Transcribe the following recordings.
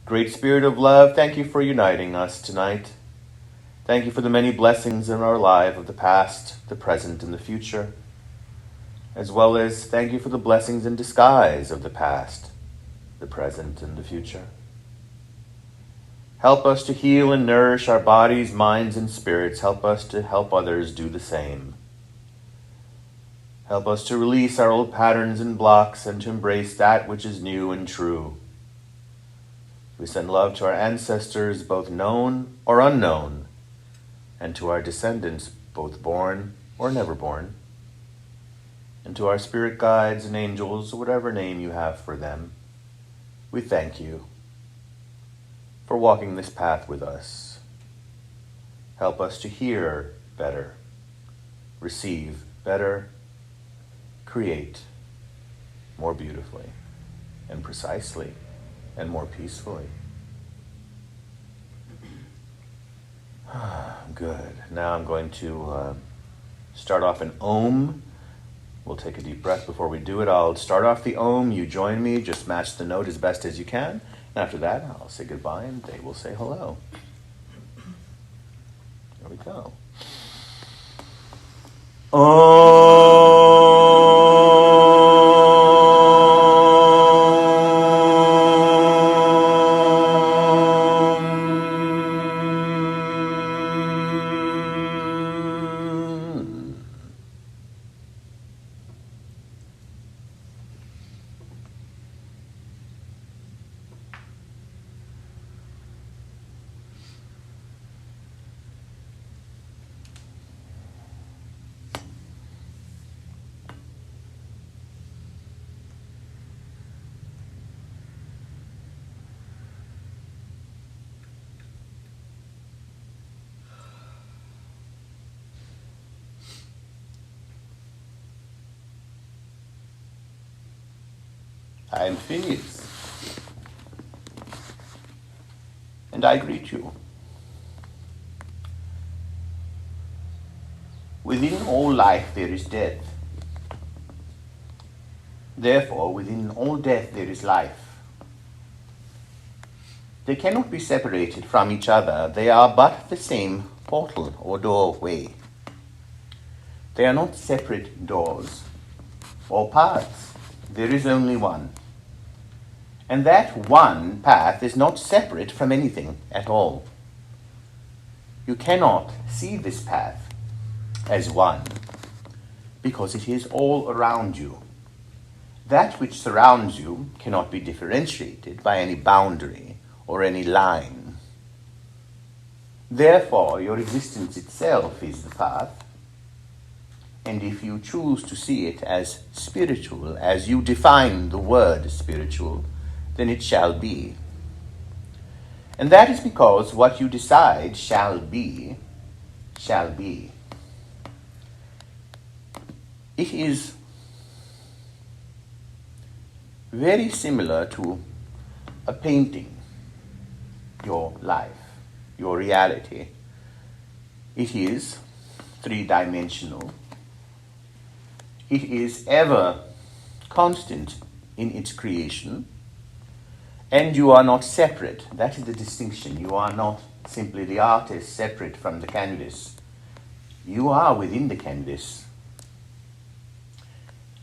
Great Spirit of love, thank you for uniting us tonight. Thank you for the many blessings in our life of the past, the present, and the future, as well as thank you for the blessings in disguise of the past, the present, and the future. Help us to heal and nourish our bodies, minds, and spirits. Help us to help others do the same. Help us to release our old patterns and blocks and to embrace that which is new and true. We send love to our ancestors, both known or unknown, and to our descendants, both born or never born, and to our spirit guides and angels, whatever name you have for them. We thank you for walking this path with us. Help us to hear better, receive better, create more beautifully and precisely and more peacefully. Good. Now I'm going to start off an Om. We'll take a deep breath before we do it. I'll start off the Om. You join me. Just match the note as best as you can. And after that, I'll say goodbye and they will say hello. There we go. I am Phineas, and I greet you. Within all life there is death. Therefore, within all death there is life. They cannot be separated from each other. They are but the same portal or doorway. They are not separate doors or paths. There is only one. And that one path is not separate from anything at all. You cannot see this path as one because it is all around you. That which surrounds you cannot be differentiated by any boundary or any line. Therefore, your existence itself is the path. And if you choose to see it as spiritual, as you define the word spiritual, then it shall be. And that is because what you decide shall be, shall be. It is very similar to a painting, your life, your reality. It is three-dimensional. It is ever constant in its creation. And you are not separate. That is the distinction. You are not simply the artist separate from the canvas. You are within the canvas.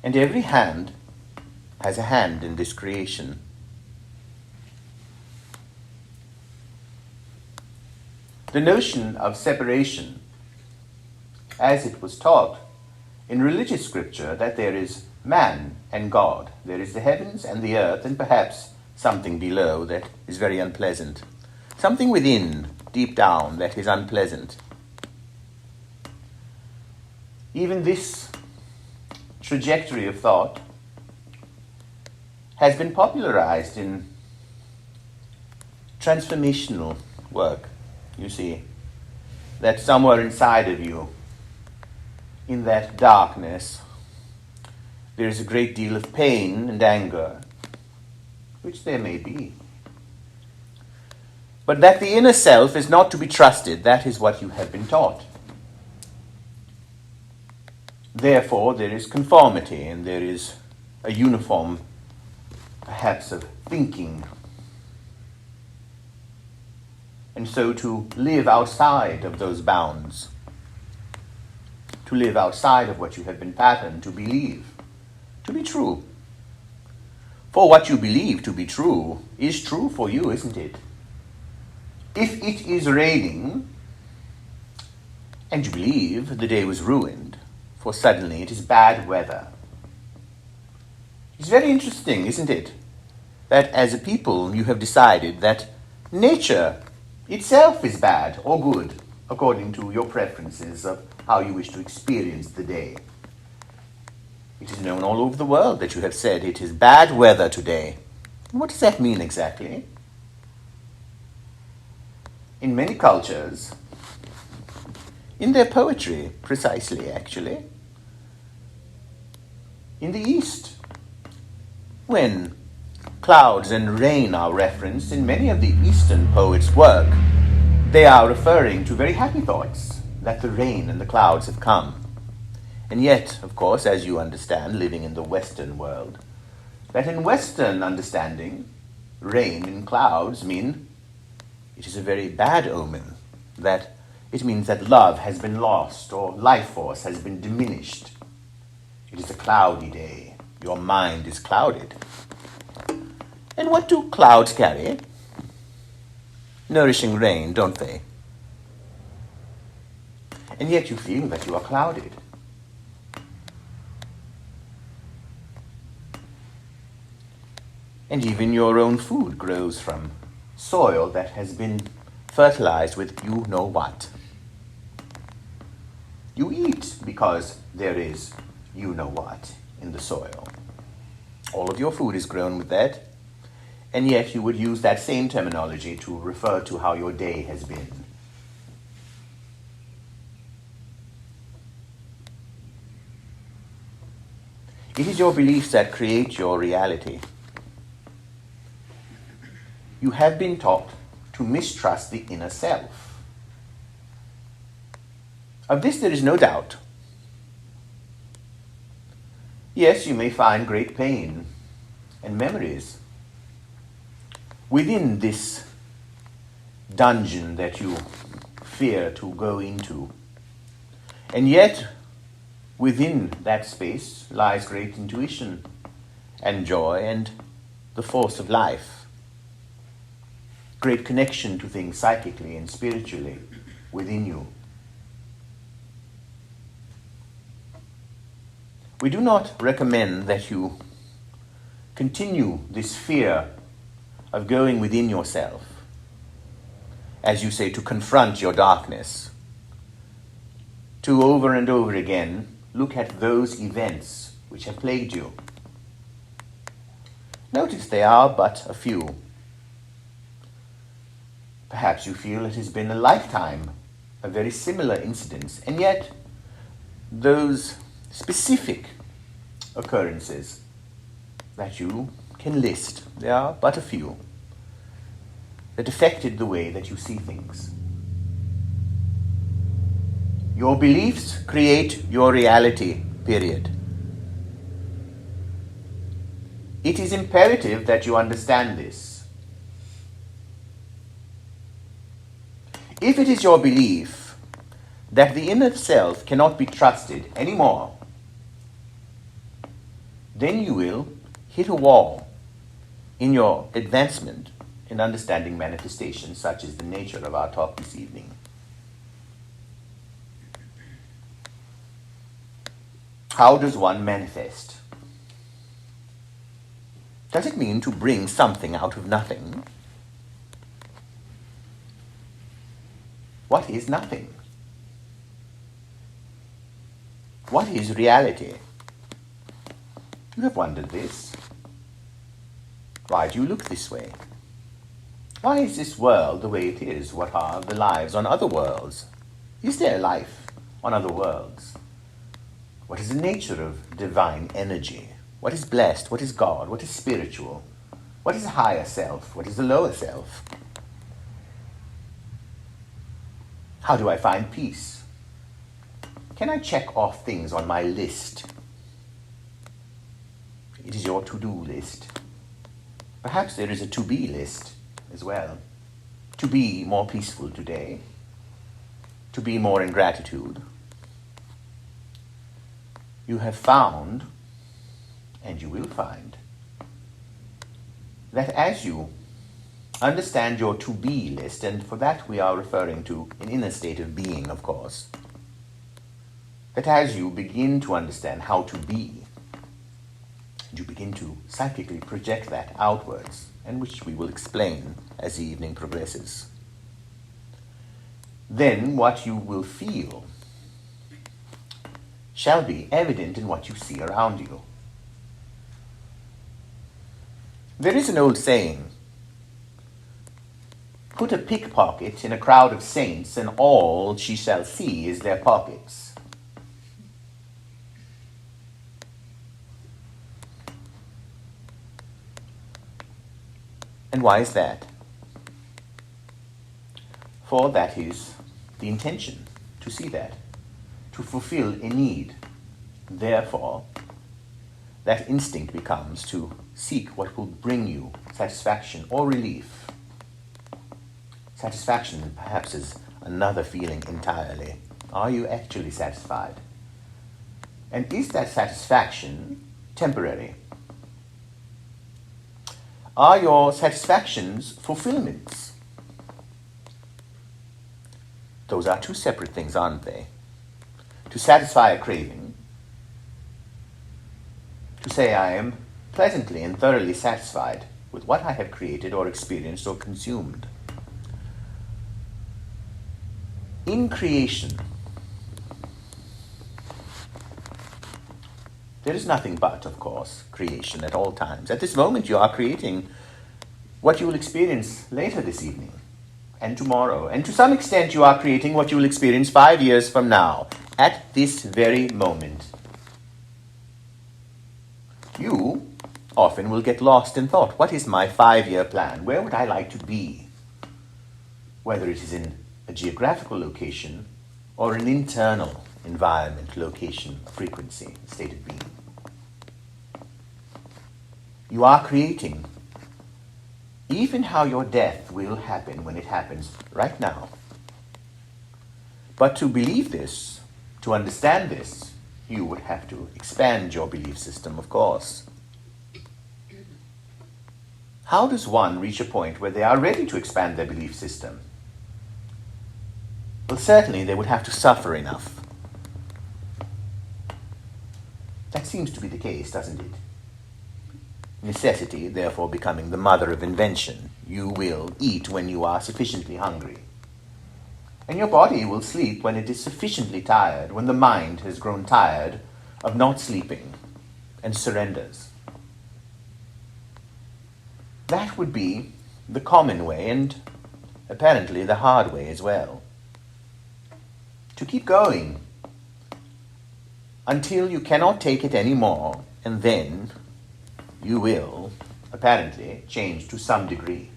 And every hand has a hand in this creation. The notion of separation, as it was taught in religious scripture, that there is man and God. There is the heavens and the earth, and perhaps something below that is very unpleasant. Something within, deep down, that is unpleasant. Even this trajectory of thought has been popularized in transformational work. You see, that somewhere inside of you, in that darkness, there is a great deal of pain and anger, which there may be. But that the inner self is not to be trusted, that is what you have been taught. Therefore, there is conformity and there is a uniform, perhaps, of thinking. and so to live outside of those bounds, to live outside of what you have been patterned to believe to be true. For what you believe to be true is true for you, isn't it? If it is raining, and you believe the day was ruined, for suddenly it is bad weather. It's very interesting, isn't it, that as a people you have decided that nature itself is bad or good, according to your preferences of how you wish to experience the day. It is known all over the world that you have said it is bad weather today. What does that mean exactly? In many cultures, in their poetry, precisely actually, in the East, when clouds and rain are referenced in many of the Eastern poets' work, they are referring to very happy thoughts that the rain and the clouds have come. And yet, of course, as you understand, living in the Western world, that in Western understanding, rain and clouds mean it is a very bad omen, that it means that love has been lost or life force has been diminished. It is a cloudy day. Your mind is clouded. And what do clouds carry? Nourishing rain, don't they? And yet you feel that you are clouded. And even your own food grows from soil that has been fertilized with you know what. You eat because there is you know what in the soil. All of your food is grown with that, and yet you would use that same terminology to refer to how your day has been. It is your beliefs that create your reality. You have been taught to mistrust the inner self. Of this there is no doubt. Yes, you may find great pain and memories within this dungeon that you fear to go into. And yet, within that space lies great intuition and joy and the force of life. Great connection to things psychically and spiritually within you. We do not recommend that you continue this fear of going within yourself, as you say, to confront your darkness, to over and over again look at those events which have plagued you. Notice they are but a few. Perhaps you feel it has been a lifetime of very similar incidents, and yet those specific occurrences that you can list, there are but a few, that affected the way that you see things. Your beliefs create your reality, period. It is imperative that you understand this. If it is your belief that the inner self cannot be trusted anymore, then you will hit a wall in your advancement in understanding manifestation, such is the nature of our talk this evening. How does one manifest? Does it mean to bring something out of nothing? What is nothing? What is reality? You have wondered this. Why do you look this way? Why is this world the way it is? What are the lives on other worlds? Is there life on other worlds? What is the nature of divine energy? What is blessed? What is God? What is spiritual? What is the higher self? What is the lower self? How do I find peace? Can I check off things on my list? It is your to-do list. Perhaps there is a to-be list as well. to be more peaceful today, to be more in gratitude, you have found, and you will find, that as you understand your to-be list, and for that we are referring to an inner state of being, of course, that as you begin to understand how to be, you begin to psychically project that outwards, and which we will explain as the evening progresses. Then what you will feel shall be evident in what you see around you. There is an old saying, put a pickpocket in a crowd of saints, and all she shall see is their pockets. And why is that? For that is the intention, to see that, to fulfill a need. Therefore, that instinct becomes to seek what will bring you satisfaction or relief. Satisfaction perhaps is another feeling entirely. Are you actually satisfied? And is that satisfaction temporary? Are your satisfactions fulfillments? Those are two separate things, aren't they? To satisfy a craving, to say I am pleasantly and thoroughly satisfied with what I have created or experienced or consumed. In creation, there is nothing but, of course, creation at all times. At this moment, you are creating what you will experience later this evening and tomorrow. And to some extent, you are creating what you will experience 5 years from now, at this very moment. You often will get lost in thought. What is my 5-year plan? Where would I like to be? Whether it is in a geographical location or an internal environment, location, frequency, state of being. You are creating even how your death will happen when it happens right now. But to believe this, to understand this, you would have to expand your belief system, of course. How does one reach a point where they are ready to expand their belief system? Well, certainly they would have to suffer enough. That seems to be the case, doesn't it? Necessity, therefore, becoming the mother of invention. You will eat when you are sufficiently hungry. And your body will sleep when it is sufficiently tired, when the mind has grown tired of not sleeping and surrenders. That would be the common way, and apparently the hard way as well. To keep going until you cannot take it anymore, and then you will, apparently, change to some degree.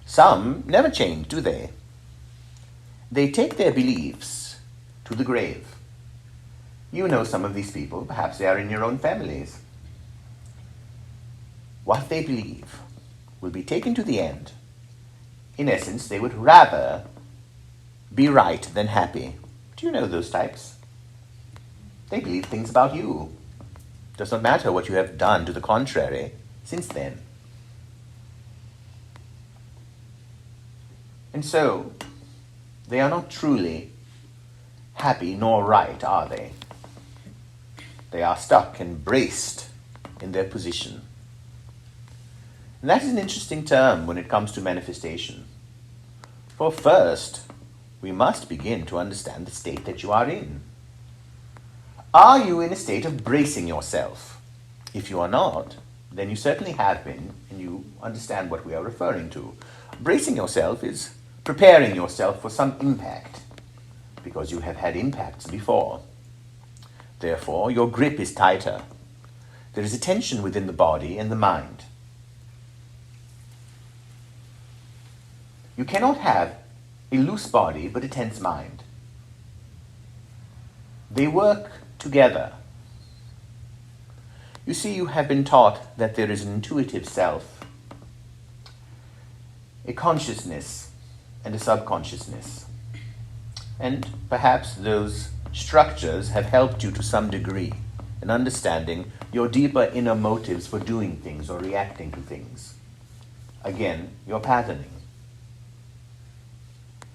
Some never change, do they? They take their beliefs to the grave. You know some of these people, perhaps they are in your own families. What they believe will be taken to the end. In essence, they would rather be right than happy. Do you know those types? They believe things about you. It does not matter what you have done to the contrary since then. And so, they are not truly happy nor right, are they? They are stuck and braced in their position. And that is an interesting term when it comes to manifestation. For first, we must begin to understand the state that you are in. Are you in a state of bracing yourself? If you are not, then you certainly have been, and you understand what we are referring to. Bracing yourself is preparing yourself for some impact, because you have had impacts before. Therefore, your grip is tighter. There is a tension within the body and the mind. You cannot have a loose body but a tense mind. They work together. You see, you have been taught that there is an intuitive self. a consciousness and a subconsciousness. And perhaps those structures have helped you to some degree in understanding your deeper inner motives for doing things or reacting to things. Again, your patterning.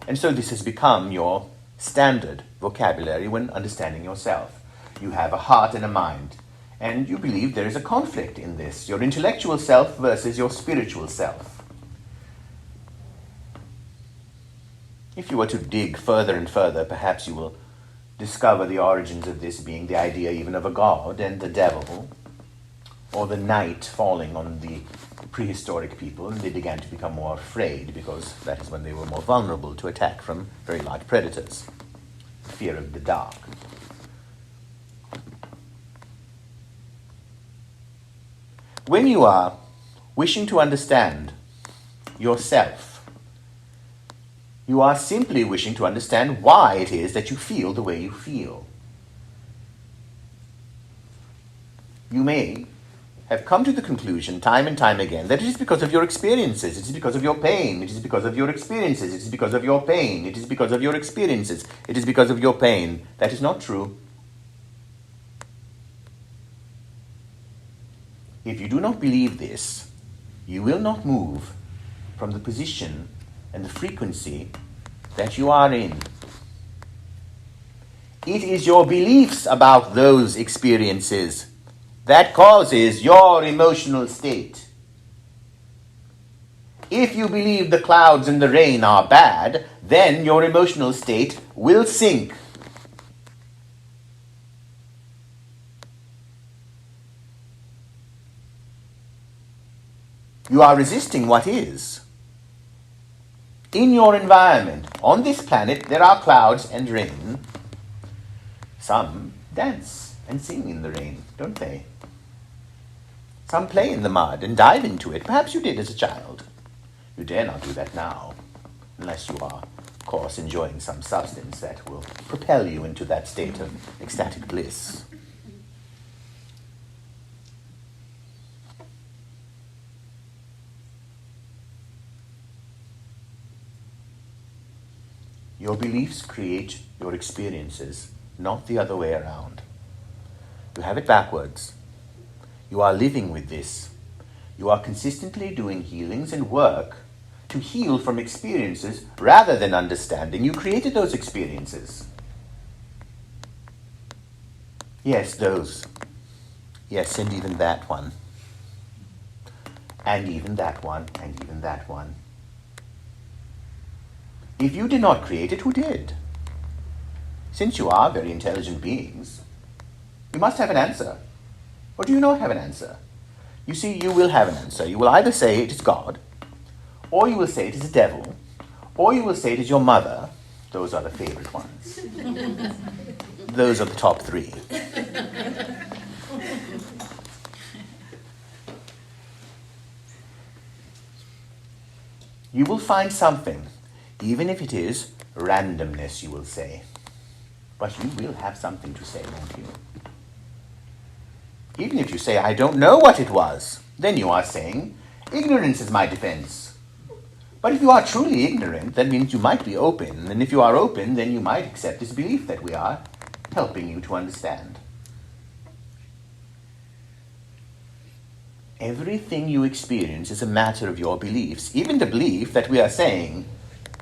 And so this has become your standard vocabulary when understanding yourself. You have a heart and a mind, and you believe there is a conflict in this, your intellectual self versus your spiritual self. If you were to dig further and further, perhaps you will discover the origins of this being the idea even of a god and the devil, or the night falling on the prehistoric people, and they began to become more afraid because that is when they were more vulnerable to attack from very large predators. Fear of the dark. When you are wishing to understand yourself, you are simply wishing to understand why it is that you feel the way you feel. You may have come to the conclusion time and time again that it is because of your experiences, it is because of your pain, it is because of your experiences, it is because of your pain, it is because of your experiences, it is because of your pain. That is not true. If you do not believe this, you will not move from the position and the frequency that you are in. It is your beliefs about those experiences that causes your emotional state. If you believe the clouds and the rain are bad, then your emotional state will sink. You are resisting what is. In your environment, on this planet, there are clouds and rain. Some dance and sing in the rain, don't they? Some play in the mud and dive into it. Perhaps you did as a child. You dare not do that now, unless you are, of course, enjoying some substance that will propel you into that state of ecstatic bliss. Your beliefs create your experiences, not the other way around. You have it backwards. You are living with this. You are consistently doing healings and work to heal from experiences rather than understanding. You created those experiences. Yes, those. Yes, and even that one. And even that one, and even that one. If you did not create it, who did? Since you are very intelligent beings, you must have an answer. Or do you not have an answer? You see, you will have an answer. You will either say it is God, or you will say it is the devil, or you will say it is your mother. Those are the favorite ones. Those are the top three. You will find something, even if it is randomness, you will say. But you will have something to say, won't you? Even if you say, I don't know what it was, then you are saying, ignorance is my defense. But if you are truly ignorant, that means you might be open. And if you are open, then you might accept this belief that we are helping you to understand. Everything you experience is a matter of your beliefs. Even the belief that we are saying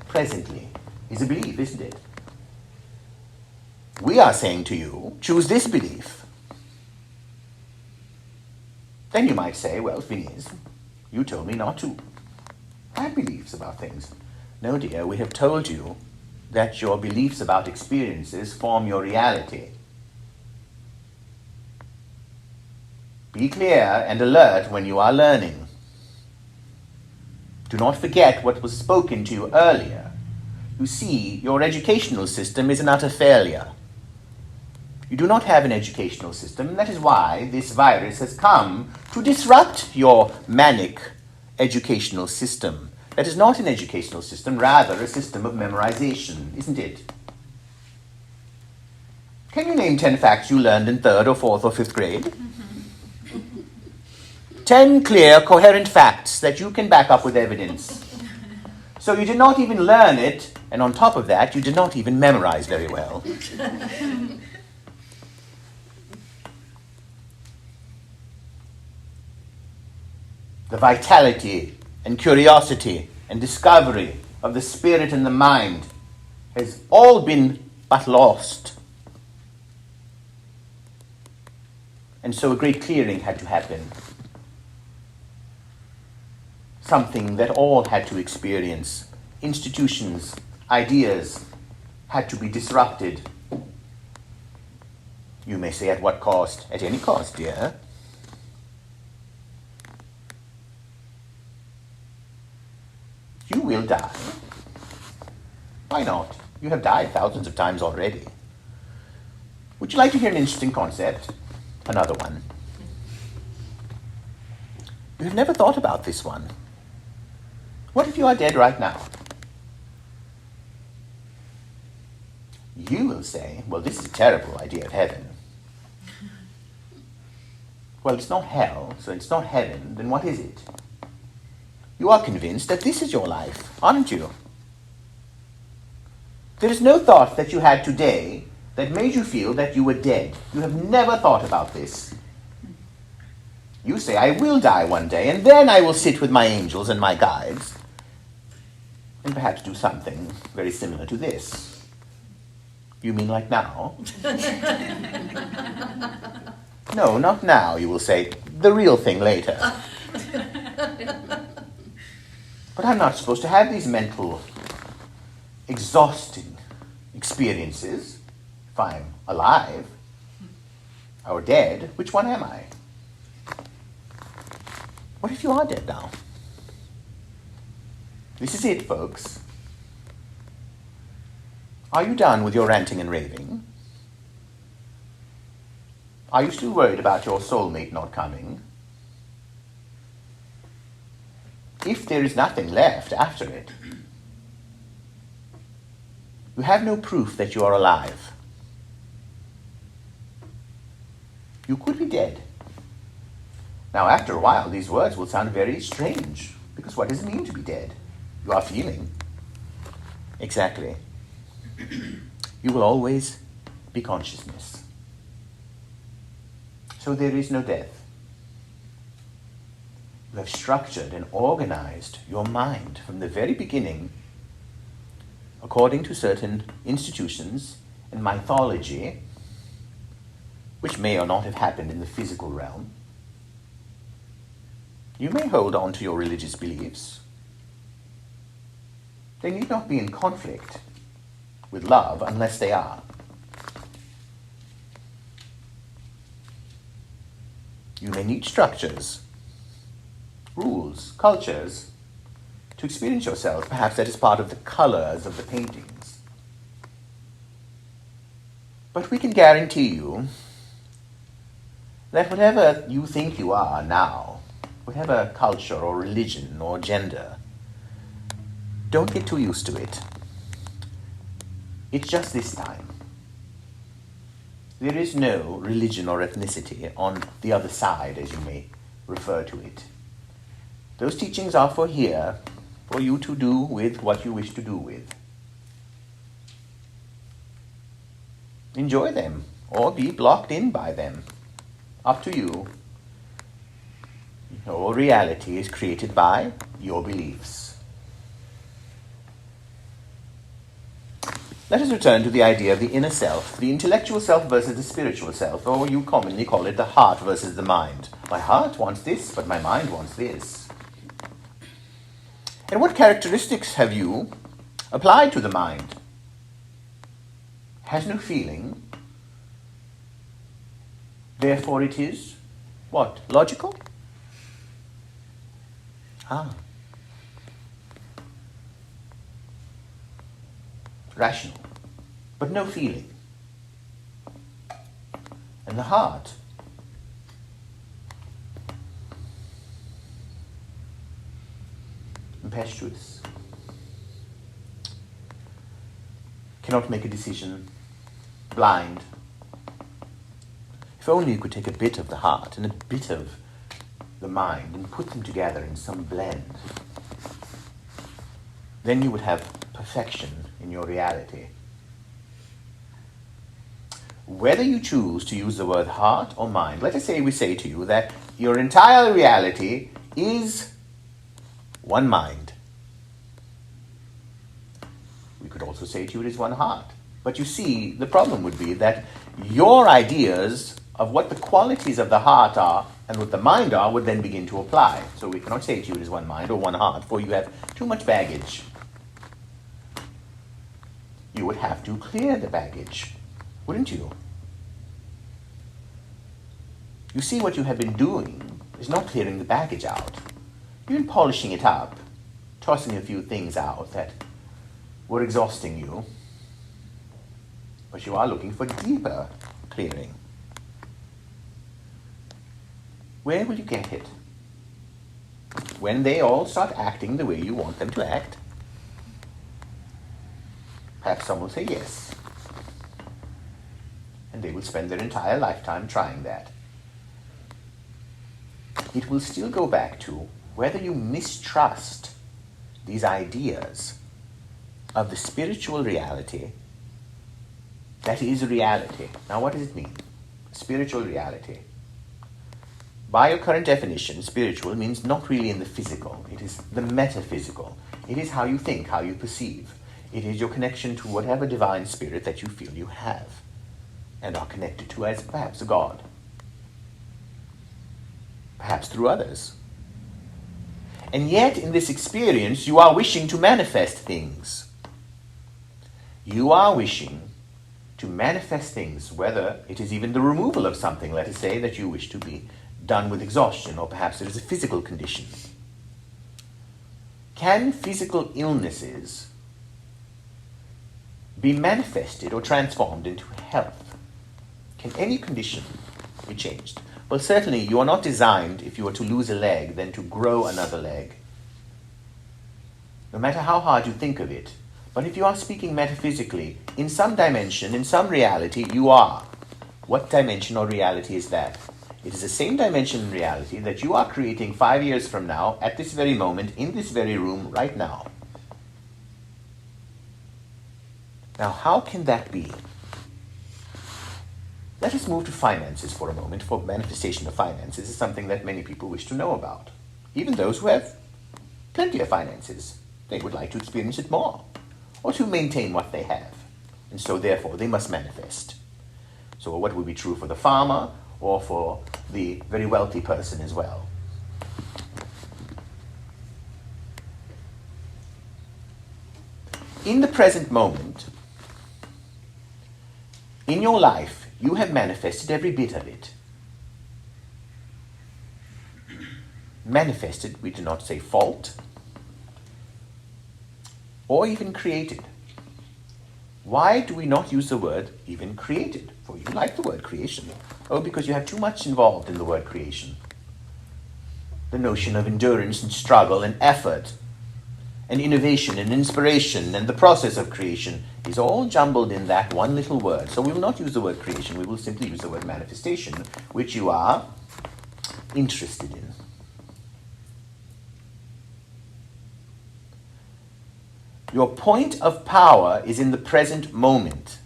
presently is a belief, isn't it? We are saying to you, choose this belief. Then you might say, well, Phineas, you told me not to. I have beliefs about things. No, dear, we have told you that your beliefs about experiences form your reality. Be clear and alert when you are learning. Do not forget what was spoken to you earlier. You see, your educational system is an utter failure. You do not have an educational system. That is why this virus has come to disrupt your manic educational system. That is not an educational system, rather a system of memorization, isn't it? Can you name 10 facts you learned in 3rd or 4th or 5th grade? 10 clear, coherent facts that you can back up with evidence. So you did not even learn it, and on top of that, you did not even memorize very well. The vitality and curiosity and discovery of the spirit and the mind has all been but lost. And so a great clearing had to happen. Something that all had to experience. Institutions, ideas had to be disrupted. You may say, at what cost? At any cost, dear. You will die. Why not? You have died thousands of times already. Would you like to hear an interesting concept? Another one. You have never thought about this one. What if you are dead right now? You will say, well, this is a terrible idea of heaven. Well, it's not hell, so it's not heaven, then what is it? You are convinced that this is your life, aren't you? There is no thought that you had today that made you feel that you were dead. You have never thought about this. You say, I will die one day, and then I will sit with my angels and my guides, and perhaps do something very similar to this. You mean like now? No, not now, you will say. The real thing later. But I'm not supposed to have these mental, exhausting experiences. If I'm alive or dead, which one am I? What if you are dead now? This is it, folks. Are you done with your ranting and raving? Are you still worried about your soulmate not coming? If there is nothing left after it, you have no proof that you are alive. You could be dead. Now, after a while, these words will sound very strange, because what does it mean to be dead? You are feeling. Exactly. You will always be consciousness. So there is no death. You have structured and organized your mind from the very beginning according to certain institutions and mythology, which may or not have happened in the physical realm. You may hold on to your religious beliefs. They need not be in conflict with love unless they are. You may need structures, rules, cultures, to experience yourself. Perhaps that is part of the colors of the paintings. But we can guarantee you that whatever you think you are now, whatever culture or religion or gender, don't get too used to it. It's just this time. There is no religion or ethnicity on the other side, as you may refer to it. Those teachings are for here, for you to do with what you wish to do with. Enjoy them, or be blocked in by them. Up to you. Your reality is created by your beliefs. Let us return to the idea of the inner self, the intellectual self versus the spiritual self, or you commonly call it the heart versus the mind. My heart wants this, but my mind wants this. And what characteristics have you applied to the mind? It has no feeling. Therefore it is, what, logical? Rational, but no feeling. And the heart, impetuous, cannot make a decision, blind. If only you could take a bit of the heart and a bit of the mind and put them together in some blend. then you would have perfection in your reality. Whether you choose to use the word heart or mind, let us say we say to you that your entire reality is one mind. We could also say to you it is one heart. But you see, the problem would be that your ideas of what the qualities of the heart are and what the mind are would then begin to apply. So we cannot say to you it is one mind or one heart, for you have too much baggage. You would have to clear the baggage, wouldn't you? You see, what you have been doing is not clearing the baggage out. You've been polishing it up, tossing a few things out that were exhausting you, but you are looking for deeper clearing. Where will you get it? When they all start acting the way you want them to act? Perhaps some will say yes. And they will spend their entire lifetime trying that. It will still go back to whether you mistrust these ideas of the spiritual reality that is reality. Now, what does it mean? Spiritual reality. By your current definition, spiritual means not really in the physical. It is the metaphysical. It is how you think, how you perceive. It is your connection to whatever divine spirit that you feel you have and are connected to as perhaps a God. Perhaps through others. And yet, in this experience, you are wishing to manifest things. You are wishing to manifest things, whether it is even the removal of something, let us say, that you wish to be done with exhaustion, or perhaps it is a physical condition. Can physical illnesses be manifested or transformed into health? Can any condition be changed? Well, certainly you are not designed, if you were to lose a leg, then to grow another leg. No matter how hard you think of it. But if you are speaking metaphysically, in some dimension, in some reality, you are. What dimension or reality is that? It is the same dimension in reality that you are creating 5 years from now, at this very moment, in this very room, right now. Now, how can that be? Let us move to finances for a moment, for manifestation of finances is something that many people wish to know about. Even those who have plenty of finances, they would like to experience it more, or to maintain what they have. And so, therefore, they must manifest. So what would be true for the farmer, or for the very wealthy person as well? In the present moment, in your life, you have manifested every bit of it. Manifested, we do not say fault, or even created. Why do we not use the word even created? For you like the word creation. Oh, because you have too much involved in the word creation. The notion of endurance and struggle and effort and innovation and inspiration and the process of creation is all jumbled in that one little word. So we will not use the word creation, we will simply use the word manifestation, which you are interested in. Your point of power is in the present moment.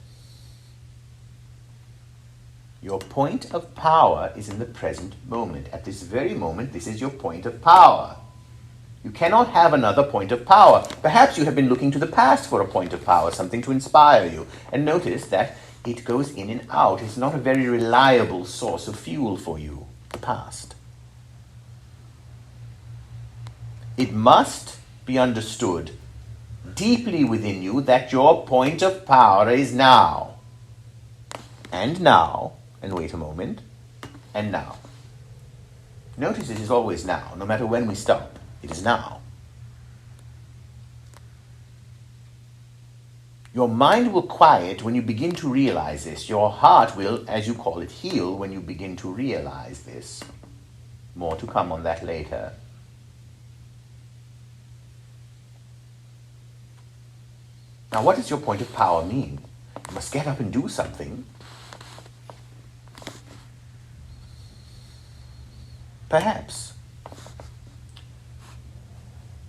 Your point of power is in the present moment. At this very moment, this is your point of power. You cannot have another point of power. Perhaps you have been looking to the past for a point of power, something to inspire you. And notice that it goes in and out. It's not a very reliable source of fuel for you, the past. It must be understood deeply within you that your point of power is now. And now, and wait a moment, and now. Notice it is always now, no matter when we stop. It is now. Your mind will quiet when you begin to realize this. Your heart will, as you call it, heal when you begin to realize this. More to come on that later. Now, what does your point of power mean? You must get up and do something. Perhaps.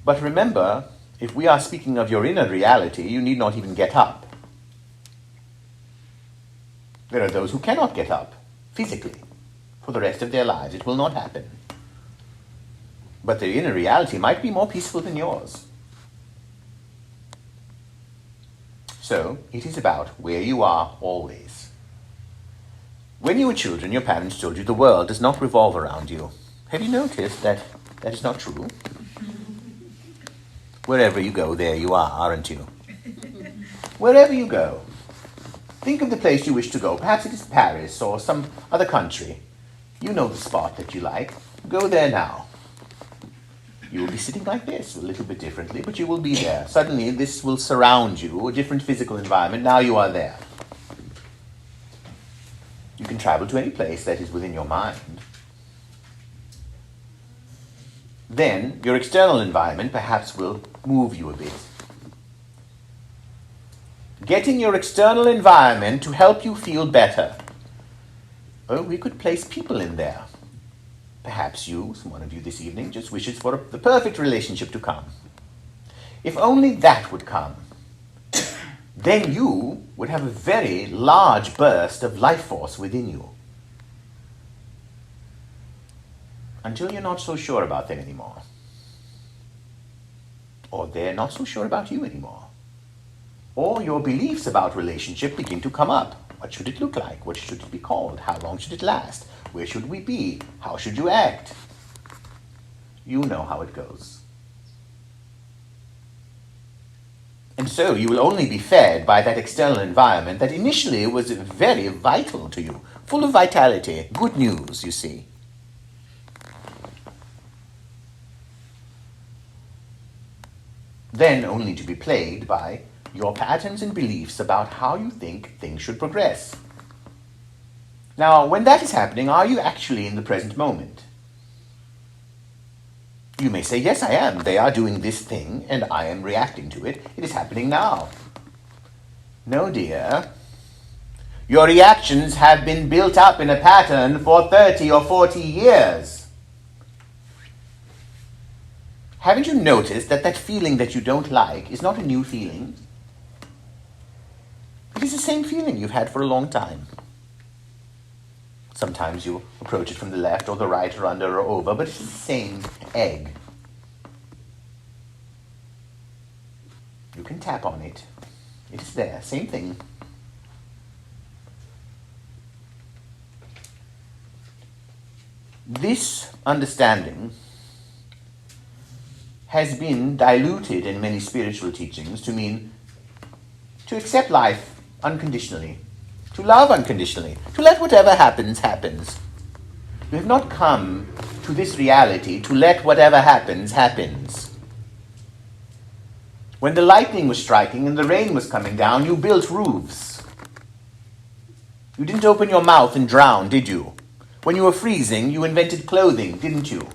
But remember, If we are speaking of your inner reality, you need not even get up. There are those who cannot get up, physically, for the rest of their lives. It will not happen. But their inner reality might be more peaceful than yours. So, it is about where you are always. When you were children, your parents told you the world does not revolve around you. Have you noticed that that is not true? Wherever you go, there you are, aren't you? Wherever you go. Think of the place you wish to go. Perhaps it is Paris or some other country. You know the spot that you like. Go there now. You will be sitting like this, a little bit differently, but you will be there. Suddenly, this will surround you, a different physical environment. Now you are there. You can travel to any place that is within your mind. Then, your external environment perhaps will move you a bit. Getting your external environment to help you feel better. Oh, we could place people in there. Perhaps you, one of you this evening, just wishes for the perfect relationship to come. If only that would come, then you would have a very large burst of life force within you. Until you're not so sure about them anymore. Or they're not so sure about you anymore. Or your beliefs about relationship begin to come up. What should it look like? What should it be called? How long should it last? Where should we be? How should you act? You know how it goes. And so you will only be fed by that external environment that initially was very vital to you, full of vitality, good news, you see. Then only to be plagued by your patterns and beliefs about how you think things should progress. Now, when that is happening, are you actually in the present moment? You may say, yes, I am. They are doing this thing, and I am reacting to it. It is happening now. No, dear. Your reactions have been built up in a pattern for 30 or 40 years. Haven't you noticed that that feeling that you don't like is not a new feeling? It is the same feeling you've had for a long time. Sometimes you approach it from the left or the right or under or over, but it's the same egg. You can tap on it. It is there, same thing. This understanding has been diluted in many spiritual teachings to mean to accept life unconditionally, to love unconditionally, to let whatever happens, happens. We have not come to this reality to let whatever happens, happens. When the lightning was striking and the rain was coming down, you built roofs. You didn't open your mouth and drown, did you? When you were freezing, you invented clothing, didn't you?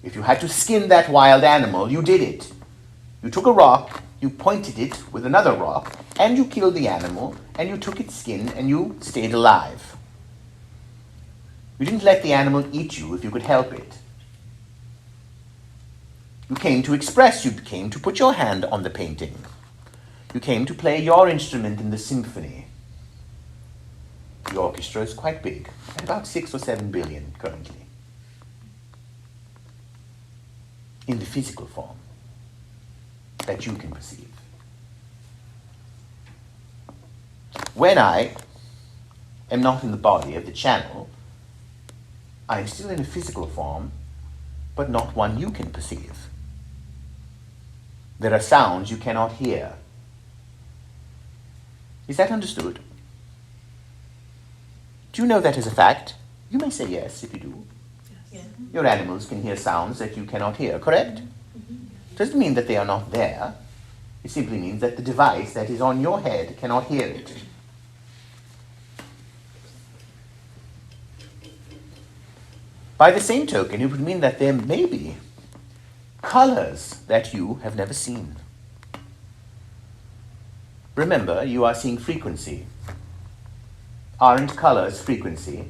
If you had to skin that wild animal, you did it. You took a rock, you pointed it with another rock, and you killed the animal, and you took its skin, and you stayed alive. You didn't let the animal eat you if you could help it. You came to express, you came to put your hand on the painting. You came to play your instrument in the symphony. The orchestra is quite big, at about 6 or 7 billion currently. In the physical form that you can perceive. When I am not in the body of the channel, I am still in a physical form, but not one you can perceive. There are sounds you cannot hear. Is that understood? Do you know that as a fact? You may say yes if you do. Yes. Your animals can hear sounds that you cannot hear, correct? Doesn't mean that they are not there. It simply means that the device that is on your head cannot hear it. By the same token, it would mean that there may be colors that you have never seen. Remember, you are seeing frequency. Aren't colors frequency?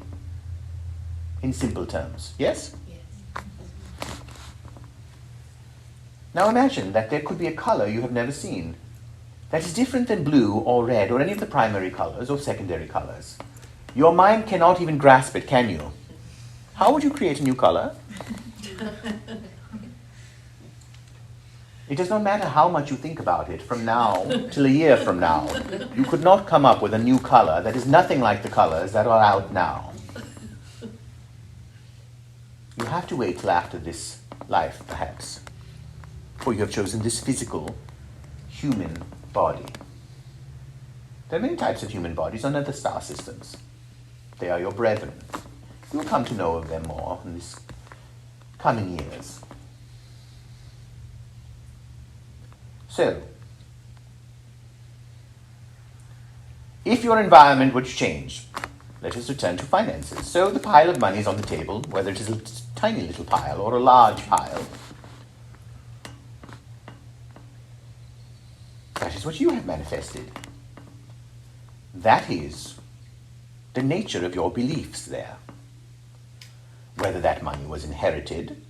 In simple terms, yes? Yes. Now imagine that there could be a color you have never seen that is different than blue or red or any of the primary colors or secondary colors. Your mind cannot even grasp it, can you? How would you create a new color? It does not matter how much you think about it from now till a year from now. You could not come up with a new color that is nothing like the colors that are out now. You have to wait till after this life, perhaps, for you have chosen this physical, human body. There are many types of human bodies on other star systems. They are your brethren. You will come to know of them more in these coming years. So, if your environment were to change, let us return to finances. So the pile of money is on the table, whether it is a tiny little pile or a large pile. That is what you have manifested. That is the nature of your beliefs there. Whether that money was inherited,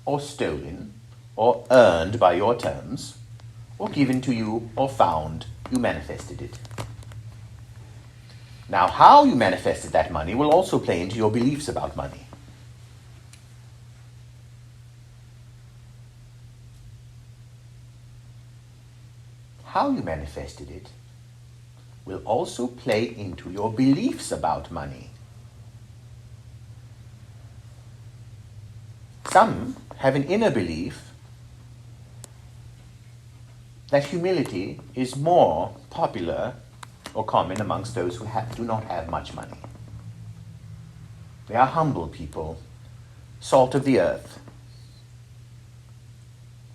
or stolen, or earned by your terms, or given to you, or found, you manifested it. Now, how you manifested that money will also play into your beliefs about money. How you manifested it will also play into your beliefs about money. Some have an inner belief that humility is more popular or common amongst those who do not have much money. They are humble people, salt of the earth.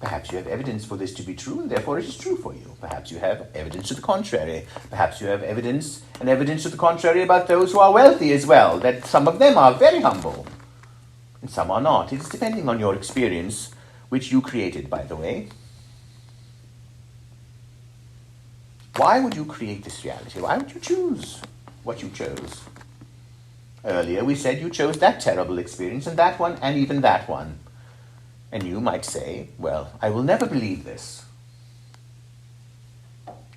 Perhaps you have evidence for this to be true, and therefore it is true for you. Perhaps you have evidence to the contrary. Perhaps you have evidence to the contrary about those who are wealthy as well, that some of them are very humble, and some are not. It is depending on your experience, which you created, by the way. Why would you create this reality? Why would you choose what you chose? Earlier we said you chose that terrible experience, and that one, and even that one. And you might say, well, I will never believe this.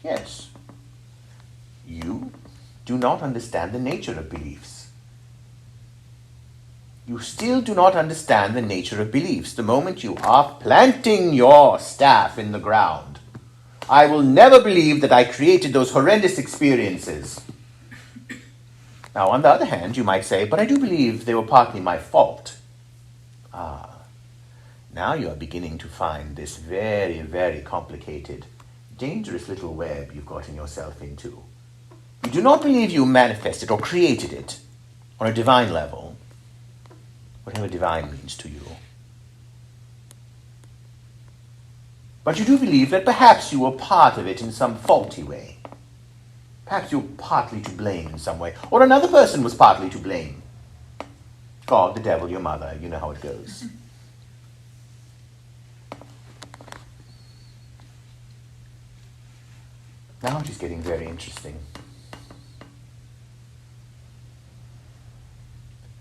Yes. You do not understand the nature of beliefs. You still do not understand the nature of beliefs. The moment you are planting your staff in the ground, I will never believe that I created those horrendous experiences. Now, on the other hand, you might say, but I do believe they were partly my fault. Now you are beginning to find this very, very complicated, dangerous little web you've gotten yourself into. You do not believe you manifested or created it on a divine level, whatever divine means to you. But you do believe that perhaps you were part of it in some faulty way. Perhaps you were partly to blame in some way, or another person was partly to blame. God, the devil, your mother, you know how it goes. Now it is getting very interesting.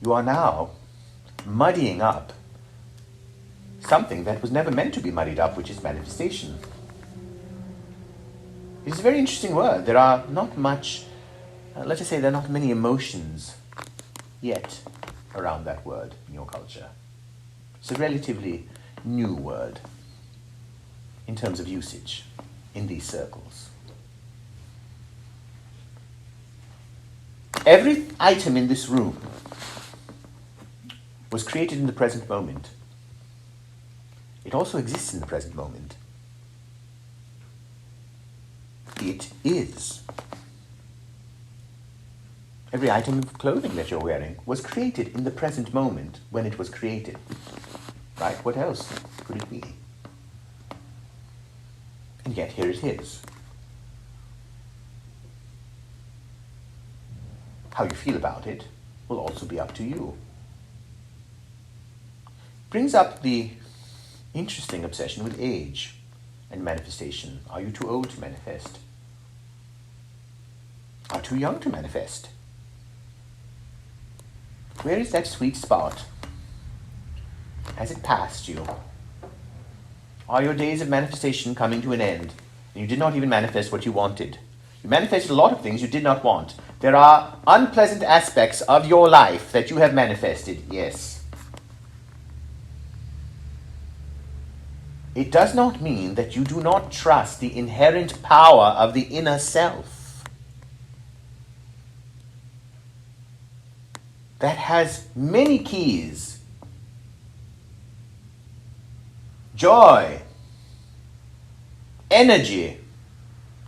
You are now muddying up something that was never meant to be muddied up, which is manifestation. It is a very interesting word. There are not much, let's just say there are not many emotions yet around that word in your culture. It's a relatively new word in terms of usage in these circles. Every item in this room was created in the present moment. It also exists in the present moment. It is. Every item of clothing that you're wearing was created in the present moment when it was created. Right? What else could it be? And yet here it is. How you feel about it will also be up to you. Brings up the interesting obsession with age and manifestation. Are you too old to manifest? Are too young to manifest? Where is that sweet spot? Has it passed you? Are your days of manifestation coming to an end? And you did not even manifest what you wanted. You manifested a lot of things you did not want. There are unpleasant aspects of your life that you have manifested, yes. It does not mean that you do not trust the inherent power of the inner self. That has many keys. Joy, energy,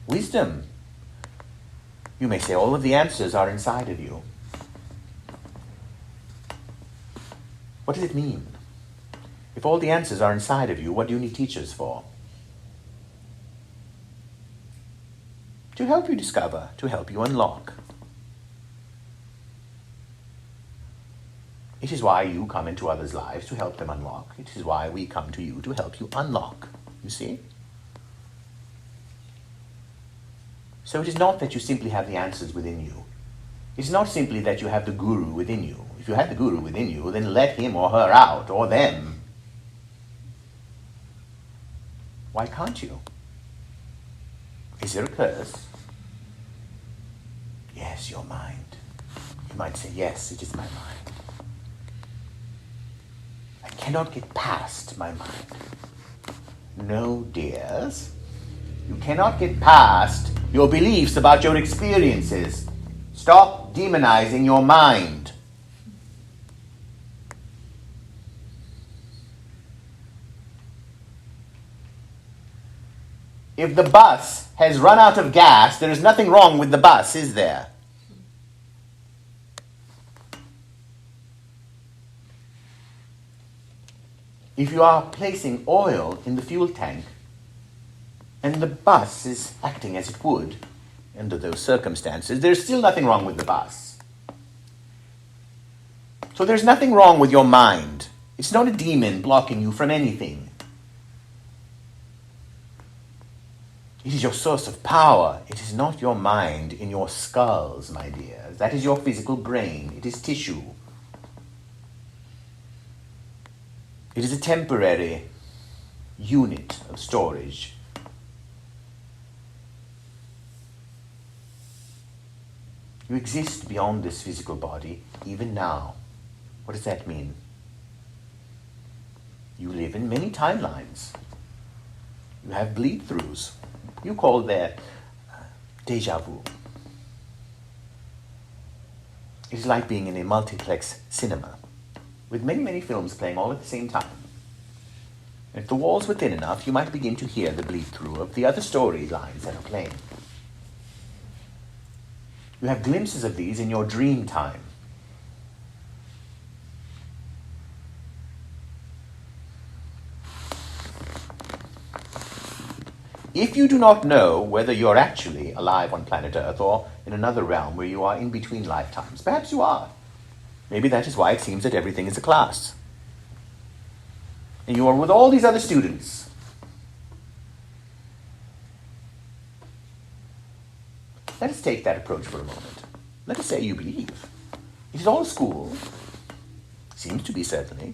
wisdom. You may say all of the answers are inside of you. What does it mean? If all the answers are inside of you, what do you need teachers for? To help you discover, to help you unlock. It is why you come into others' lives, to help them unlock. It is why we come to you to help you unlock. You see? So it is not that you simply have the answers within you. It is not simply that you have the guru within you. If you had the guru within you, then let him or her out, or them. Why can't you? Is there a curse? Yes, your mind. You might say, yes, it is my mind. I cannot get past my mind. No, dears. You cannot get past your beliefs about your experiences. Stop demonizing your mind. If the bus has run out of gas, there is nothing wrong with the bus, is there? If you are placing oil in the fuel tank, and the bus is acting as it would under those circumstances, there's still nothing wrong with the bus. So there's nothing wrong with your mind. It's not a demon blocking you from anything. It is your source of power. It is not your mind in your skulls, my dears. That is your physical brain. It is tissue. It is a temporary unit of storage. You exist beyond this physical body, even now. What does that mean? You live in many timelines. You have bleed-throughs. You call that déjà vu. It is like being in a multiplex cinema, with many, many films playing all at the same time. If the walls were thin enough, you might begin to hear the bleed-through of the other storylines that are playing. You have glimpses of these in your dream time. If you do not know whether you're actually alive on planet Earth or in another realm where you are in between lifetimes, perhaps you are. Maybe that is why it seems that everything is a class. And you are with all these other students. Let us take that approach for a moment. Let us say you believe. It is all a school. Seems to be, certainly.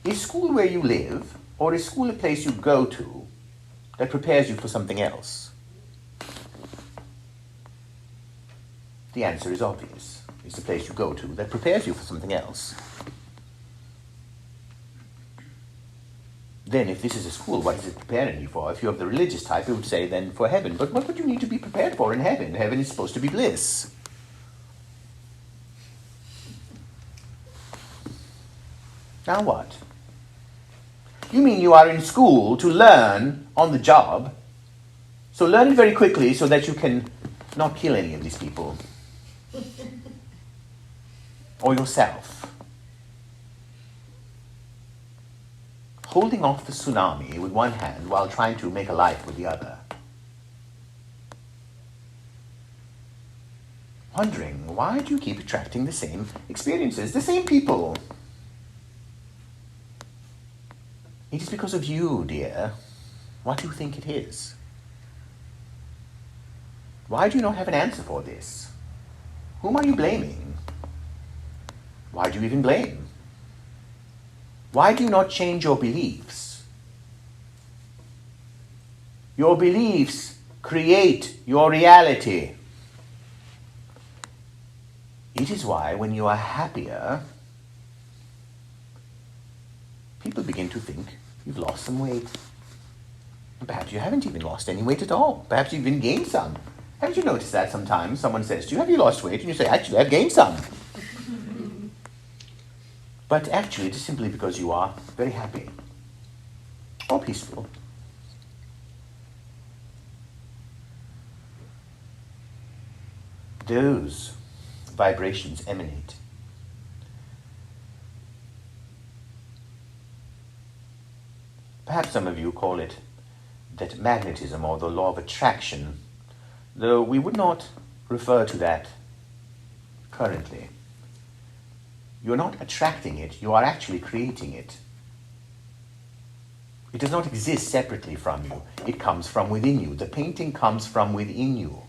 Is school where you live, or is school a place you go to that prepares you for something else? The answer is obvious. It's the place you go to that prepares you for something else. Then, if this is a school, what is it preparing you for? If you're of the religious type, it would say then for heaven. But what would you need to be prepared for in heaven? Heaven is supposed to be bliss. Now what? You mean you are in school to learn on the job? So learn it very quickly so that you can not kill any of these people. Or yourself. Holding off the tsunami with one hand while trying to make a life with the other. Wondering, why do you keep attracting the same experiences, the same people? It is because of you, dear. What do you think it is? Why do you not have an answer for this? Whom are you blaming? Why do you even blame? Why do you not change your beliefs? Your beliefs create your reality. It is why when you are happier, people begin to think you've lost some weight. And perhaps you haven't even lost any weight at all. Perhaps you've even gained some. Haven't you noticed that sometimes someone says to you, have you lost weight? And you say, actually, I've gained some. But actually, it is simply because you are very happy or peaceful. Those vibrations emanate. Perhaps some of you call it that magnetism or the law of attraction, though we would not refer to that currently. You're not attracting it, you are actually creating it. It does not exist separately from you. It comes from within you. The painting comes from within you.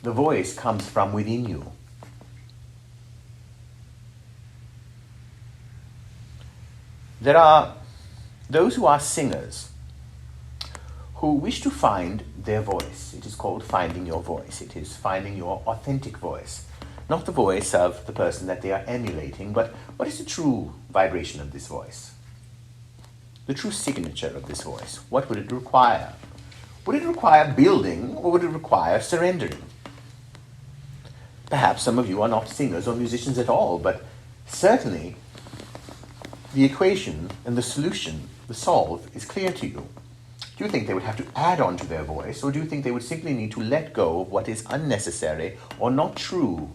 The voice comes from within you. There are those who are singers who wish to find their voice. It is called finding your voice. It is finding your authentic voice. Not the voice of the person that they are emulating, but what is the true vibration of this voice? The true signature of this voice. What would it require? Would it require building, or would it require surrendering? Perhaps some of you are not singers or musicians at all, but certainly the equation and the solution, the solve, is clear to you. Do you think they would have to add on to their voice, or do you think they would simply need to let go of what is unnecessary or not true?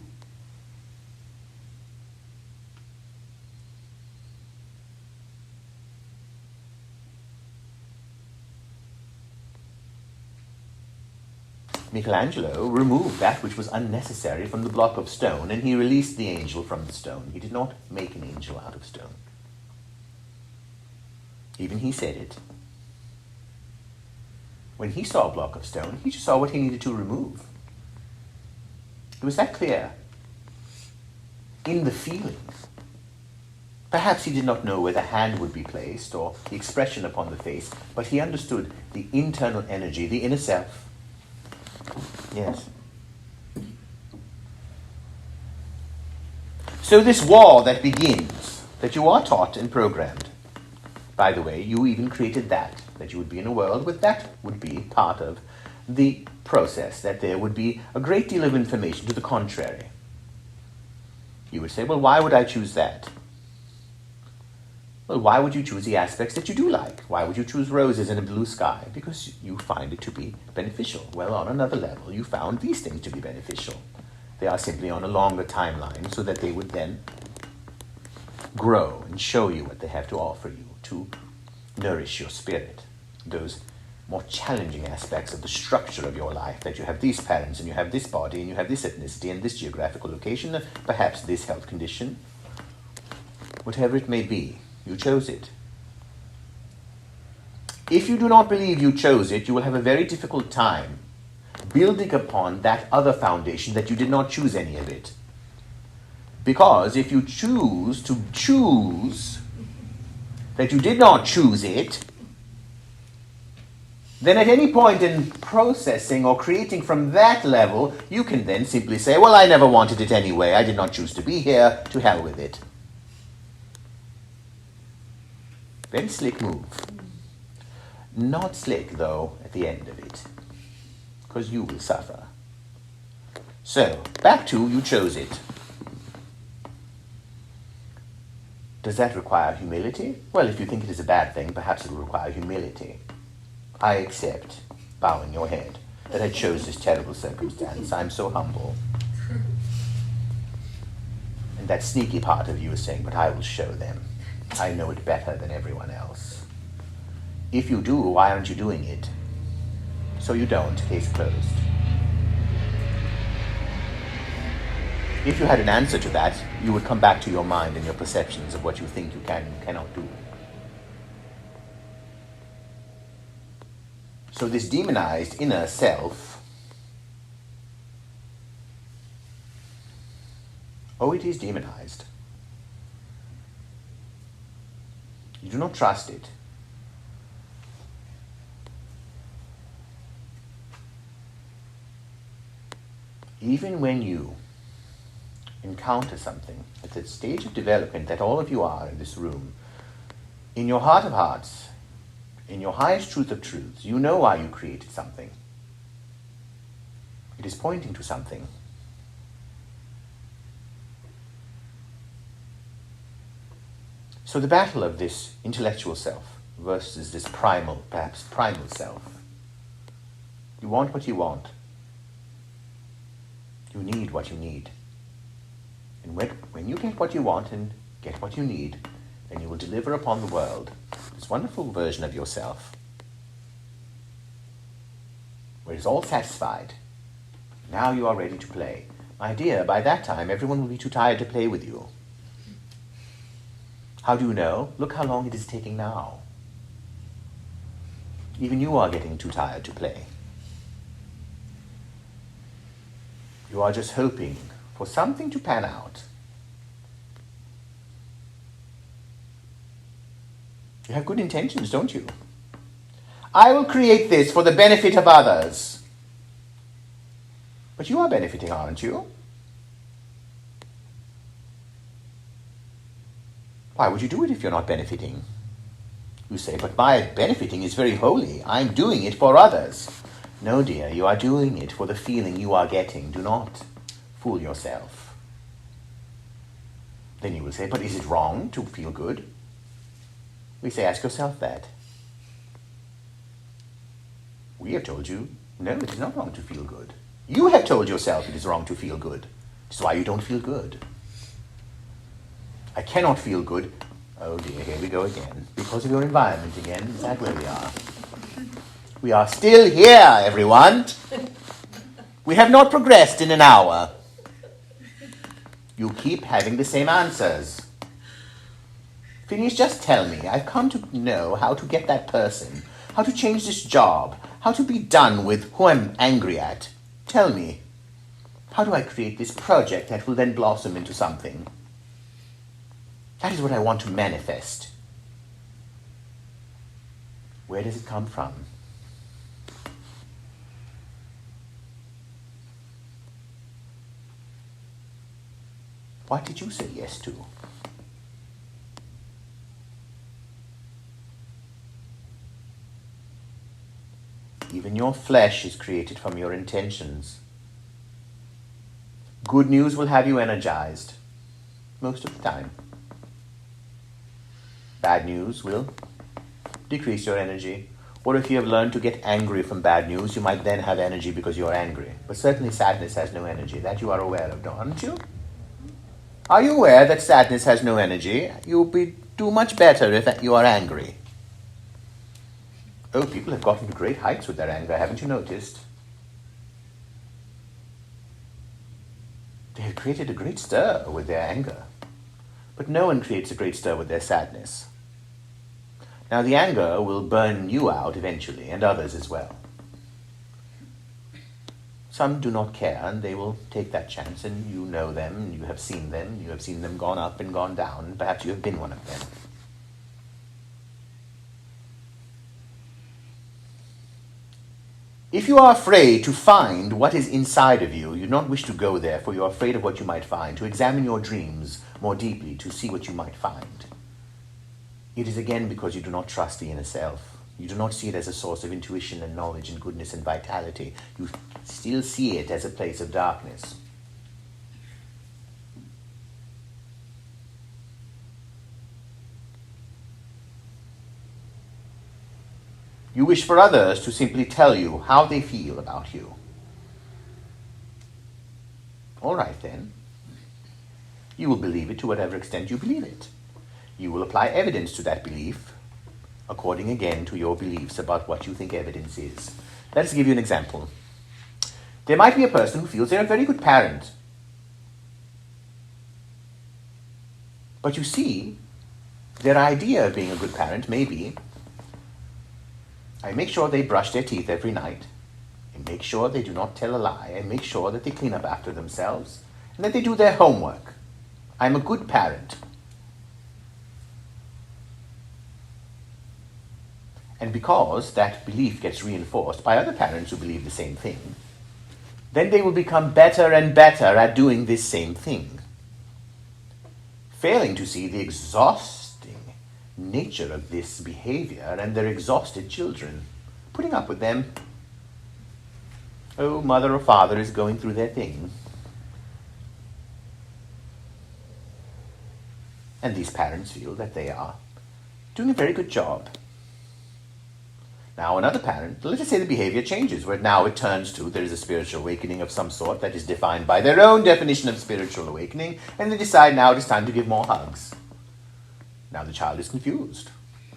Michelangelo removed that which was unnecessary from the block of stone, and he released the angel from the stone. He did not make an angel out of stone. Even he said it. When he saw a block of stone, he just saw what he needed to remove. It was that clear. In the feeling. Perhaps he did not know where the hand would be placed or the expression upon the face, but he understood the internal energy, the inner self. Yes. So this war that begins, that you are taught and programmed, by the way, you even created that you would be in a world where that would be part of the process, that there would be a great deal of information to the contrary. You would say, well, why would I choose that? Well, why would you choose the aspects that you do like? Why would you choose roses in a blue sky? Because you find it to be beneficial. Well, on another level, you found these things to be beneficial. They are simply on a longer timeline so that they would then grow and show you what they have to offer you to nourish your spirit. Those more challenging aspects of the structure of your life, that you have these parents and you have this body and you have this ethnicity and this geographical location, and perhaps this health condition. Whatever it may be, you chose it. If you do not believe you chose it, you will have a very difficult time building upon that other foundation that you did not choose any of it. Because if you choose to choose that you did not choose it, then at any point in processing or creating from that level, you can then simply say, well, I never wanted it anyway. I did not choose to be here. To hell with it. Very slick move. Not slick, though, at the end of it, because you will suffer. So, back to you chose it. Does that require humility? Well, if you think it is a bad thing, perhaps it will require humility. I accept, bowing your head, that I chose this terrible circumstance. I'm so humble. And that sneaky part of you is saying, but I will show them. I know it better than everyone else. If you do, why aren't you doing it? So you don't, case closed. If you had an answer to that, you would come back to your mind and your perceptions of what you think you can and cannot do. So this demonized inner self, oh, it is demonized. You do not trust it. Even when you encounter something at the stage of development that all of you are in this room, in your heart of hearts, in your highest truth of truths, you know why you created something. It is pointing to something. So the battle of this intellectual self versus this primal, perhaps primal self. You want what you want. You need what you need. And when you get what you want and get what you need, then you will deliver upon the world this wonderful version of yourself, where it's all satisfied. Now you are ready to play. My dear, by that time everyone will be too tired to play with you. How do you know? Look how long it is taking now. Even you are getting too tired to play. You are just hoping for something to pan out. You have good intentions, don't you? I will create this for the benefit of others. But you are benefiting, aren't you? Why would you do it if you're not benefiting? You say, but my benefiting is very holy. I'm doing it for others. No, dear, you are doing it for the feeling you are getting. Do not fool yourself. Then you will say, but is it wrong to feel good? We say, ask yourself that. We have told you, no, it is not wrong to feel good. You have told yourself it is wrong to feel good. That's why you don't feel good. I cannot feel good. Oh dear, here we go again. Because of your environment again. Is that where we are? We are still here, everyone. We have not progressed in an hour. You keep having the same answers. Phineas, just tell me. I've come to know how to get that person, how to change this job, how to be done with who I'm angry at. Tell me, how do I create this project that will then blossom into something? That is what I want to manifest. Where does it come from? What did you say yes to? Even your flesh is created from your intentions. Good news will have you energized, most of the time. Bad news will decrease your energy. Or if you have learned to get angry from bad news, you might then have energy because you are angry. But certainly sadness has no energy. That you are aware of, aren't you? Are you aware that sadness has no energy? You'll do much better if you are angry. Oh, people have gotten to great heights with their anger, haven't you noticed? They have created a great stir with their anger. But no one creates a great stir with their sadness. Now the anger will burn you out eventually, and others as well. Some do not care, and they will take that chance, and you know them, you have seen them gone up and gone down, and perhaps you have been one of them. If you are afraid to find what is inside of you, you do not wish to go there, for you are afraid of what you might find, to examine your dreams more deeply, to see what you might find. It is again because you do not trust the inner self. You do not see it as a source of intuition and knowledge and goodness and vitality. You still see it as a place of darkness. You wish for others to simply tell you how they feel about you. All right then. You will believe it to whatever extent you believe it. You will apply evidence to that belief, according again to your beliefs about what you think evidence is. Let us give you an example. There might be a person who feels they're a very good parent. But you see, their idea of being a good parent may be, I make sure they brush their teeth every night, I make sure they do not tell a lie, I make sure that they clean up after themselves, and that they do their homework. I'm a good parent. And because that belief gets reinforced by other parents who believe the same thing, then they will become better and better at doing this same thing, failing to see the exhausting nature of this behavior and their exhausted children, putting up with them. Oh, mother or father is going through their thing. And these parents feel that they are doing a very good job. Now another parent, let's just say the behavior changes, where now it turns to there is a spiritual awakening of some sort that is defined by their own definition of spiritual awakening, and they decide now it is time to give more hugs. Now the child is confused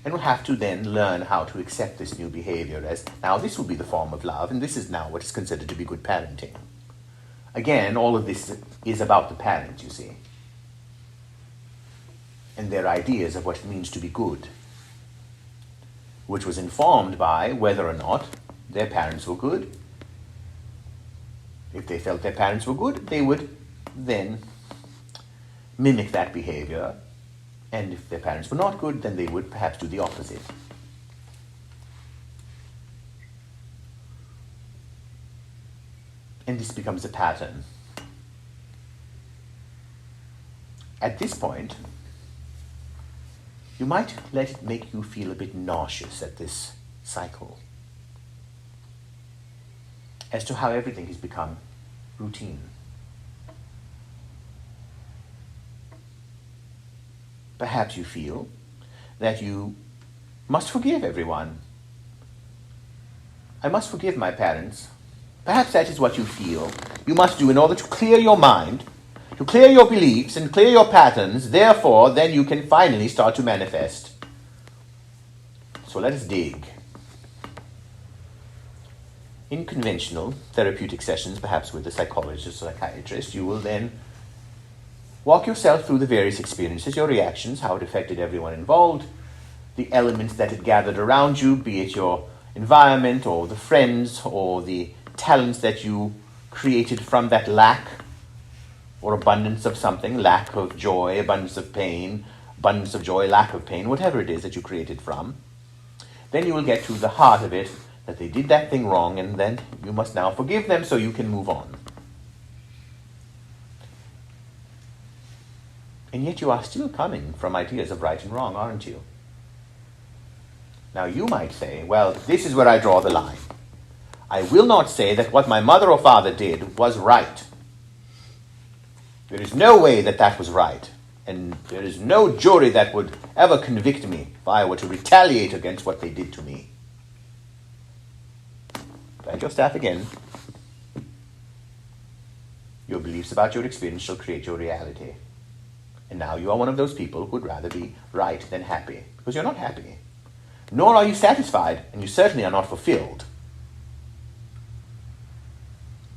and will have to then learn how to accept this new behavior as, now this will be the form of love, and this is now what is considered to be good parenting. Again, all of this is about the parent, you see, and their ideas of what it means to be good, which was informed by whether or not their parents were good. If they felt their parents were good, they would then mimic that behavior. And if their parents were not good, then they would perhaps do the opposite. And this becomes a pattern. At this point, you might let it make you feel a bit nauseous at this cycle, as to how everything has become routine. Perhaps you feel that you must forgive everyone. I must forgive my parents. Perhaps that is what you feel you must do in order to clear your mind, to clear your beliefs and clear your patterns. Therefore, then you can finally start to manifest. So let us dig. In conventional therapeutic sessions, perhaps with a psychologist or psychiatrist, you will then walk yourself through the various experiences, your reactions, how it affected everyone involved, the elements that had gathered around you, be it your environment or the friends or the talents that you created from that lack or abundance of something, lack of joy, abundance of pain, abundance of joy, lack of pain, whatever it is that you created from. Then you will get to the heart of it, that they did that thing wrong, and then you must now forgive them so you can move on. And yet you are still coming from ideas of right and wrong, aren't you? Now you might say, well, this is where I draw the line. I will not say that what my mother or father did was right. There is no way that that was right. And there is no jury that would ever convict me if I were to retaliate against what they did to me. Plant your staff again. Your beliefs about your experience shall create your reality. And now you are one of those people who would rather be right than happy, because you're not happy. Nor are you satisfied, and you certainly are not fulfilled.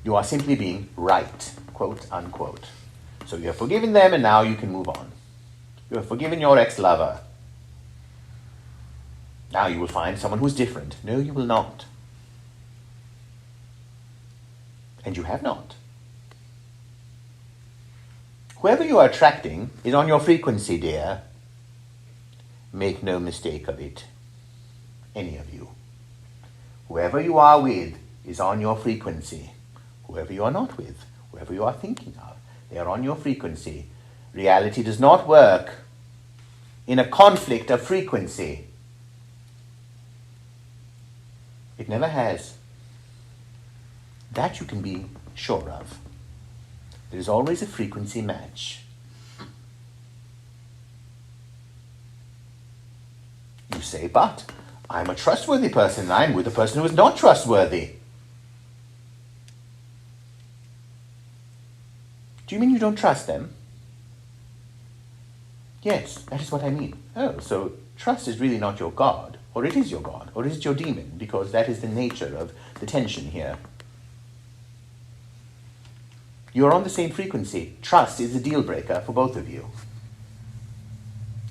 You are simply being right, quote unquote. So you have forgiven them, and now you can move on. You have forgiven your ex-lover. Now you will find someone who's different. No, you will not. And you have not. Whoever you are attracting is on your frequency, dear. Make no mistake of it. Any of you. Whoever you are with is on your frequency. Whoever you are not with, whoever you are thinking of, they are on your frequency. Reality does not work in a conflict of frequency. It never has. That you can be sure of. There is always a frequency match. You say, but I'm a trustworthy person and I'm with a person who is not trustworthy. Do you mean you don't trust them? Yes, that is what I mean. Oh, so trust is really not your God, or it is your God, or is it your demon, because that is the nature of the tension here. You are on the same frequency. Trust is a deal breaker for both of you.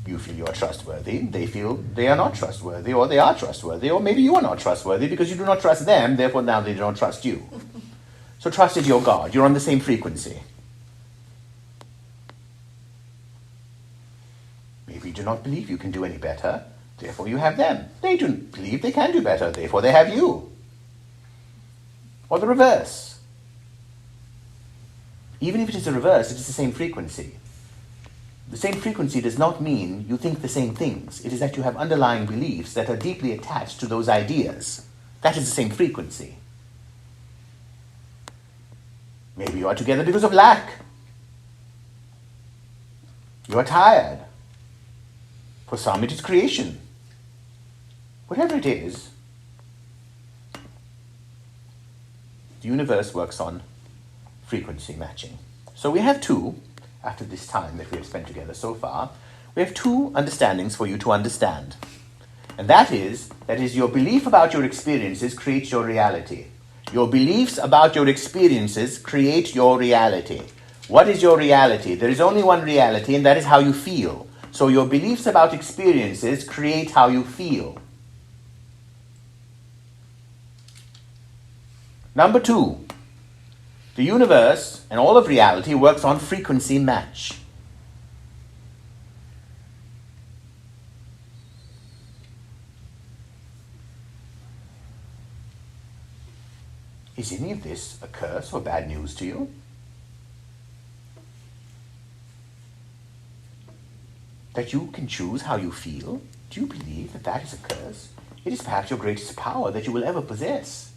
You feel you are trustworthy, they feel they are not trustworthy, or they are trustworthy, or maybe you are not trustworthy because you do not trust them, therefore now they don't trust you. So trust is your God. You're on the same frequency. Maybe you do not believe you can do any better. Therefore you have them. They do believe they can do better, therefore they have you. Or the reverse. Even if it is the reverse, it is the same frequency. The same frequency does not mean you think the same things. It is that you have underlying beliefs that are deeply attached to those ideas. That is the same frequency. Maybe you are together because of lack. You are tired. For some, it is creation. Whatever it is, the universe works on frequency matching. So we have two, after this time that we have spent together so far, we have two understandings for you to understand. And that is your belief about your experiences creates your reality. Your beliefs about your experiences create your reality. What is your reality? There is only one reality, and that is how you feel. So your beliefs about experiences create how you feel. Number two, the universe and all of reality works on frequency match. Is any of this a curse or bad news to you? That you can choose how you feel? Do you believe that that is a curse? It is perhaps your greatest power that you will ever possess.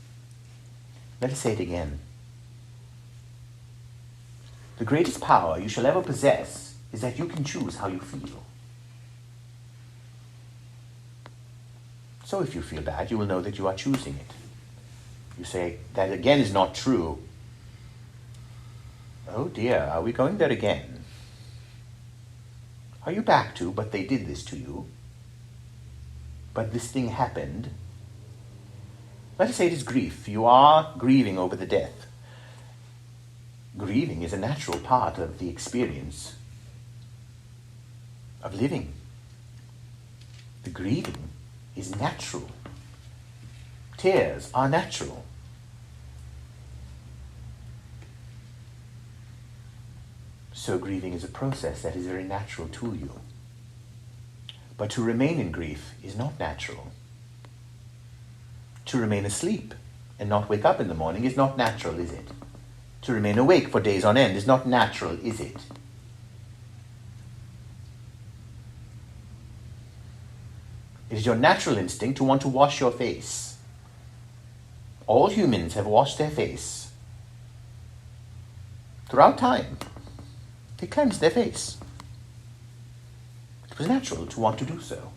Let us say it again. The greatest power you shall ever possess is that you can choose how you feel. So if you feel bad, you will know that you are choosing it. You say, that again is not true. Oh dear, are we going there again? Are you back to, but they did this to you? But this thing happened? Let us say it is grief. You are grieving over the death. Grieving is a natural part of the experience of living. The grieving is natural. Tears are natural. So grieving is a process that is very natural to you. But to remain in grief is not natural. To remain asleep and not wake up in the morning is not natural, is it? To remain awake for days on end is not natural, is it? It is your natural instinct to want to wash your face. All humans have washed their face. Throughout time, they cleansed their face. It was natural to want to do so.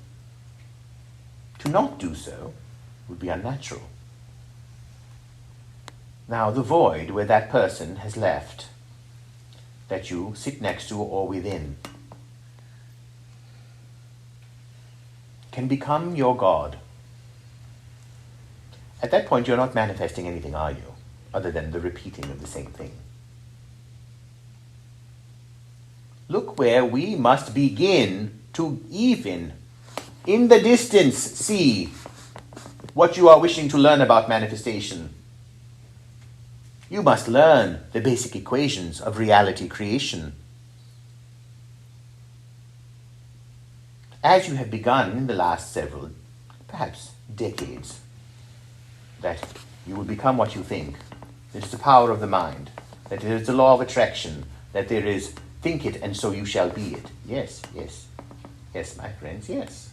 To not do so would be unnatural. Now, the void where that person has left, that you sit next to or within, can become your God. At that point, you're not manifesting anything, are you? Other than the repeating of the same thing. Look where we must begin to even, in the distance, see what you are wishing to learn about manifestation. You must learn the basic equations of reality creation. As you have begun in the last several, perhaps decades, that you will become what you think. It is the power of the mind. That there is the law of attraction. That there is think it and so you shall be it. Yes, yes. Yes, my friends, yes.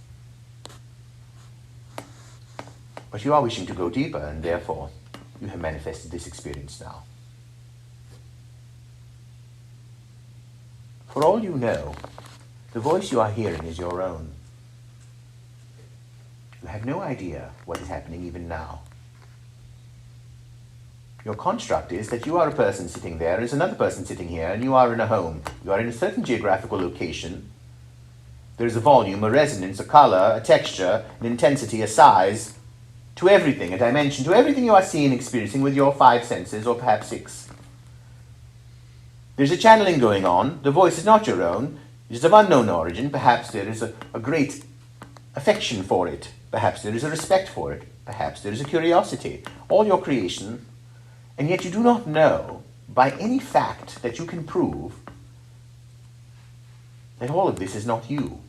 But you are wishing to go deeper, and therefore you have manifested this experience now. For all you know, the voice you are hearing is your own. You have no idea what is happening even now. Your construct is that you are a person sitting there, there's another person sitting here, and you are in a home. You are in a certain geographical location. There is a volume, a resonance, a color, a texture, an intensity, a size, to everything, a dimension, to everything you are seeing and experiencing with your 5 senses, or perhaps 6. There's a channeling going on. The voice is not your own. It is of unknown origin. Perhaps there is a great affection for it. Perhaps there is a respect for it. Perhaps there is a curiosity. All your creation. And yet you do not know, by any fact that you can prove, that all of this is not you.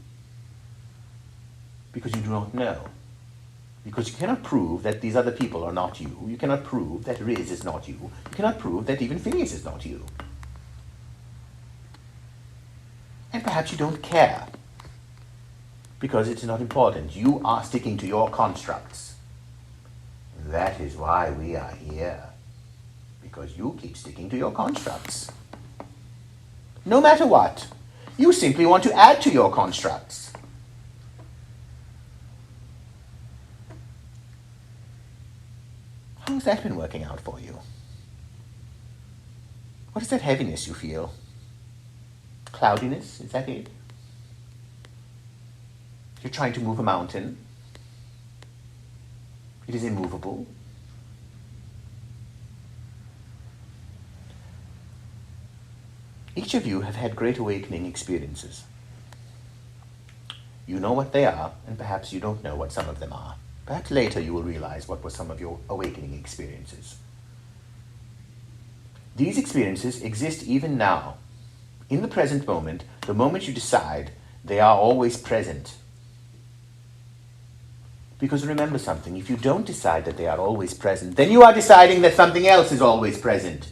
because you do not know. Because you cannot prove that these other people are not you. You cannot prove that Riz is not you. You cannot prove that even Phineas is not you. And perhaps you don't care, because it's not important. You are sticking to your constructs. That is why we are here, because you keep sticking to your constructs. No matter what, you simply want to add to your constructs. How's that been working out for you? What is that heaviness you feel? Cloudiness, is that it? You're trying to move a mountain. It is immovable. Each of you have had great awakening experiences. You know what they are, and perhaps you don't know what some of them are. Perhaps later you will realize what were some of your awakening experiences. These experiences exist even now. In the present moment, the moment you decide, they are always present. Because remember something, if you don't decide that they are always present, then you are deciding that something else is always present.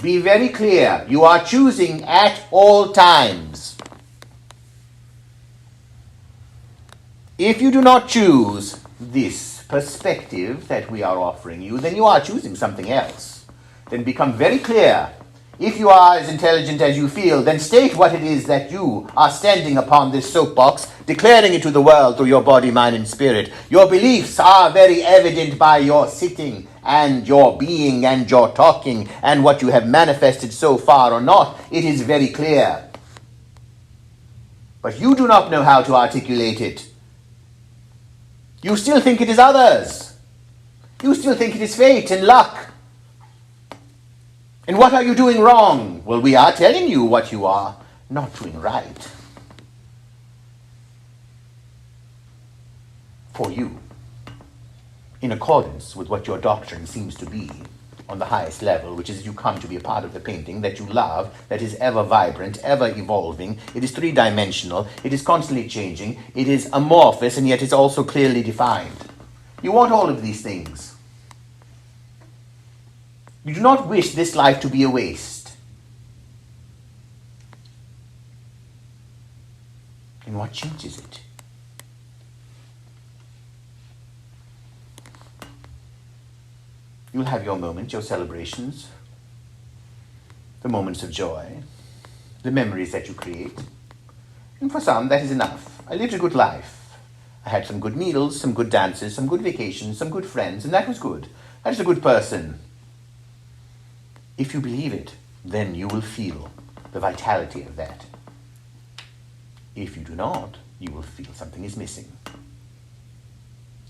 Be very clear, you are choosing at all times. If you do not choose this perspective that we are offering you, then you are choosing something else. Then become very clear. If you are as intelligent as you feel, then state what it is that you are standing upon this soapbox, declaring it to the world through your body, mind, and spirit. Your beliefs are very evident by your sitting and your being and your talking and what you have manifested so far or not. It is very clear. But you do not know how to articulate it. You still think it is others. You still think it is fate and luck. And what are you doing wrong? Well, we are telling you what you are not doing right. For you, in accordance with what your doctrine seems to be on the highest level, which is you come to be a part of the painting that you love, that is ever vibrant, ever evolving. It is three-dimensional. It is constantly changing. It is amorphous, and yet it's also clearly defined. You want all of these things. You do not wish this life to be a waste. And what changes it? You'll have your moments, your celebrations, the moments of joy, the memories that you create. And for some, that is enough. I lived a good life. I had some good meals, some good dances, some good vacations, some good friends, and that was good. I was a good person. If you believe it, then you will feel the vitality of that. If you do not, you will feel something is missing.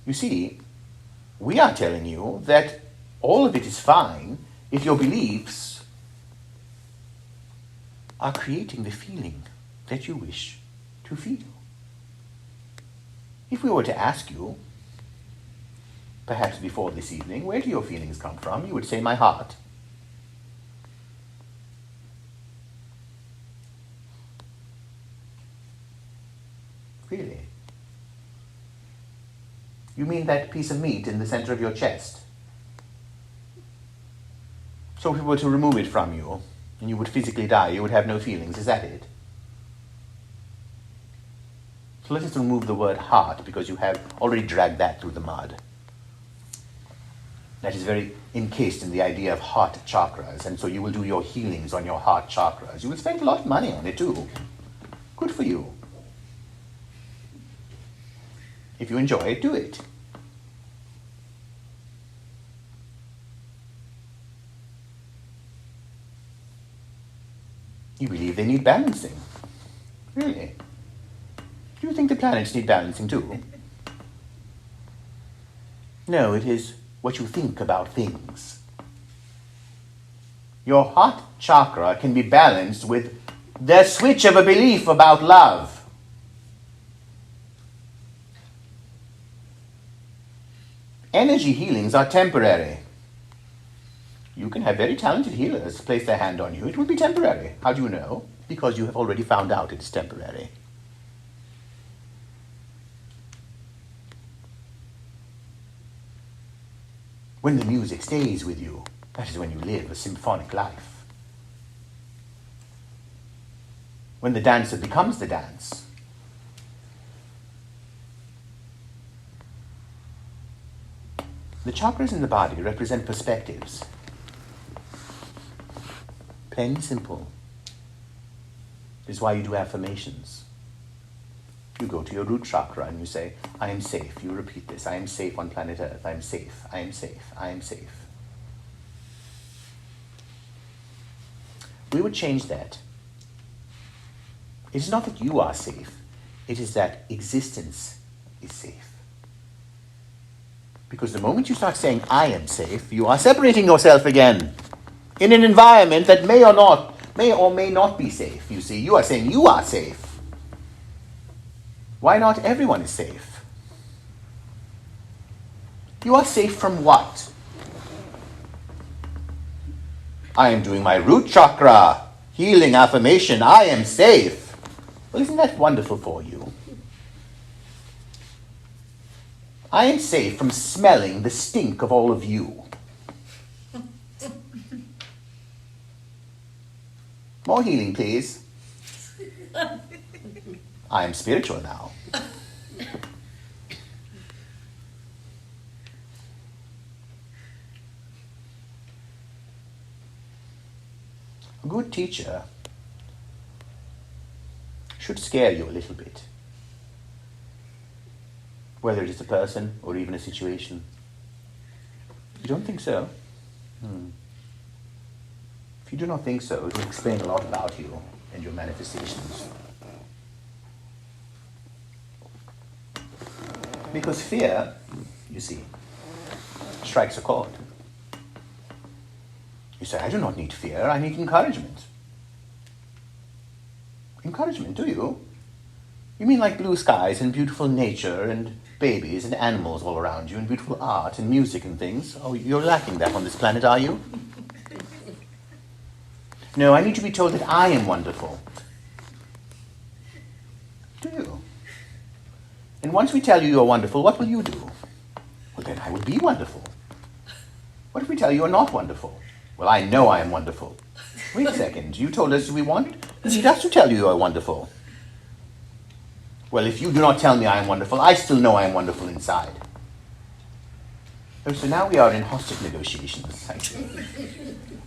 You see, we are telling you that all of it is fine if your beliefs are creating the feeling that you wish to feel. If we were to ask you, perhaps before this evening, where do your feelings come from? You would say, my heart. Really? You mean that piece of meat in the center of your chest? So if we were to remove it from you, and you would physically die, you would have no feelings, is that it? So let us remove the word heart, because you have already dragged that through the mud. That is very encased in the idea of heart chakras, and so you will do your healings on your heart chakras. You will spend a lot of money on it too. Good for you. If you enjoy it, do it. You believe they need balancing. Really? Do you think the planets need balancing too? No, it is what you think about things. Your heart chakra can be balanced with the switch of a belief about love. Energy healings are temporary. You can have very talented healers place their hand on you. It will be temporary. How do you know? Because you have already found out it's temporary. When the music stays with you, that is when you live a symphonic life. When the dancer becomes the dance. The chakras in the body represent perspectives. Plain and simple. This is why you do affirmations. You go to your root chakra and you say, I am safe. You repeat this. I am safe on planet Earth. I am safe. I am safe. I am safe. We would change that. It is not that you are safe. It is that existence is safe. Because the moment you start saying, I am safe, you are separating yourself again in an environment that may or may not be safe. You see, you are saying you are safe. Why not everyone is safe? You are safe from what? I am doing my root chakra healing affirmation. I am safe. Well, isn't that wonderful for you? I am safe from smelling the stink of all of you. More healing, please. I am spiritual now. A good teacher should scare you a little bit. Whether it is a person or even a situation. You don't think so? If you do not think so, it will explain a lot about you and your manifestations. Because fear, you see, strikes a chord. You say, I do not need fear, I need encouragement. Encouragement, do you? You mean like blue skies and beautiful nature and babies and animals all around you and beautiful art and music and things? Oh, you're lacking that on this planet, are you? No, I need to be told that I am wonderful. Do you? And once we tell you you're wonderful, what will you do? Well, then I will be wonderful. What if we tell you you're not wonderful? Well, I know I am wonderful. Wait a second, you told us we need us to tell you you're wonderful. Well, if you do not tell me I am wonderful, I still know I am wonderful inside. Oh, so now we are in hostage negotiations.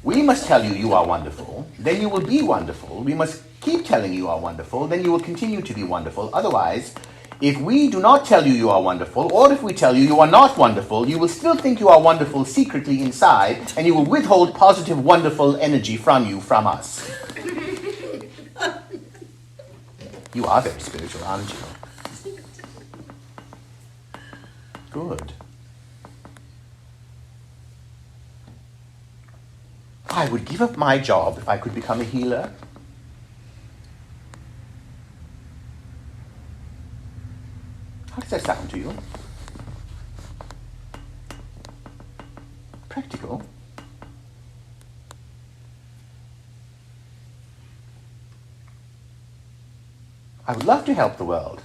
We must tell you you are wonderful, then you will be wonderful. We must keep telling you are wonderful, then you will continue to be wonderful. Otherwise, if we do not tell you you are wonderful, or if we tell you you are not wonderful, you will still think you are wonderful secretly inside, and you will withhold positive, wonderful energy from you, from us. You are very spiritual, aren't you? Good. I would give up my job if I could become a healer. How does that sound to you? Practical? I would love to help the world.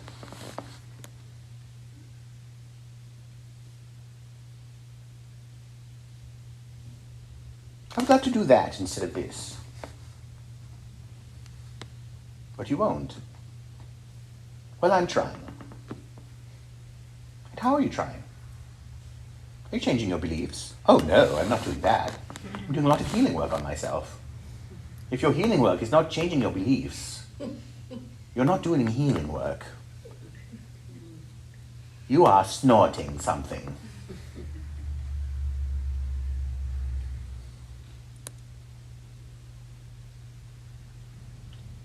I would love to do that instead of this. But you won't. Well, I'm trying. And how are you trying? Are you changing your beliefs? Oh no, I'm not doing that. I'm doing a lot of healing work on myself. If your healing work is not changing your beliefs, you're not doing healing work. You are snorting something.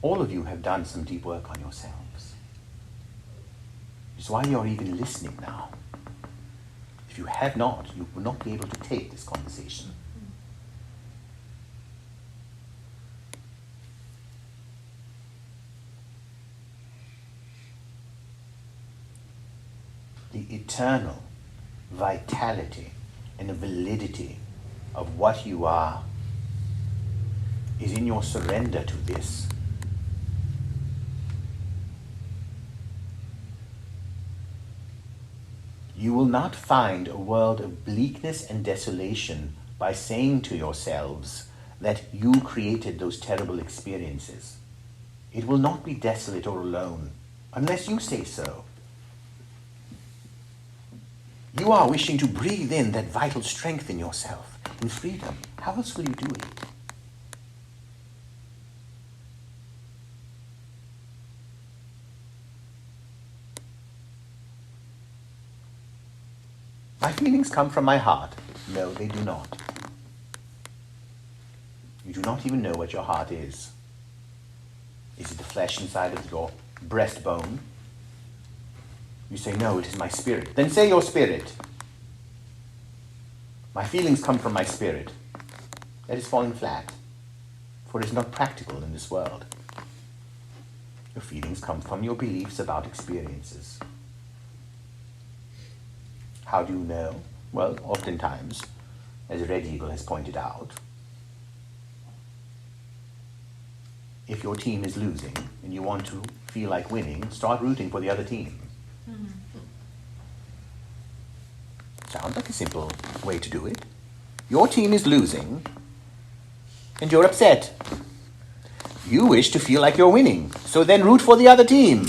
All of you have done some deep work on yourselves. It's why you're even listening now. If you have not, you will not be able to take this conversation. The eternal vitality and the validity of what you are is in your surrender to this. You will not find a world of bleakness and desolation by saying to yourselves that you created those terrible experiences. It will not be desolate or alone, unless you say so. You are wishing to breathe in that vital strength in yourself, in freedom. How else will you do it? My feelings come from my heart. No, they do not. You do not even know what your heart is. Is it the flesh inside of your breastbone? You say, no, it is my spirit. Then say your spirit. My feelings come from my spirit. That is falling flat, for it is not practical in this world. Your feelings come from your beliefs about experiences. How do you know? Well, oftentimes, as Red Eagle has pointed out, if your team is losing and you want to feel like winning, start rooting for the other team. Sounds like a simple way to do it. Your team is losing and you're upset. You wish to feel like you're winning, so then root for the other team.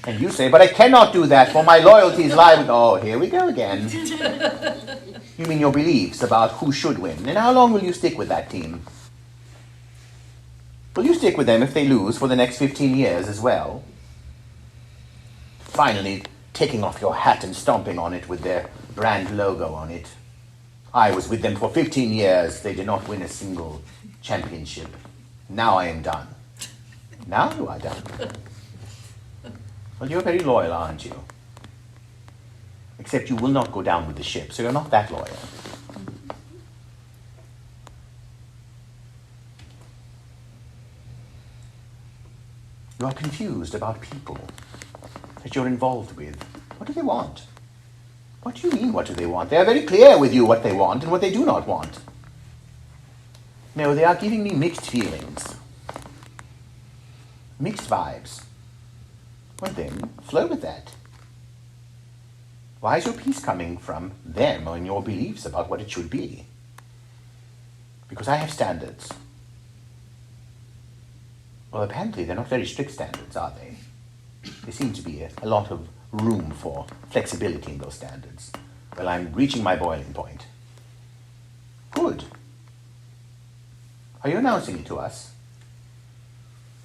And you say, but I cannot do that, for my loyalties lie with... Oh, here we go again. You mean your beliefs about who should win. And how long will you stick with that team? Will you stick with them if they lose for the next 15 years as well? Finally, taking off your hat and stomping on it with their brand logo on it. I was with them for 15 years. They did not win a single championship. Now I am done. Now you are done. Well, you're very loyal, aren't you? Except you will not go down with the ship, so you're not that loyal. You are confused about people that you're involved with. What do they want? What do you mean, what do they want? They are very clear with you what they want and what they do not want. No, they are giving me mixed feelings. Mixed vibes. Well then, flow with that. Why is your peace coming from them and your beliefs about what it should be? Because I have standards. Well, apparently they're not very strict standards, are they? There seems to be a lot of room for flexibility in those standards. Well, I'm reaching my boiling point. Good. Are you announcing it to us?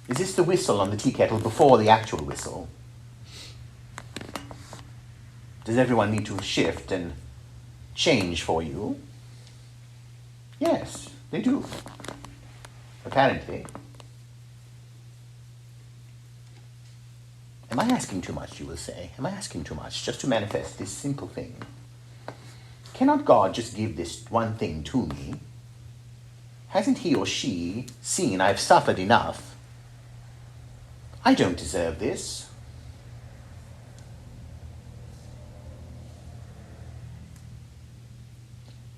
Is this the whistle on the tea kettle before the actual whistle? Does everyone need to shift and change for you? Yes, they do. Apparently. Am I asking too much, you will say? Am I asking too much just to manifest this simple thing? Cannot God just give this one thing to me? Hasn't he or she seen I've suffered enough? I don't deserve this.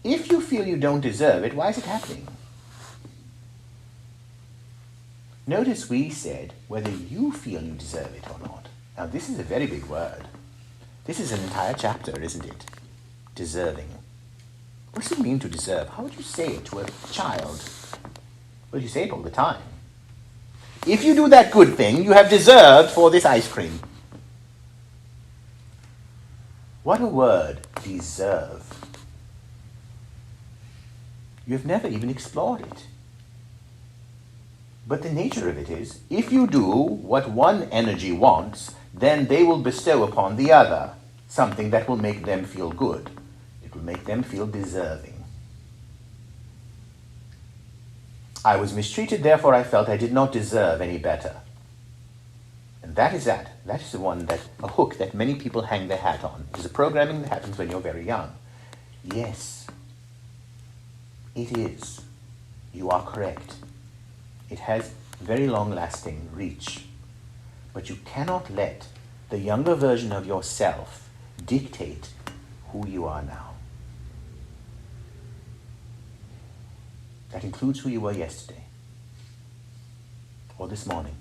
If you feel you don't deserve it, why is it happening? Notice we said whether you feel you deserve it or not. Now this is a very big word. This is an entire chapter, isn't it? Deserving. What does it mean to deserve? How would you say it to a child? Well, you say it all the time. If you do that good thing, you have deserved for this ice cream. What a word, deserve. You have never even explored it. But the nature of it is, if you do what one energy wants, then they will bestow upon the other something that will make them feel good. It will make them feel deserving. I was mistreated, therefore I felt I did not deserve any better. And that is that. That is the one that, a hook that many people hang their hat on. It is a programming that happens when you're very young. Yes, it is. You are correct. It has very long-lasting reach. But you cannot let the younger version of yourself dictate who you are now. That includes who you were yesterday, or this morning,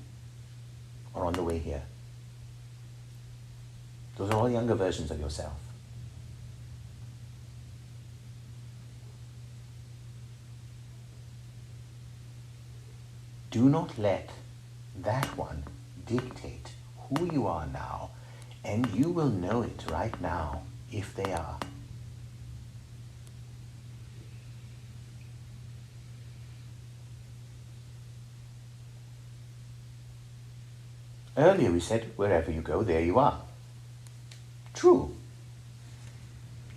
or on the way here. Those are all younger versions of yourself. Do not let that one dictate who you are now, and you will know it right now if they are. Earlier we said, wherever you go, there you are. True.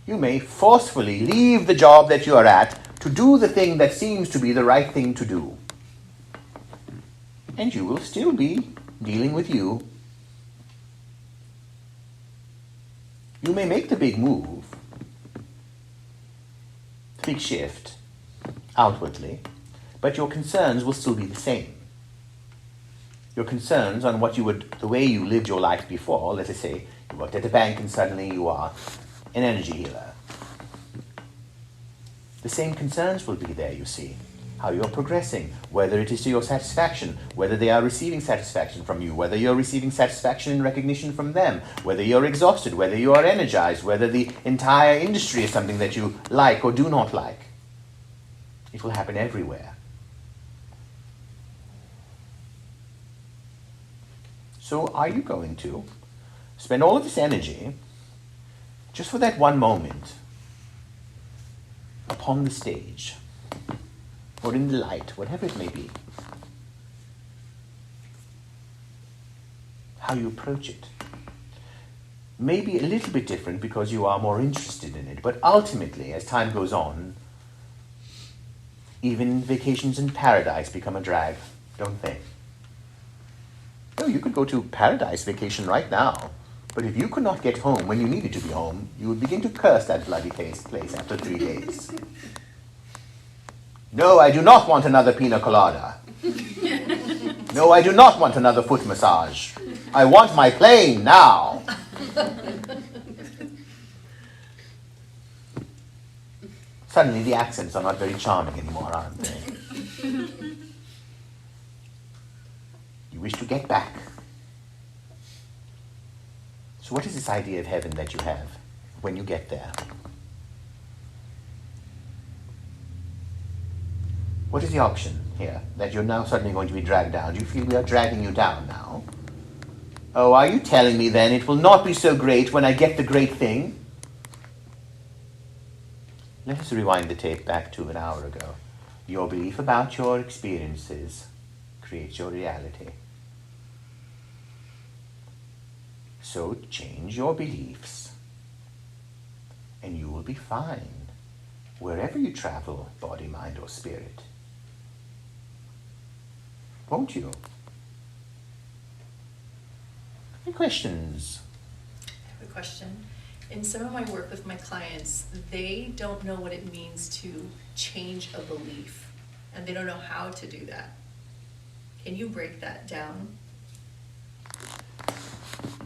You may forcefully leave the job that you are at to do the thing that seems to be the right thing to do. And you will still be dealing with you. You may make the big move, the big shift, outwardly, but your concerns will still be the same. Your concerns on the way you lived your life before, let us say, you worked at a bank and suddenly you are an energy healer. The same concerns will be there, you see. How you're progressing, whether it is to your satisfaction, whether they are receiving satisfaction from you, whether you're receiving satisfaction and recognition from them, whether you're exhausted, whether you are energized, whether the entire industry is something that you like or do not like. It will happen everywhere. So are you going to spend all of this energy just for that one moment upon the stage or in the light, whatever it may be? How you approach it may be a little bit different because you are more interested in it, but ultimately, as time goes on, even vacations in paradise become a drag, don't they? No, you could go to paradise vacation right now, but if you could not get home when you needed to be home, you would begin to curse that bloody place after 3 days. No, I do not want another pina colada. No, I do not want another foot massage. I want my plane now. Suddenly the accents are not very charming anymore, aren't they? You wish to get back. So what is this idea of heaven that you have when you get there? What is the option here that you're now suddenly going to be dragged down? Do you feel we are dragging you down now? Oh, are you telling me then it will not be so great when I get the great thing? Let us rewind the tape back to an hour ago. Your belief about your experiences creates your reality. So change your beliefs, and you will be fine wherever you travel, body, mind, or spirit. Won't you? Any questions? I have a question. In some of my work with my clients, they don't know what it means to change a belief, and they don't know how to do that. Can you break that down?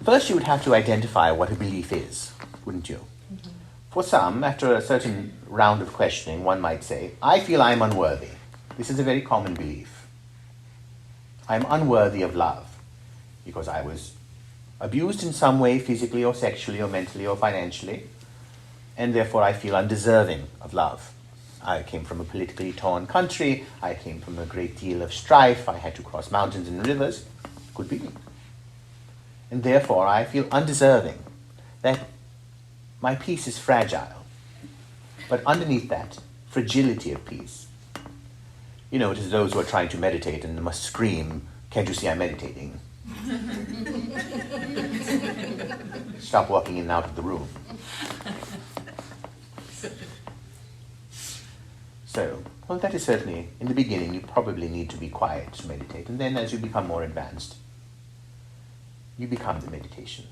First, you would have to identify what a belief is, wouldn't you? Mm-hmm. For some, after a certain round of questioning, one might say, I feel I'm unworthy. This is a very common belief. I'm unworthy of love because I was abused in some way, physically or sexually or mentally or financially, and therefore I feel undeserving of love. I came from a politically torn country. I came from a great deal of strife. I had to cross mountains and rivers. Could be. And therefore I feel undeserving, that my peace is fragile. But underneath that fragility of peace, it is those who are trying to meditate and must scream, can't you see I'm meditating? Stop walking in and out of the room. So, well, that is certainly, in the beginning, you probably need to be quiet to meditate. And then as you become more advanced, you become the meditation.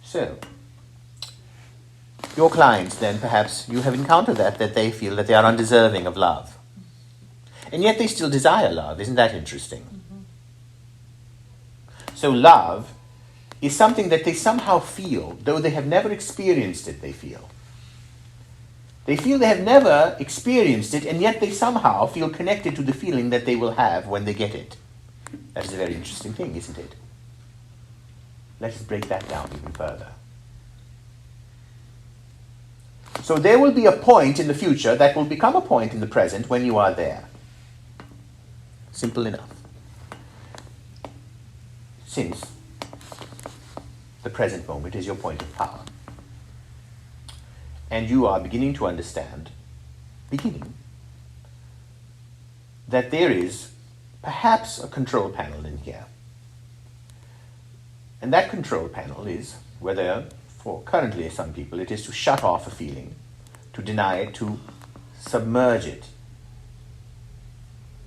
So, your clients then, perhaps you have encountered that they feel that they are undeserving of love. And yet they still desire love. Isn't that interesting? Mm-hmm. So love is something that they somehow feel, though they have never experienced it, they feel. They feel they have never experienced it, and yet they somehow feel connected to the feeling that they will have when they get it. That is a very interesting thing, isn't it? Let us break that down even further. So there will be a point in the future that will become a point in the present when you are there. Simple enough. Since the present moment is your point of power. And you are beginning to understand, that there is perhaps a control panel in here. And that control panel is whether, for currently some people, it is to shut off a feeling, to deny it, to submerge it.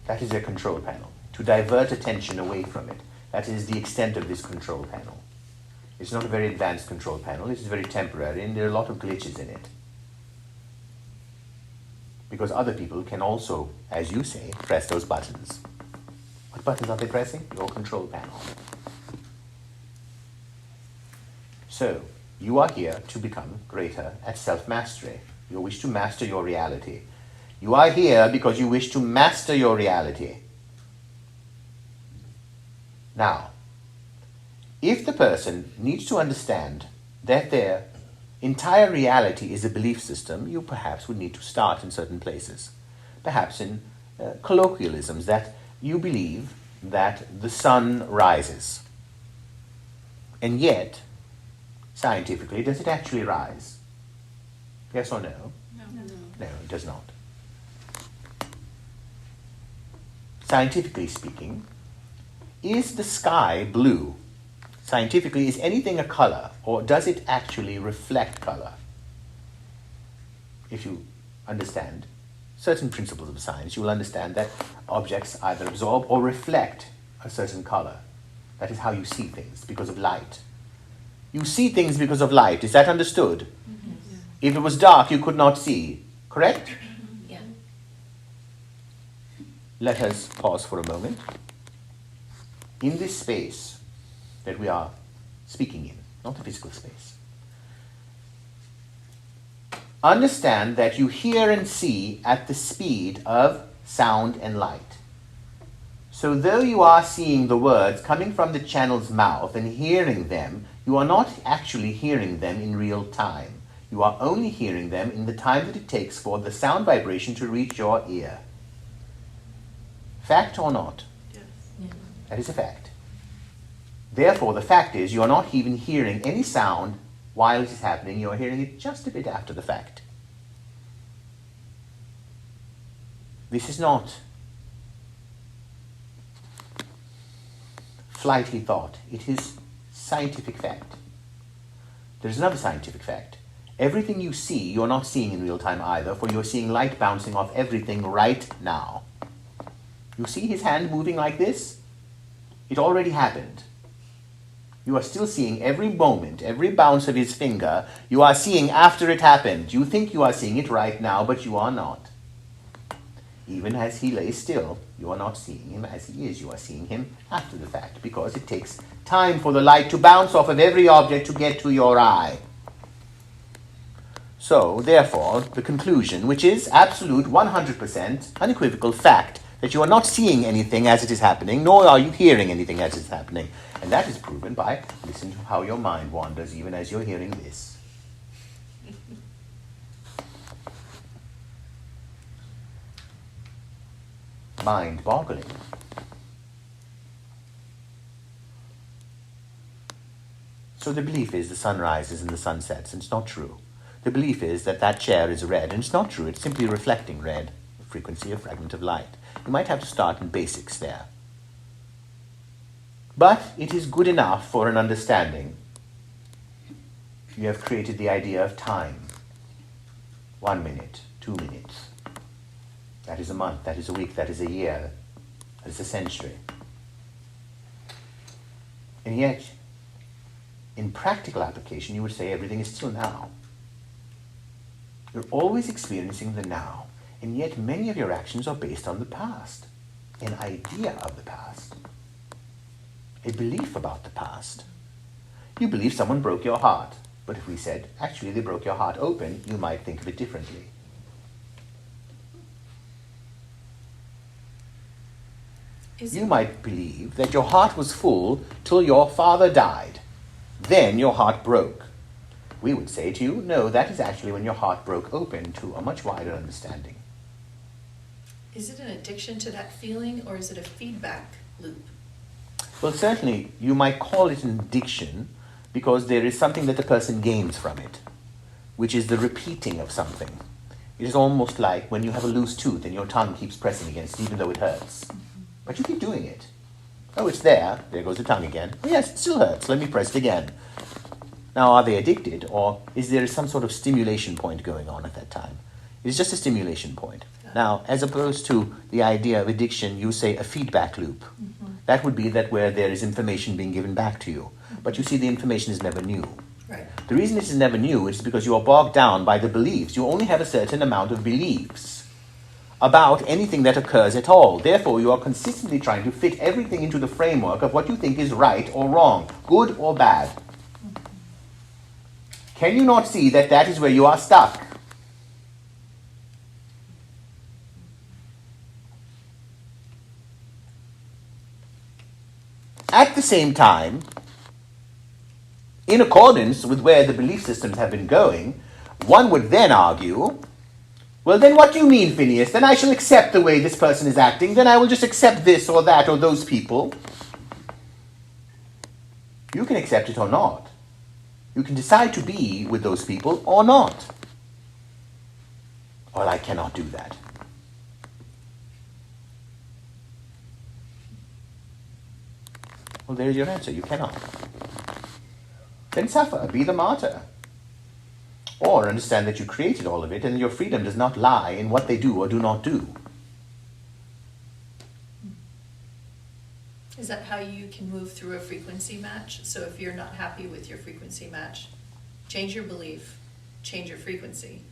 That is a control panel. To divert attention away from it. That is the extent of this control panel. It's not a very advanced control panel. It is very temporary, and there are a lot of glitches in it. Because other people can also, as you say, press those buttons. What buttons are they pressing? Your control panel. So, you are here to become greater at self-mastery. You wish to master your reality. You are here because you wish to master your reality. Now, if the person needs to understand that their entire reality is a belief system, you perhaps would need to start in certain places. Perhaps in colloquialisms, that you believe that the sun rises. And yet, scientifically, does it actually rise? Yes or no? No, it does not. Scientifically speaking, is the sky blue? Scientifically, is anything a color, or does it actually reflect color? If you understand certain principles of science, you will understand that objects either absorb or reflect a certain color. That is how you see things, because of light. You see things because of light. Is that understood? Mm-hmm. If it was dark, you could not see. Correct? Yeah. Let us pause for a moment. In this space that we are speaking in, not the physical space, understand that you hear and see at the speed of sound and light. So though you are seeing the words coming from the channel's mouth and hearing them, you are not actually hearing them in real time. You are only hearing them in the time that it takes for the sound vibration to reach your ear. Fact or not? Yes. Yeah. That is a fact. Therefore, the fact is you are not even hearing any sound while it is happening. You are hearing it just a bit after the fact. This is not flighty thought. It is scientific fact. There is another scientific fact. Everything you see, you're not seeing in real time either, for you're seeing light bouncing off everything right now. You see his hand moving like this? It already happened. You are still seeing every moment, every bounce of his finger. You are seeing after it happened. You think you are seeing it right now, but you are not. Even as he lays still, you are not seeing him as he is. You are seeing him after the fact, because it takes time for the light to bounce off of every object to get to your eye. So, therefore, the conclusion, which is absolute 100% unequivocal fact, that you are not seeing anything as it is happening, nor are you hearing anything as it is happening. And that is proven by listening to how your mind wanders even as you're hearing this. Mind-boggling. So the belief is the sun rises and the sun sets, and it's not true. The belief is that that chair is red, and it's not true. It's simply reflecting red, a frequency, a fragment of light. You might have to start in basics there. But it is good enough for an understanding. You have created the idea of time. 1 minute, 2 minutes. That is a month, that is a week, that is a year, that is a century. And yet, in practical application, you would say everything is still now. You're always experiencing the now, and yet many of your actions are based on the past, an idea of the past, a belief about the past. You believe someone broke your heart, but if we said, actually they broke your heart open, you might think of it differently. You might believe that your heart was full till your father died. Then your heart broke. We would say to you, no, that is actually when your heart broke open to a much wider understanding. Is it an addiction to that feeling, or is it a feedback loop? Well, certainly you might call it an addiction because there is something that the person gains from it, which is the repeating of something. It is almost like when you have a loose tooth and your tongue keeps pressing against it even though it hurts. But you keep doing it. Oh, it's there. There goes the tongue again. Oh, yes, it still hurts. Let me press it again. Now, are they addicted, or is there some sort of stimulation point going on at that time? It's just a stimulation point. Now, as opposed to the idea of addiction, you say a feedback loop. That would be that where there is information being given back to you. But you see, the information is never new. Right. The reason it is never new is because you are bogged down by the beliefs. You only have a certain amount of beliefs about anything that occurs at all. Therefore, you are consistently trying to fit everything into the framework of what you think is right or wrong, good or bad. Can you not see that that is where you are stuck? At the same time, in accordance with where the belief systems have been going, one would then argue, well, then what do you mean, Phineas? Then I shall accept the way this person is acting. Then I will just accept this or that or those people. You can accept it or not. You can decide to be with those people or not. Well, I cannot do that. Well, there's your answer. You cannot. Then suffer. Be the martyr. Or understand that you created all of it and your freedom does not lie in what they do or do not do. Is that how you can move through a frequency match? So if you're not happy with your frequency match, change your belief, change your frequency.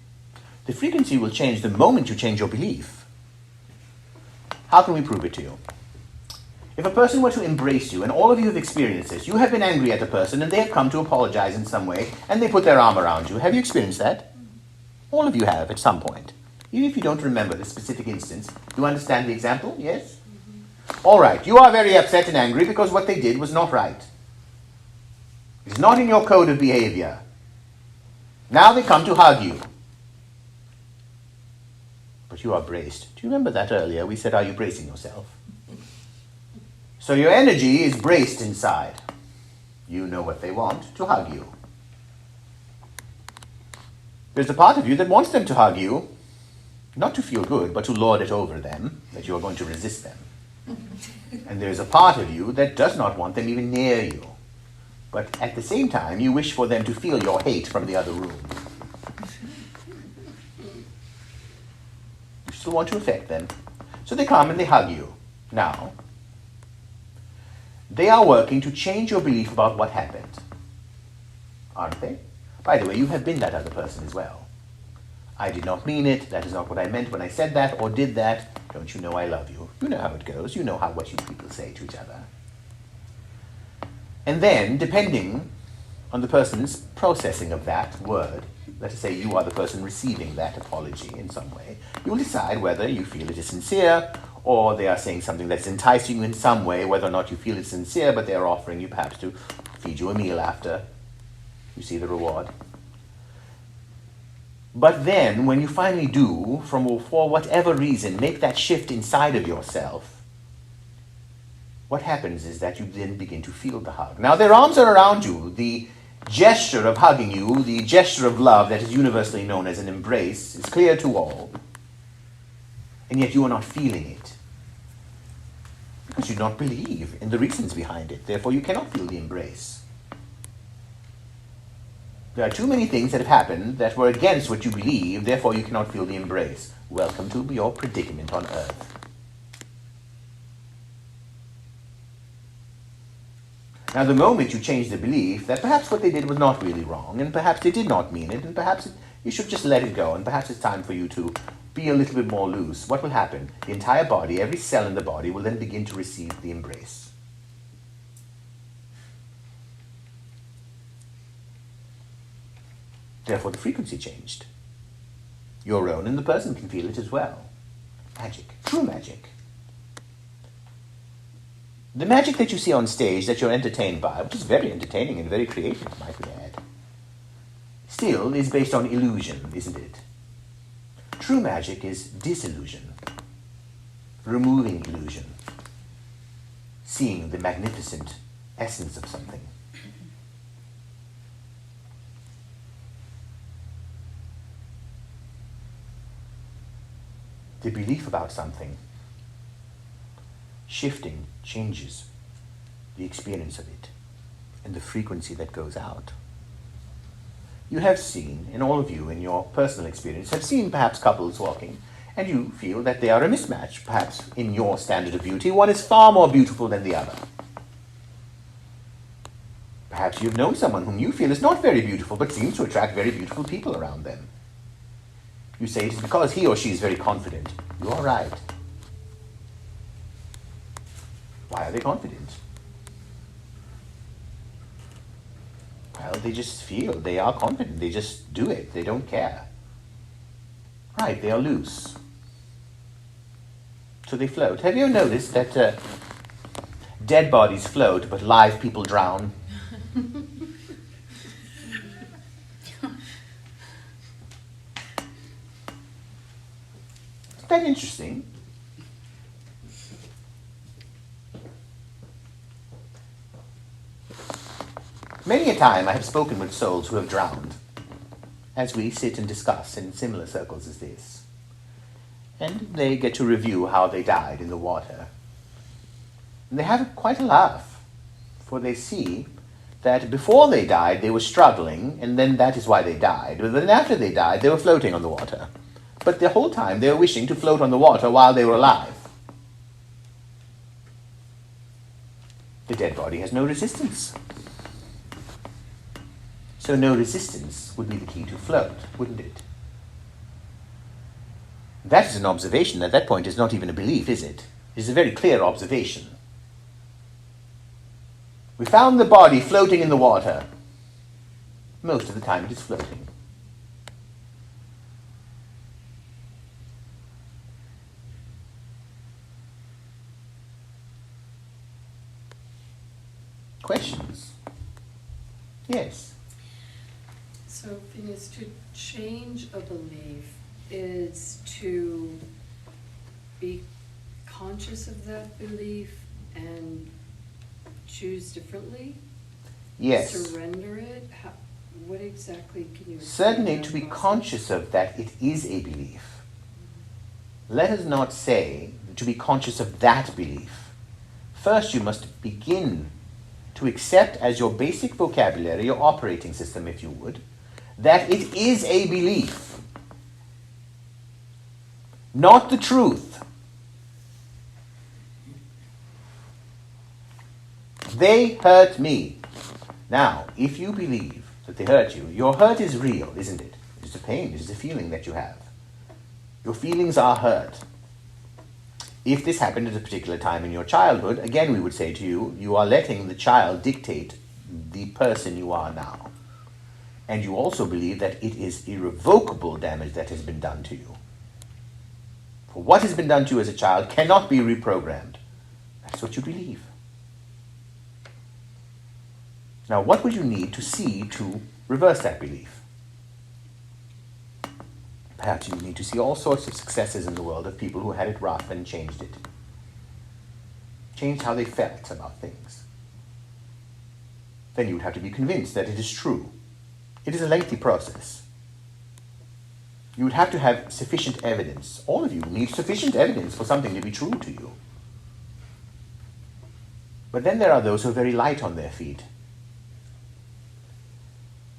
The frequency will change the moment you change your belief. How can we prove it to you? If a person were to embrace you, and all of you have experienced this, you have been angry at a person and they have come to apologize in some way, and they put their arm around you. Have you experienced that? All of you have at some point. Even if you don't remember the specific instance, you understand the example? Yes? All right, you are very upset and angry because what they did was not right. It's not in your code of behavior. Now they come to hug you. But you are braced. Do you remember that earlier? We said, are you bracing yourself? So your energy is braced inside. You know what they want, to hug you. There's a part of you that wants them to hug you, not to feel good, but to lord it over them, that you are going to resist them. And there's a part of you that does not want them even near you. But at the same time, you wish for them to feel your hate from the other room. You still want to affect them. So they come and they hug you. Now, they are working to change your belief about what happened. Aren't they? By the way, you have been that other person as well. I did not mean it. That is not what I meant when I said that or did that. Don't you know I love you? You know how it goes. You know what you people say to each other. And then, depending on the person's processing of that word, let us say you are the person receiving that apology in some way, you will decide whether you feel it is sincere or they are saying something that's enticing you in some way, whether or not you feel it's sincere, but they are offering you perhaps to feed you a meal after you see the reward. But then, when you finally do, for whatever reason, make that shift inside of yourself, what happens is that you then begin to feel the hug. Now, their arms are around you. The gesture of hugging you, the gesture of love that is universally known as an embrace, is clear to all. And yet you are not feeling it. Because you do not believe in the reasons behind it. Therefore, you cannot feel the embrace. There are too many things that have happened that were against what you believe, therefore you cannot feel the embrace. Welcome to your predicament on earth. Now, the moment you change the belief that perhaps what they did was not really wrong, and perhaps they did not mean it, and perhaps you should just let it go, and perhaps it's time for you to be a little bit more loose, what will happen? The entire body, every cell in the body, will then begin to receive the embrace. Therefore, the frequency changed. Your own and the person can feel it as well. Magic. True magic. The magic that you see on stage that you're entertained by, which is very entertaining and very creative, might we add, still is based on illusion, isn't it? True magic is disillusion, removing illusion, seeing the magnificent essence of something. The belief about something shifting changes the experience of it and the frequency that goes out. You have seen, and all of you in your personal experience have seen perhaps couples walking, and you feel that they are a mismatch. Perhaps in your standard of beauty, one is far more beautiful than the other. Perhaps you've known someone whom you feel is not very beautiful, but seems to attract very beautiful people around them. You say it is because he or she is very confident. You are right. Why are they confident? Well, they just feel they are confident. They just do it. They don't care. Right, they are loose. So they float. Have you noticed that dead bodies float, but live people drown? Isn't that interesting? Many a time I have spoken with souls who have drowned, as we sit and discuss in similar circles as this. And they get to review how they died in the water. And they have quite a laugh, for they see that before they died they were struggling, and then that is why they died. But then after they died they were floating on the water. But the whole time they were wishing to float on the water while they were alive. The dead body has no resistance. So no resistance would be the key to float, wouldn't it? That is an observation. At that point, it's not even a belief, is it? It is a very clear observation. We found the body floating in the water. Most of the time it is floating. Questions? Yes. So, Phineas, to change a belief is to be conscious of that belief and choose differently? Yes. Surrender it? What exactly can you explain? Certainly to be conscious of that it is a belief. Let us not say to be conscious of that belief. First you must begin to accept as your basic vocabulary, your operating system if you would, that it is a belief, not the truth. They hurt me. Now, if you believe that they hurt you, your hurt is real, isn't it? It's a pain, it's a feeling that you have. Your feelings are hurt. If this happened at a particular time in your childhood, again we would say to you, you are letting the child dictate the person you are now. And you also believe that it is irrevocable damage that has been done to you. For what has been done to you as a child cannot be reprogrammed. That's what you believe. Now, what would you need to see to reverse that belief? Perhaps you need to see all sorts of successes in the world of people who had it rough and changed it. Changed how they felt about things. Then you would have to be convinced that it is true. It is a lengthy process. You would have to have sufficient evidence. All of you need sufficient evidence for something to be true to you. But then there are those who are very light on their feet,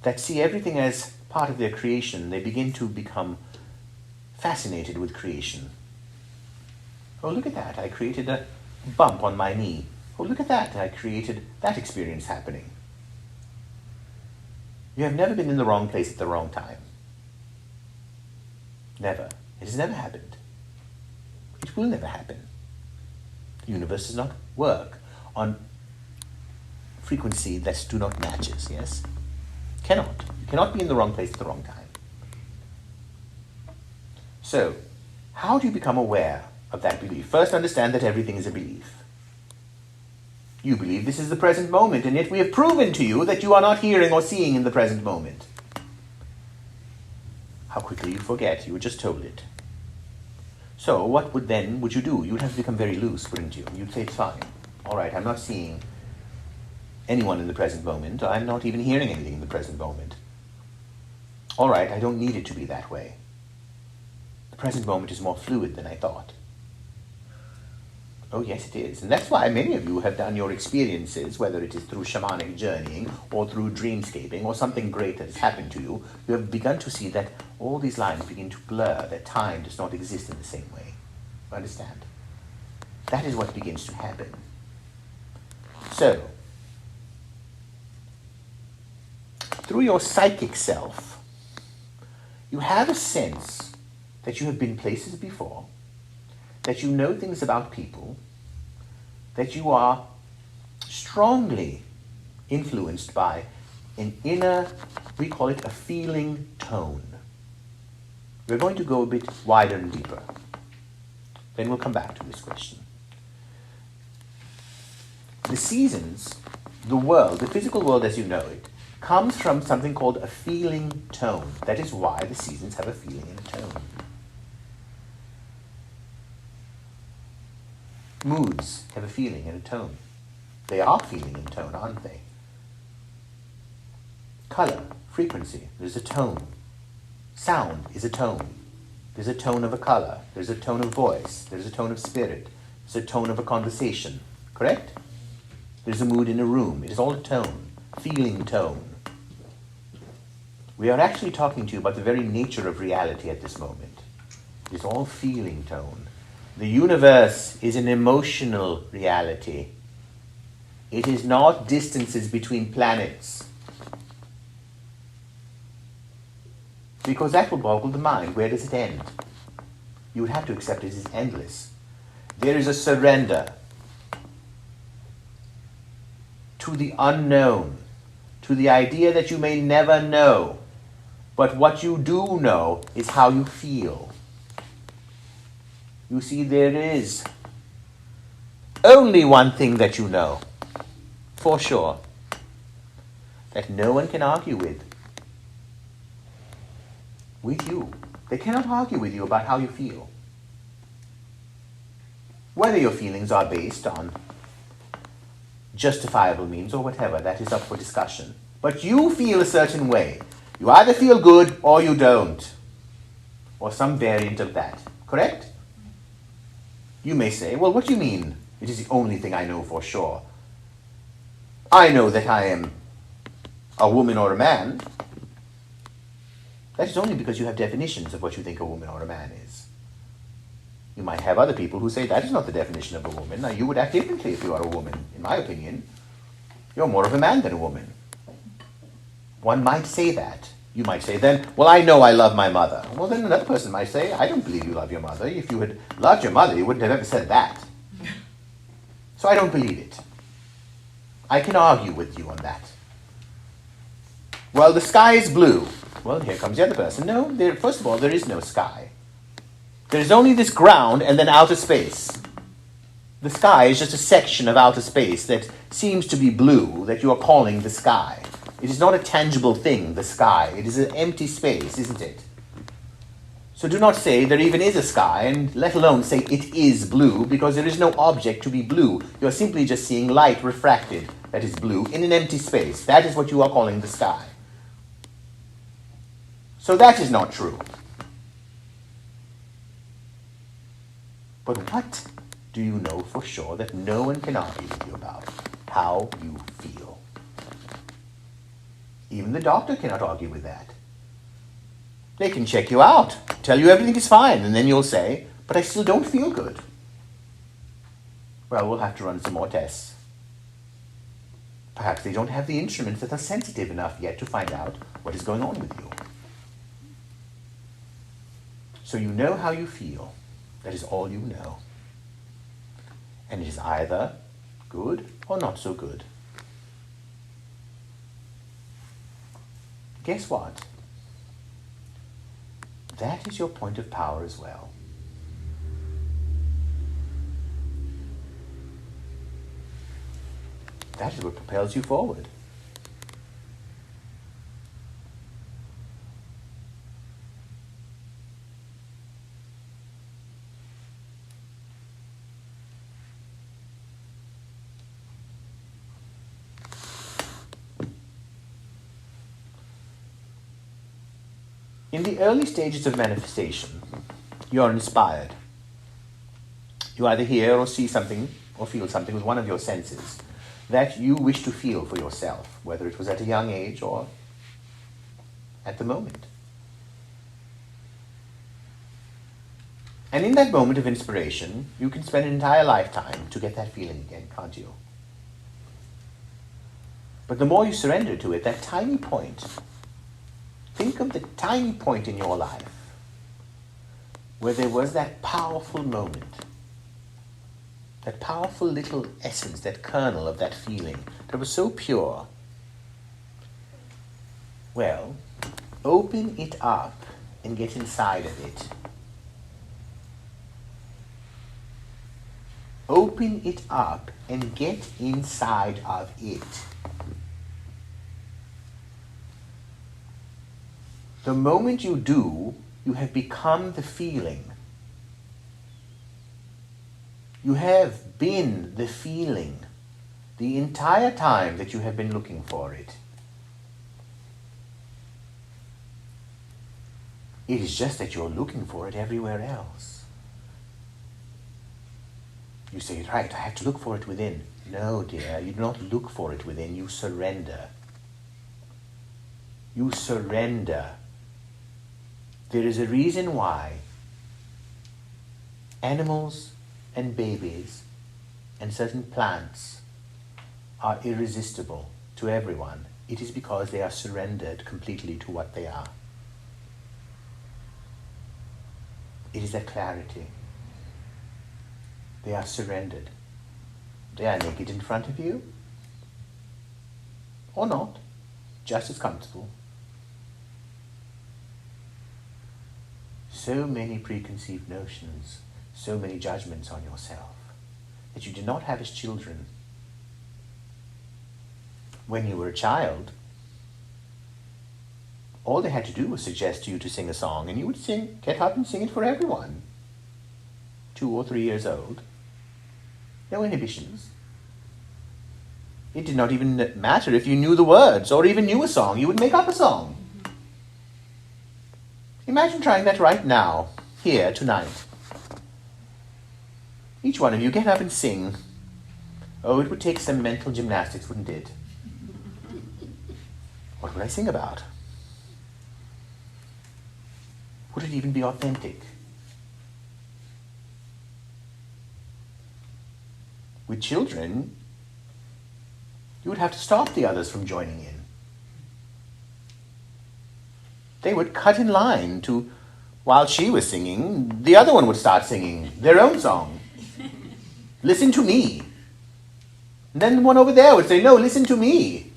that see everything as part of their creation. They begin to become fascinated with creation. Oh, look at that. I created a bump on my knee. Oh, look at that. I created that experience happening. You have never been in the wrong place at the wrong time. Never. It has never happened. It will never happen. The universe does not work on frequency that do not matches, yes? Cannot. You cannot be in the wrong place at the wrong time. So, how do you become aware of that belief? First, understand that everything is a belief. You believe this is the present moment, and yet we have proven to you that you are not hearing or seeing in the present moment. How quickly you forget. You were just told it. So what would you do? You'd have to become very loose, wouldn't you? You'd say, it's fine. All right, I'm not seeing anyone in the present moment. I'm not even hearing anything in the present moment. All right, I don't need it to be that way. The present moment is more fluid than I thought. Oh, yes, it is. And that's why many of you have done your experiences, whether it is through shamanic journeying or through dreamscaping or something great that has happened to you, you have begun to see that all these lines begin to blur, that time does not exist in the same way. Understand? That is what begins to happen. So, through your psychic self, you have a sense that you have been places before, that you know things about people, that you are strongly influenced by an inner, we call it a feeling tone. We're going to go a bit wider and deeper. Then we'll come back to this question. The seasons, the world, the physical world as you know it, comes from something called a feeling tone. That is why the seasons have a feeling and a tone. Moods have a feeling and a tone. They are feeling and tone, aren't they? Color, frequency, there's a tone. Sound is a tone. There's a tone of a color. There's a tone of voice. There's a tone of spirit. There's a tone of a conversation. Correct? There's a mood in a room. It is all a tone. Feeling tone. We are actually talking to you about the very nature of reality at this moment. It is all feeling tone. The universe is an emotional reality. It is not distances between planets. Because that will boggle the mind. Where does it end? You would have to accept it as endless. There is a surrender to the unknown, to the idea that you may never know. But what you do know is how you feel. You see, there is only one thing that you know, for sure, that no one can argue with you. They cannot argue with you about how you feel. Whether your feelings are based on justifiable means or whatever, that is up for discussion. But you feel a certain way. You either feel good or you don't, or some variant of that. Correct? You may say, well, what do you mean? It is the only thing I know for sure. I know that I am a woman or a man. That is only because you have definitions of what you think a woman or a man is. You might have other people who say that is not the definition of a woman. Now, you would act differently if you are a woman, in my opinion. You're more of a man than a woman. One might say that. You might say then, well, I know I love my mother. Well, then another person might say, I don't believe you love your mother. If you had loved your mother, you wouldn't have ever said that. So I don't believe it. I can argue with you on that. Well, the sky is blue. Well, here comes the other person. No, first of all, there is no sky. There's only this ground and then outer space. The sky is just a section of outer space that seems to be blue that you are calling the sky. It is not a tangible thing, the sky. It is an empty space, isn't it? So do not say there even is a sky, and let alone say it is blue, because there is no object to be blue. You are simply just seeing light refracted that is blue in an empty space. That is what you are calling the sky. So that is not true. But what do you know for sure that no one can argue with you about? How you feel. Even the doctor cannot argue with that. They can check you out, tell you everything is fine, and then you'll say, but I still don't feel good. Well, we'll have to run some more tests. Perhaps they don't have the instruments that are sensitive enough yet to find out what is going on with you. So you know how you feel. That is all you know. And it is either good or not so good. Guess what? That is your point of power as well. That is what propels you forward. In the early stages of manifestation, you are inspired. You either hear or see something or feel something with one of your senses that you wish to feel for yourself, whether it was at a young age or at the moment. And in that moment of inspiration, you can spend an entire lifetime to get that feeling again, can't you? But the more you surrender to it, that tiny point, think of the tiny point in your life where there was that powerful moment, that powerful little essence, that kernel of that feeling that was so pure. Well, open it up and get inside of it. Open it up and get inside of it. The moment you do, you have become the feeling. You have been the feeling the entire time that you have been looking for it. It is just that you're looking for it everywhere else. You say, right, I have to look for it within. No, dear, you do not look for it within, you surrender. You surrender. There is a reason why animals and babies and certain plants are irresistible to everyone. It is because they are surrendered completely to what they are. It is that clarity. They are surrendered. They are naked in front of you, or not, just as comfortable. So many preconceived notions, so many judgments on yourself that you did not have as children. When you were a child, all they had to do was suggest to you to sing a song, and you would sing, get up and sing it for everyone. 2 or 3 years old. No inhibitions. It did not even matter if you knew the words or even knew a song. You would make up a song. Imagine trying that right now, here, tonight. Each one of you get up and sing. Oh, it would take some mental gymnastics, wouldn't it? What would I sing about? Would it even be authentic? With children, you would have to stop the others from joining in. They would cut in line to, while she was singing, the other one would start singing their own song. Listen to me. And then the one over there would say, no, listen to me.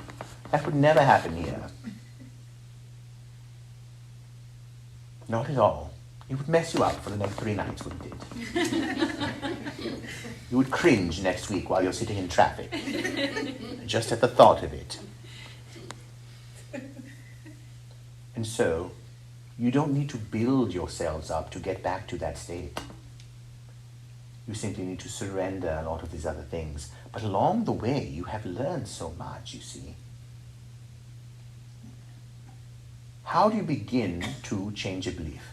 That would never happen here. Not at all. It would mess you up for the next 3 nights, wouldn't it? You would cringe next week while you're sitting in traffic, just at the thought of it. And so, you don't need to build yourselves up to get back to that state. You simply need to surrender a lot of these other things. But along the way, you have learned so much, you see. How do you begin to change a belief?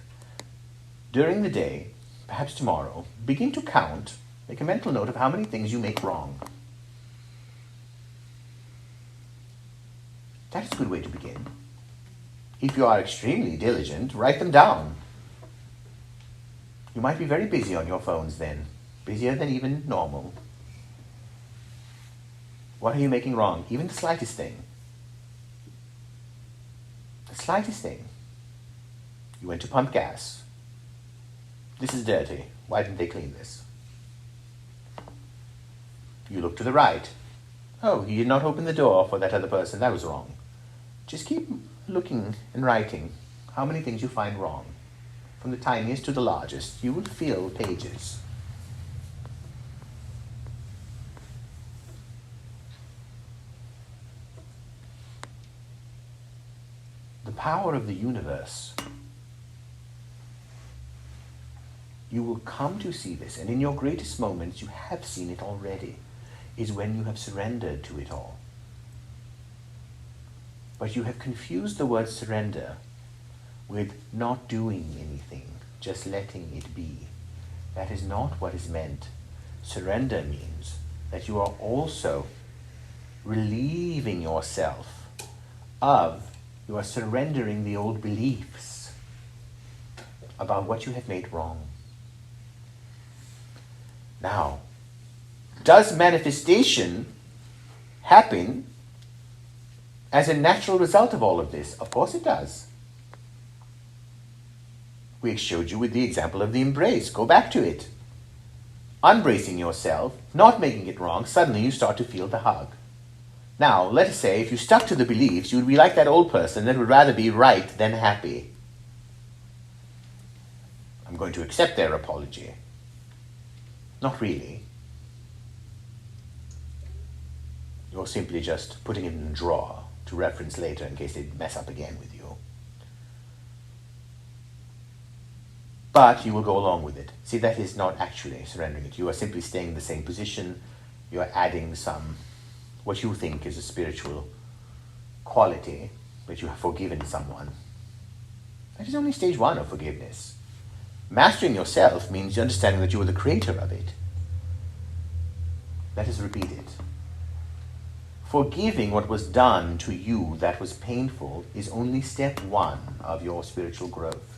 During the day, perhaps tomorrow, begin to count, make a mental note of how many things you make wrong. That is a good way to begin. If you are extremely diligent, write them down. You might be very busy on your phones then, busier than even normal. What are you making wrong? Even the slightest thing. The slightest thing. You went to pump gas. This is dirty. Why didn't they clean this? You look to the right. Oh, you did not open the door for that other person. That was wrong. Just keep looking and writing how many things you find wrong. From the tiniest to the largest. You will fill pages. The power of the universe. You will come to see this, and in your greatest moments, you have seen it already, is when you have surrendered to it all. But you have confused the word surrender with not doing anything, just letting it be. That is not what is meant. Surrender means that you are also relieving yourself of, you are surrendering the old beliefs about what you have made wrong. Now, does manifestation happen as a natural result of all of this? Of course it does. We showed you with the example of the embrace. Go back to it. Unbracing yourself, not making it wrong, suddenly you start to feel the hug. Now, let us say if you stuck to the beliefs, you would be like that old person that would rather be right than happy. I'm going to accept their apology. Not really. You're simply just putting it in a drawer to reference later in case they mess up again with you. But you will go along with it. See, that is not actually surrendering it. You are simply staying in the same position. You are adding some, what you think is a spiritual quality, that you have forgiven someone. That is only stage one of forgiveness. Mastering yourself means understanding that you are the creator of it. Let us repeat it. Forgiving what was done to you that was painful is only step one of your spiritual growth.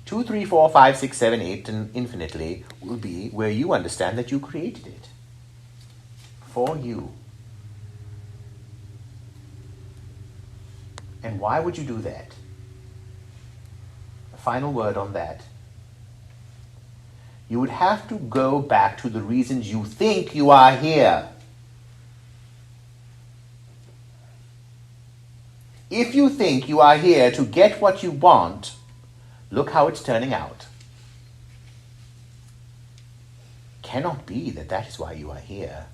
2, 3, 4, 5, 6, 7, 8, and infinitely will be where you understand that you created it. For you. And why would you do that? A final word on that. You would have to go back to the reasons you think you are here. If you think you are here to get what you want, look how it's turning out. Cannot be that that is why you are here.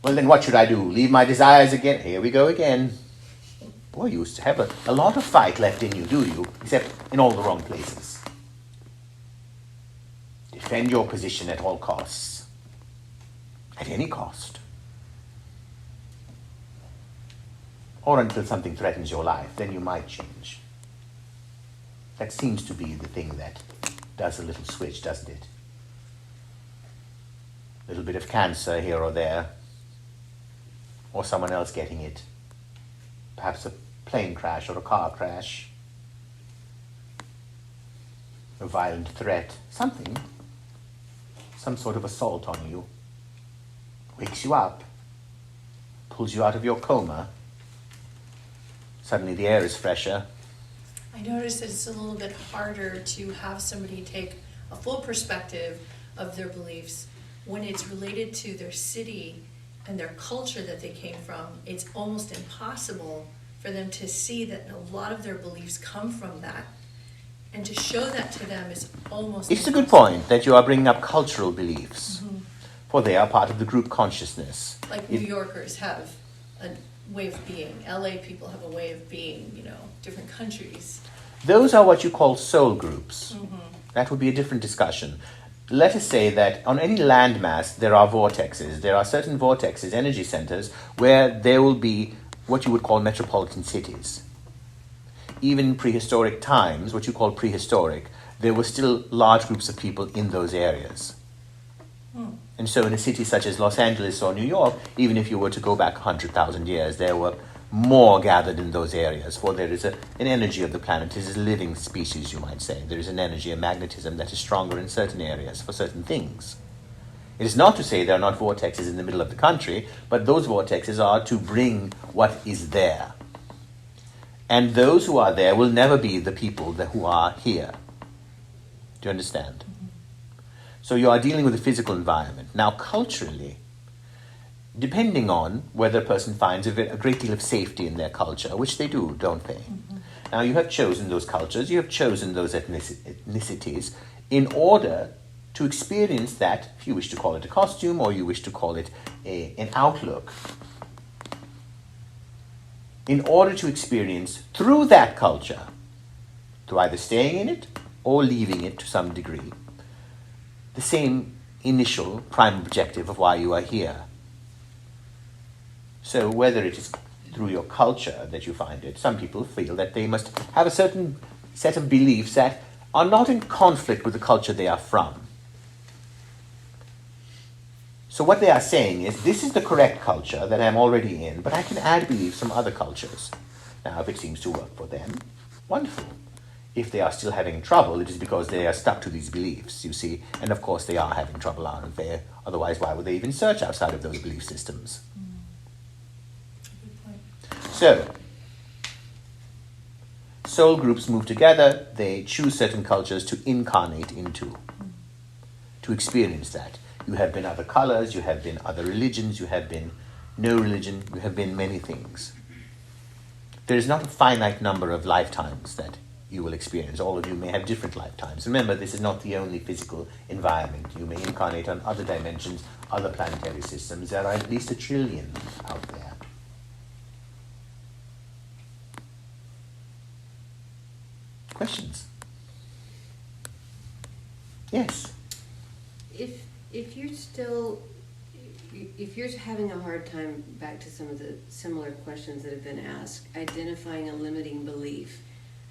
Well, then what should I do? Leave my desires again? Here we go again. Boy, you used to have a lot of fight left in you, do you? Except in all the wrong places. Defend your position at all costs. At any cost. Or until something threatens your life, then you might change. That seems to be the thing that does a little switch, doesn't it? A little bit of cancer here or there. Or someone else getting it. Perhaps a plane crash or a car crash. A violent threat. Something. Some sort of assault on you. Wakes you up. Pulls you out of your coma. Suddenly the air is fresher. I noticed it's a little bit harder to have somebody take a full perspective of their beliefs when it's related to their city and their culture that they came from. It's almost impossible for them to see that a lot of their beliefs come from that. And to show that to them is almost It's impossible. a good point that you are bringing up cultural beliefs. Mm-hmm. For they are part of the group consciousness. Like New Yorkers have a way of being. LA people have a way of being, different countries. Those are what you call soul groups. Mm-hmm. That would be a different discussion. Let us say that on any landmass there are vortexes. There are certain vortexes, energy centers, where there will be what you would call metropolitan cities. Even in prehistoric times, what you call prehistoric, there were still large groups of people in those areas. And so in a city such as Los Angeles or New York, even if you were to go back 100,000 years, there were more gathered in those areas, for there is an energy of the planet. It is a living species, you might say. There is an energy, a magnetism that is stronger in certain areas for certain things. It is not to say there are not vortexes in the middle of the country, but those vortexes are to bring what is there. And those who are there will never be the people who are here. Do you understand? So you are dealing with the physical environment. Now, culturally, depending on whether a person finds a great deal of safety in their culture, which they do, don't they? Mm-hmm. Now, you have chosen those cultures, you have chosen those ethnicities in order to experience that, if you wish to call it a costume or you wish to call it an outlook, in order to experience through that culture, through either staying in it or leaving it to some degree, the same initial prime objective of why you are here. So whether it is through your culture that you find it. Some people feel that they must have a certain set of beliefs that are not in conflict with the culture they are from. So what they are saying is, this is the correct culture that I'm already in, but I can add beliefs from other cultures. Now, if it seems to work for them, wonderful. If they are still having trouble, it is because they are stuck to these beliefs, you see. And of course they are having trouble, aren't they? Otherwise, why would they even search outside of those belief systems? Good point. So, soul groups move together, they choose certain cultures to incarnate into, to experience that. You have been other colors, you have been other religions, you have been no religion, you have been many things. There is not a finite number of lifetimes that you will experience. All of you may have different lifetimes. Remember, this is not the only physical environment. You may incarnate on other dimensions, other planetary systems. There are at least 1 trillion out there. Questions? Yes? If you're having a hard time, back to some of the similar questions that have been asked, identifying a limiting belief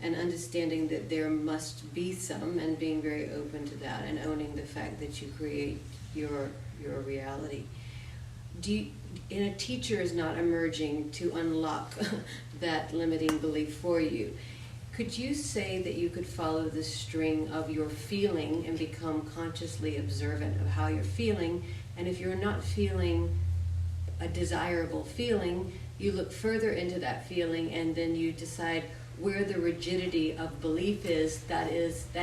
and understanding that there must be some, and being very open to that and owning the fact that you create your reality. And a teacher is not emerging to unlock that limiting belief for you. Could you say that you could follow the string of your feeling and become consciously observant of how you're feeling? And if you're not feeling a desirable feeling, you look further into that feeling and then you decide where the rigidity of belief is that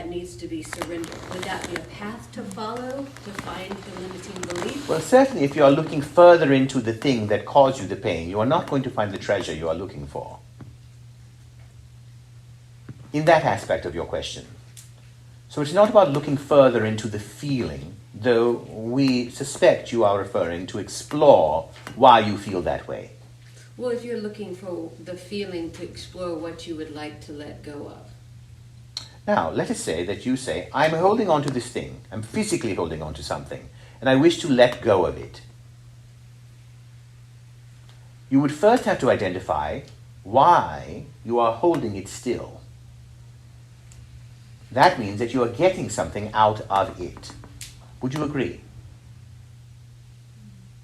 needs to be surrendered. Would that be a path to follow to find the limiting belief? Well, certainly if you are looking further into the thing that caused you the pain, you are not going to find the treasure you are looking for. In that aspect of your question. So it's not about looking further into the feeling, though we suspect you are referring to explore why you feel that way. Well, if you're looking for the feeling to explore what you would like to let go of. Now, let us say that you say, I'm holding on to this thing, I'm physically holding on to something, and I wish to let go of it. You would first have to identify why you are holding it still. That means that you are getting something out of it. Would you agree?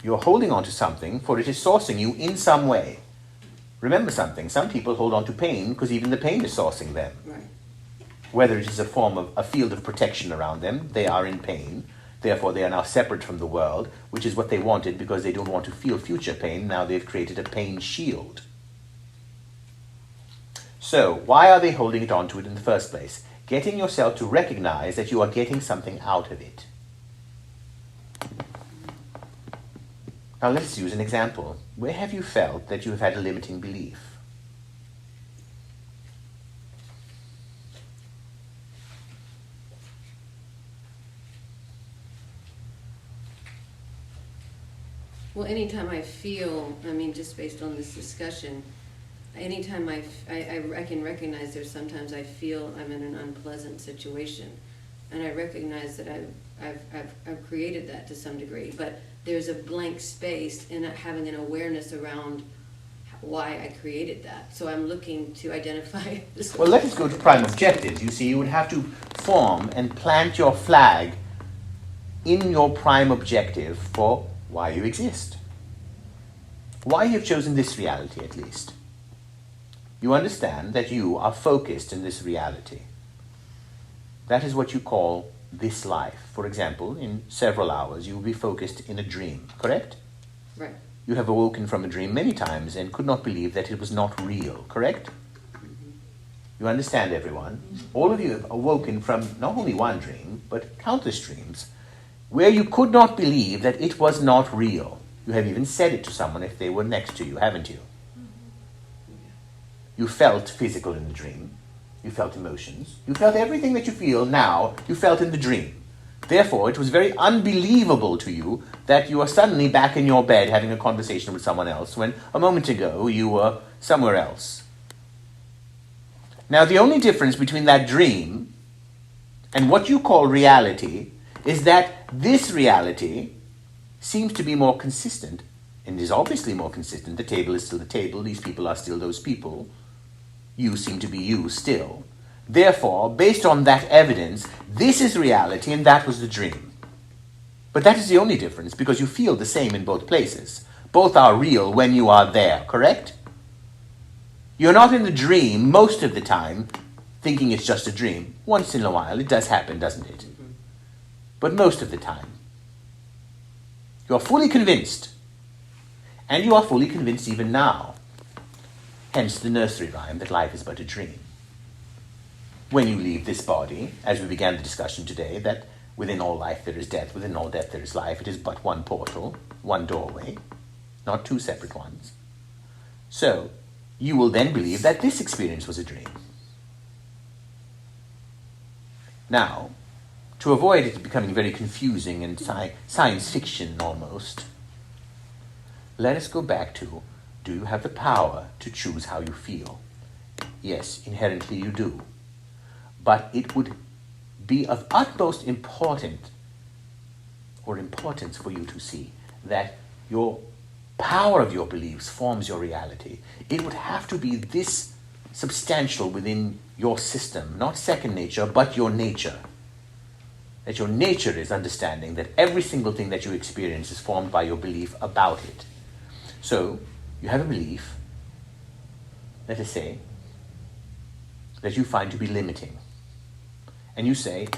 You're holding on to something, for it is sourcing you in some way. Remember something, some people hold on to pain because even the pain is sourcing them. Right. Whether it is a form of a field of protection around them, they are in pain. Therefore, they are now separate from the world, which is what they wanted because they don't want to feel future pain. Now they've created a pain shield. So, why are they holding it on to it in the first place? Getting yourself to recognize that you are getting something out of it. Now let's use an example. Where have you felt that you have had a limiting belief? Well, anytime I feel, just based on this discussion, anytime I can recognize there's sometimes I feel I'm in an unpleasant situation, and I recognize that I've created that to some degree, but there's a blank space in having an awareness around why I created that. So I'm looking to identify this. Well, let us go to prime objectives. You see, you would have to form and plant your flag in your prime objective for why you exist. Why you have chosen this reality, at least. You understand that you are focused in this reality. That is what you call this life. For example, in several hours, you will be focused in a dream, correct? Right. You have awoken from a dream many times and could not believe that it was not real, correct? You understand, everyone? All of you have awoken from not only one dream, but countless dreams, where you could not believe that it was not real. You have even said it to someone if they were next to you, haven't you? You felt physical in the dream. You felt emotions. You felt everything that you feel now, you felt in the dream. Therefore, it was very unbelievable to you that you are suddenly back in your bed having a conversation with someone else when a moment ago you were somewhere else. Now, the only difference between that dream and what you call reality is that this reality seems to be more consistent and is obviously more consistent. The table is still the table, these people are still those people. You seem to be you still. Therefore, based on that evidence, this is reality and that was the dream. But that is the only difference, because you feel the same in both places. Both are real when you are there, correct? You're not in the dream most of the time thinking it's just a dream. Once in a while, it does happen, doesn't it? But most of the time, you are fully convinced. And you are fully convinced even now. Hence the nursery rhyme that life is but a dream. When you leave this body, as we began the discussion today, that within all life there is death, within all death there is life, it is but one portal, one doorway, not two separate ones. So, you will then believe that this experience was a dream. Now, to avoid it becoming very confusing and science fiction almost, let us go back to, do you have the power to choose how you feel? Yes, inherently you do. But it would be of utmost importance for you to see that your power of your beliefs forms your reality. It would have to be this substantial within your system, not second nature, but your nature. That your nature is understanding that every single thing that you experience is formed by your belief about it. So, you have a belief, let us say, that you find to be limiting. And you say,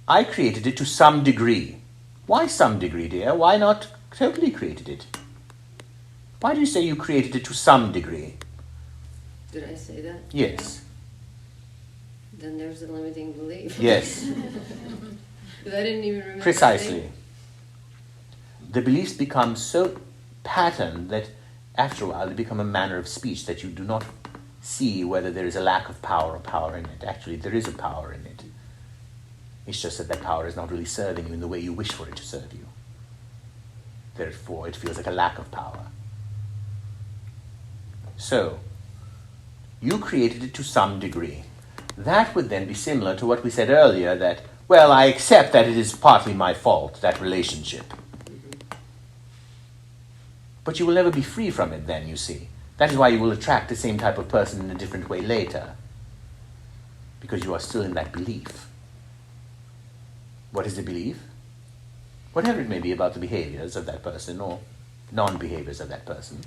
I created it to some degree. Why some degree, dear? Why not totally created it? Why do you say you created it to some degree? Did I say that? Yes. Then there's a limiting belief. Yes. Because I didn't even remember. Precisely. The beliefs become so patterned that after a while they become a manner of speech that you do not see whether there is a lack of power or power in it. Actually, there is a power in it. It's just that that power is not really serving you in the way you wish for it to serve you. Therefore, it feels like a lack of power. So, you created it to some degree. That would then be similar to what we said earlier, that, well, I accept that it is partly my fault, that relationship. But you will never be free from it then, you see. That is why you will attract the same type of person in a different way later. Because you are still in that belief. What is the belief? Whatever it may be about the behaviors of that person or non-behaviors of that person.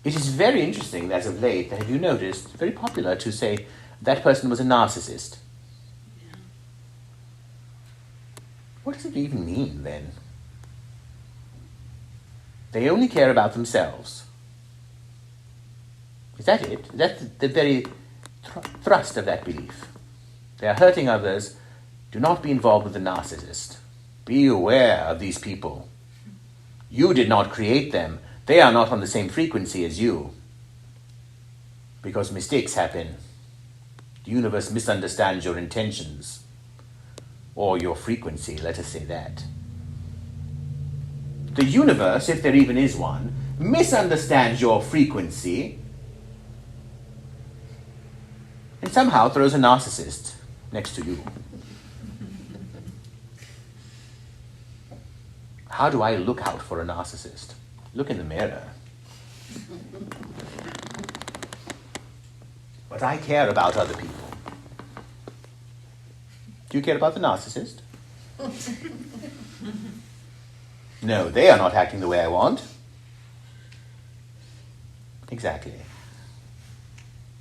It is very interesting, as of late, that have you noticed, very popular to say that person was a narcissist. Yeah. What does it even mean then? They only care about themselves. Is that it? That's the very thrust of that belief. They are hurting others. Do not be involved with the narcissist. Be aware of these people. You did not create them. They are not on the same frequency as you. Because mistakes happen. The universe misunderstands your intentions. Or your frequency, let us say that. The universe, if there even is one, misunderstands your frequency and somehow throws a narcissist next to you. How do I look out for a narcissist? Look in the mirror. But I care about other people. Do you care about the narcissist? No, they are not acting the way I want. Exactly.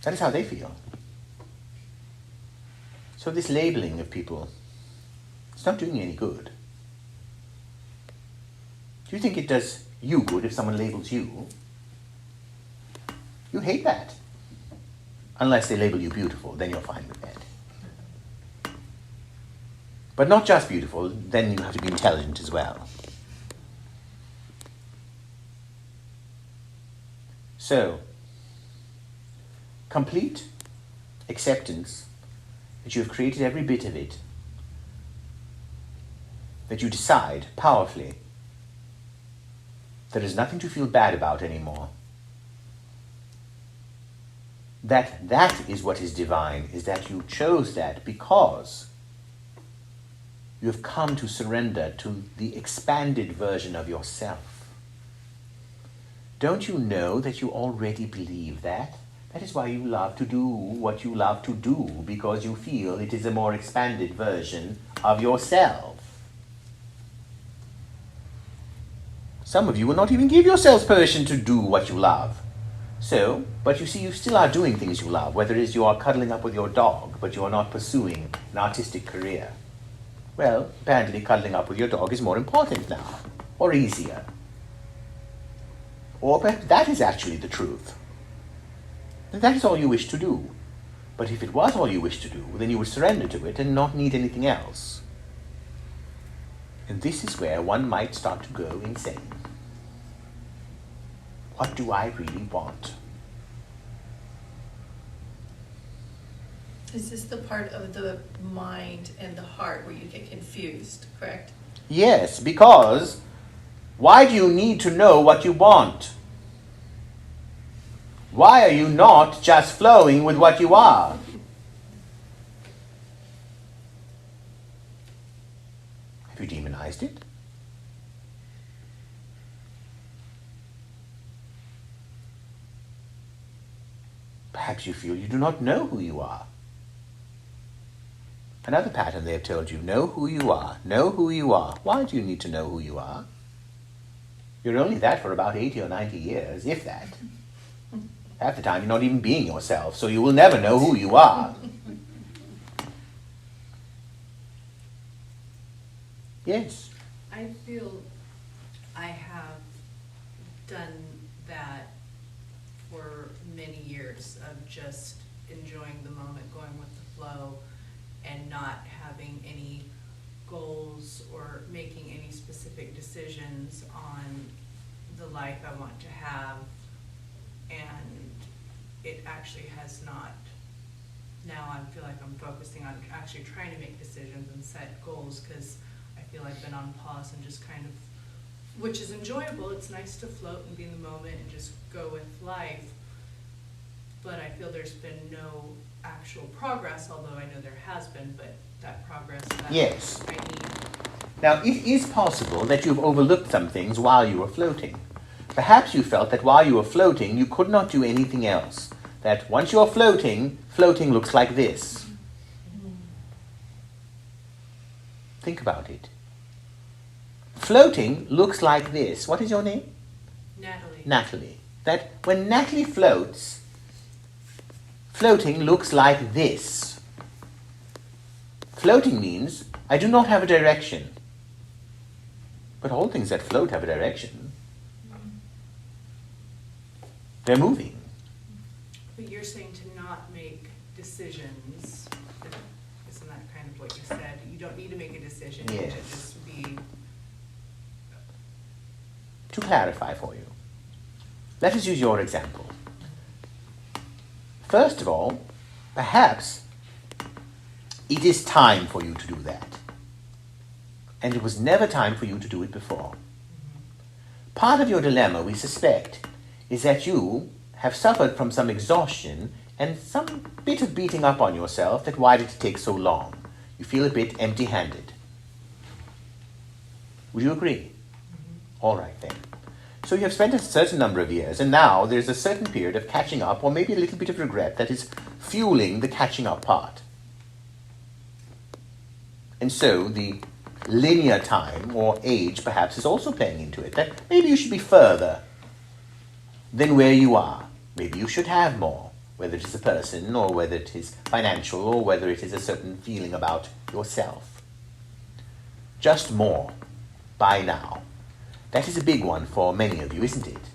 That is how they feel. So this labeling of people, it's not doing you any good. Do you think it does you good if someone labels you? You hate that. Unless they label you beautiful, then you're fine with that. But not just beautiful, then you have to be intelligent as well. So, complete acceptance that you have created every bit of it, that you decide powerfully there is nothing to feel bad about anymore. That is what is divine, is that you chose that because You have come to surrender to the expanded version of yourself. Don't you know that you already believe that? That is why you love to do what you love to do, because you feel it is a more expanded version of yourself. Some of you will not even give yourselves permission to do what you love. So, but you see, you still are doing things you love, whether it is you are cuddling up with your dog, but you are not pursuing an artistic career. Well, apparently cuddling up with your dog is more important now, or easier. Or perhaps that is actually the truth. And that is all you wish to do. But if it was all you wish to do, then you would surrender to it and not need anything else. And this is where one might start to go insane. What do I really want? Is this the part of the mind and the heart where you get confused, correct? Yes, because why do you need to know what you want? Why are you not just flowing with what you are? Have you demonized it? Perhaps you feel you do not know who you are. Another pattern they have told you, know who you are, know who you are. Why do you need to know who you are? You're only that for about 80 or 90 years, if that. Half the time you're not even being yourself, so you will never know who you are. Yes. I feel I have done that for many years of just enjoying the moment, going with the flow, and not having any goals or making any specific decisions on the life I want to have. And it actually has not. Now I feel like I'm focusing on actually trying to make decisions and set goals, because I feel I've been on pause and just kind of, which is enjoyable. It's nice to float and be in the moment and just go with life. But I feel there's been no actual progress, although I know there has been, but that progress that Yes. I need. Now, it is possible that you've overlooked some things while you were floating. Perhaps you felt that while you were floating, you could not do anything else. That once you're floating, floating looks like this. Think about it. Floating looks like this. What is your name? Natalie. Natalie. That when Natalie floats, floating looks like this. Floating means I do not have a direction. But all things that float have a direction. They're moving. But you're saying to not make decisions. Isn't that kind of what you said? You don't need to make a decision. You need to Yes. just be. To clarify for you, let us use your example. First of all, perhaps it is time for you to do that. And it was never time for you to do it before. Part of your dilemma, we suspect, is that you have suffered from some exhaustion and some bit of beating up on yourself that why did it take so long? You feel a bit empty-handed. Would you agree? All right then. So you have spent a certain number of years, and now there's a certain period of catching up, or maybe a little bit of regret that is fueling the catching up part. And so the linear time or age perhaps is also playing into it, that maybe you should be further than where you are. Maybe you should have more, whether it is a person or whether it is financial or whether it is a certain feeling about yourself. Just more by now. That is a big one for many of you, isn't it?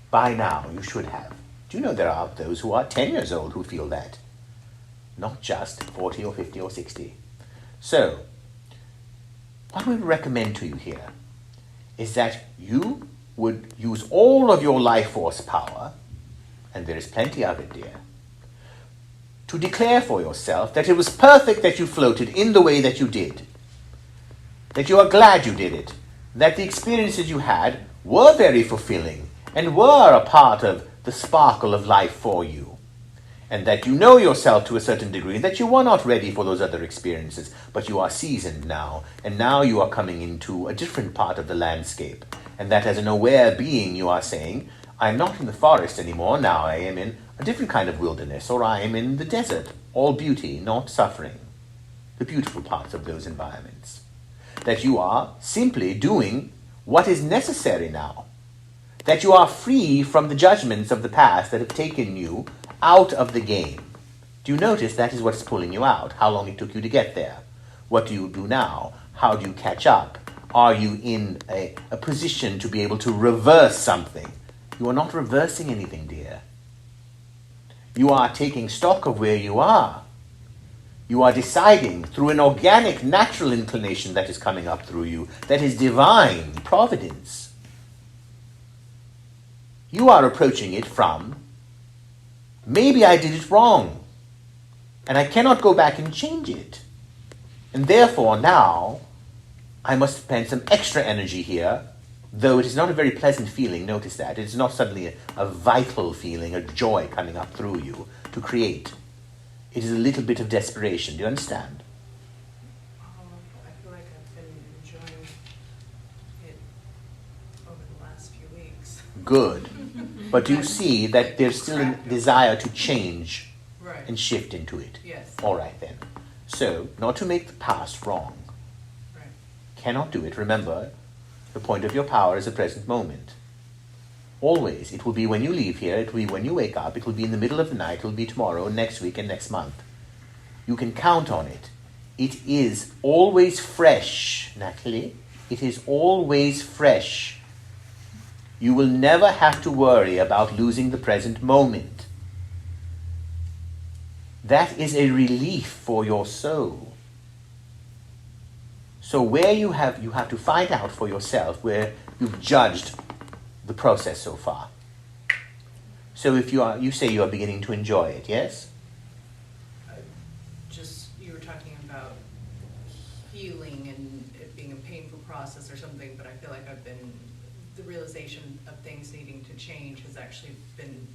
By now you should have. Do you know there are those who are 10 years old who feel that? Not just 40 or 50 or 60. So, what we recommend to you here is that you would use all of your life force power, and there is plenty of it, dear, to declare for yourself that it was perfect that you floated in the way that you did, that you are glad you did it, that the experiences you had were very fulfilling and were a part of the sparkle of life for you, and that you know yourself to a certain degree, that you are not ready for those other experiences, but you are seasoned now, and now you are coming into a different part of the landscape, and that as an aware being you are saying, I'm not in the forest anymore, now I am in a different kind of wilderness, or I am in the desert, all beauty, not suffering, the beautiful parts of those environments. That you are simply doing what is necessary now, that you are free from the judgments of the past that have taken you out of the game. Do you notice that is what's pulling you out? How long it took you to get there? What do you do now? How do you catch up? Are you in a position to be able to reverse something? You are not reversing anything, dear. You are taking stock of where you are. You are deciding through an organic, natural inclination that is coming up through you, that is divine providence. You are approaching it from, maybe I did it wrong, and I cannot go back and change it. And therefore now, I must spend some extra energy here, though it is not a very pleasant feeling, notice that. It is not suddenly a vital feeling, a joy coming up through you to create. It is a little bit of desperation, do you understand? I feel like I've been enjoying it over the last few weeks. Good. But do you see that there's still a desire to change Right. and shift into it? Yes. All right then. So, not to make the past wrong. Right. Cannot do it. Remember, the point of your power is the present moment. Always. It will be when you leave here, it will be when you wake up, it will be in the middle of the night, it will be tomorrow, next week, and next month. You can count on it. It is always fresh, Natalie. It is always fresh. You will never have to worry about losing the present moment. That is a relief for your soul. So where you have to find out for yourself where you've judged the process so far. So if you say you are beginning to enjoy it, yes? You were talking about healing and it being a painful process or something, but I feel like the realization of things needing to change has actually been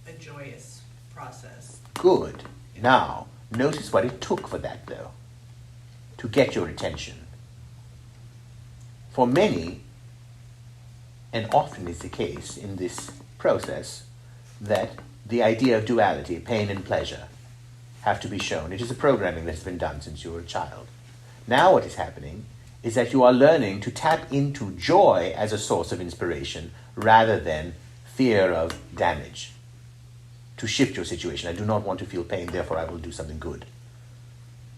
a joyous process. Good. Now, notice what it took for that, though, to get your attention. For many, and often is the case in this process, that the idea of duality, pain and pleasure, have to be shown. It is a programming that has been done since you were a child. Now what is happening is that you are learning to tap into joy as a source of inspiration rather than fear of damage. To shift your situation. I do not want to feel pain, therefore I will do something good.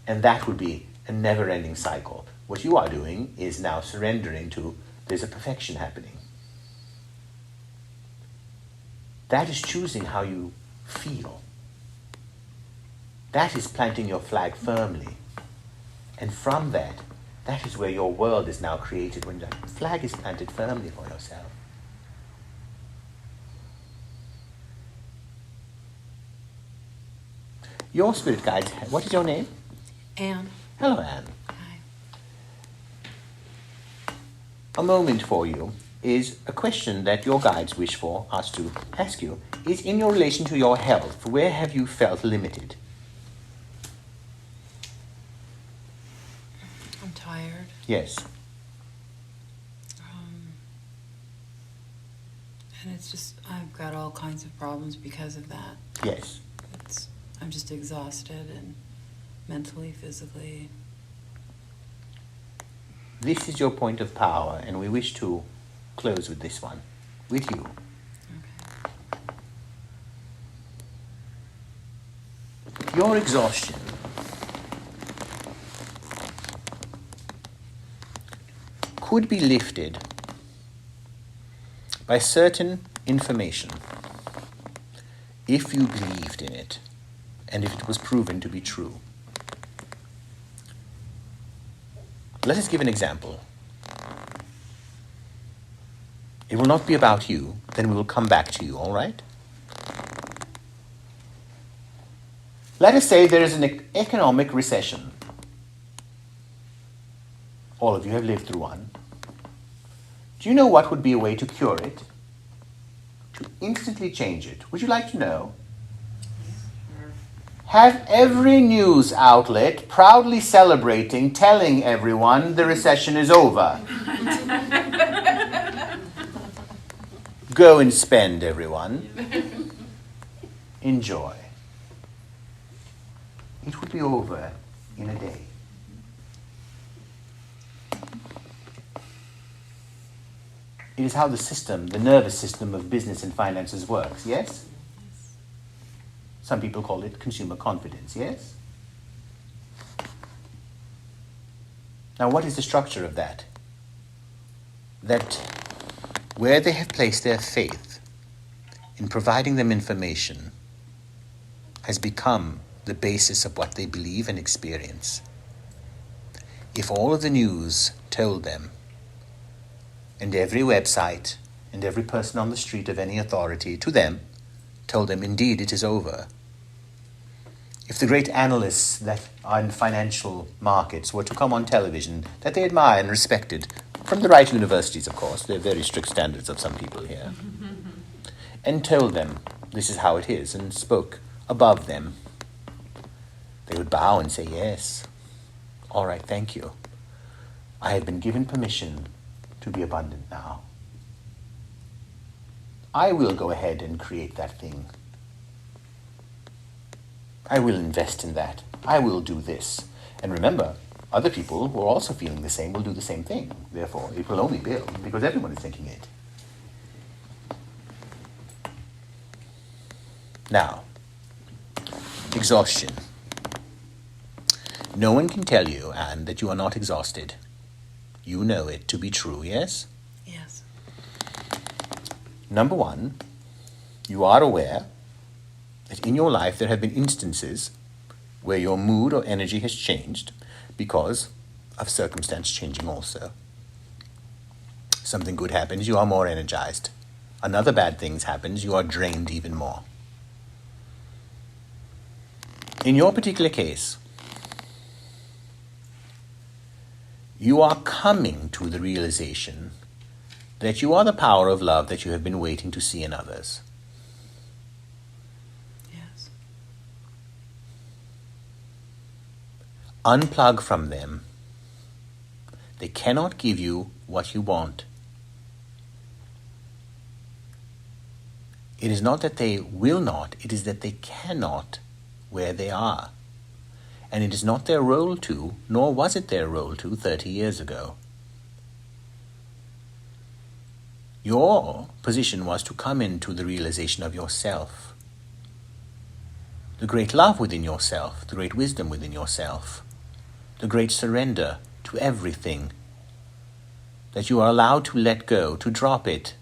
And that would be a never-ending cycle. What you are doing is now surrendering to there's a perfection happening. That is choosing how you feel. That is planting your flag firmly. And from that is where your world is now created, when the flag is planted firmly for yourself. Your spirit guides, what is your name? Anne. Hello, Anne. Hi. A moment for you is a question that your guides wish for us to ask you. Is in your relation to your health, where have you felt limited? I'm tired. Yes. And it's just, I've got all kinds of problems because of that. Yes. I'm just exhausted and mentally, physically. This is your point of power, and we wish to close with this one, with you. Okay. Your exhaustion could be lifted by certain information if you believed in it and if it was proven to be true. Let us give an example. It will not be about you, then we will come back to you, all right? Let us say there is an economic recession. All of you have lived through one. Do you know what would be a way to cure it? To instantly change it. Would you like to know? have every news outlet proudly celebrating, telling everyone the recession is over. Go and spend, everyone. Enjoy. It will be over in a day. It is how the system, the nervous system of business and finances works, yes? Some people call it consumer confidence, yes? Now, what is the structure of that? That where they have placed their faith in providing them information has become the basis of what they believe and experience. If all of the news told them, and every website and every person on the street of any authority to them told them, indeed, it is over. If the great analysts that are in financial markets were to come on television that they admire and respected, from the right universities, of course, they're very strict standards of some people here, and told them this is how it is and spoke above them, they would bow and say, yes, all right, thank you. I have been given permission to be abundant now. I will go ahead and create that thing. I will invest in that. I will do this. And remember, other people who are also feeling the same will do the same thing. Therefore, it will only build because everyone is thinking it. Now, exhaustion. No one can tell you, Anne, that you are not exhausted. You know it to be true, yes? Yes. Number one, you are aware that in your life there have been instances where your mood or energy has changed because of circumstance changing also. Something good happens, you are more energized. Another bad thing happens, you are drained even more. In your particular case, you are coming to the realization that you are the power of love that you have been waiting to see in others. Yes. Unplug from them. They cannot give you what you want. It is not that they will not, it is that they cannot where they are. And it is not their role to, nor was it their role to 30 years ago. Your position was to come into the realization of yourself, the great love within yourself, the great wisdom within yourself, the great surrender to everything, that you are allowed to let go, to drop it,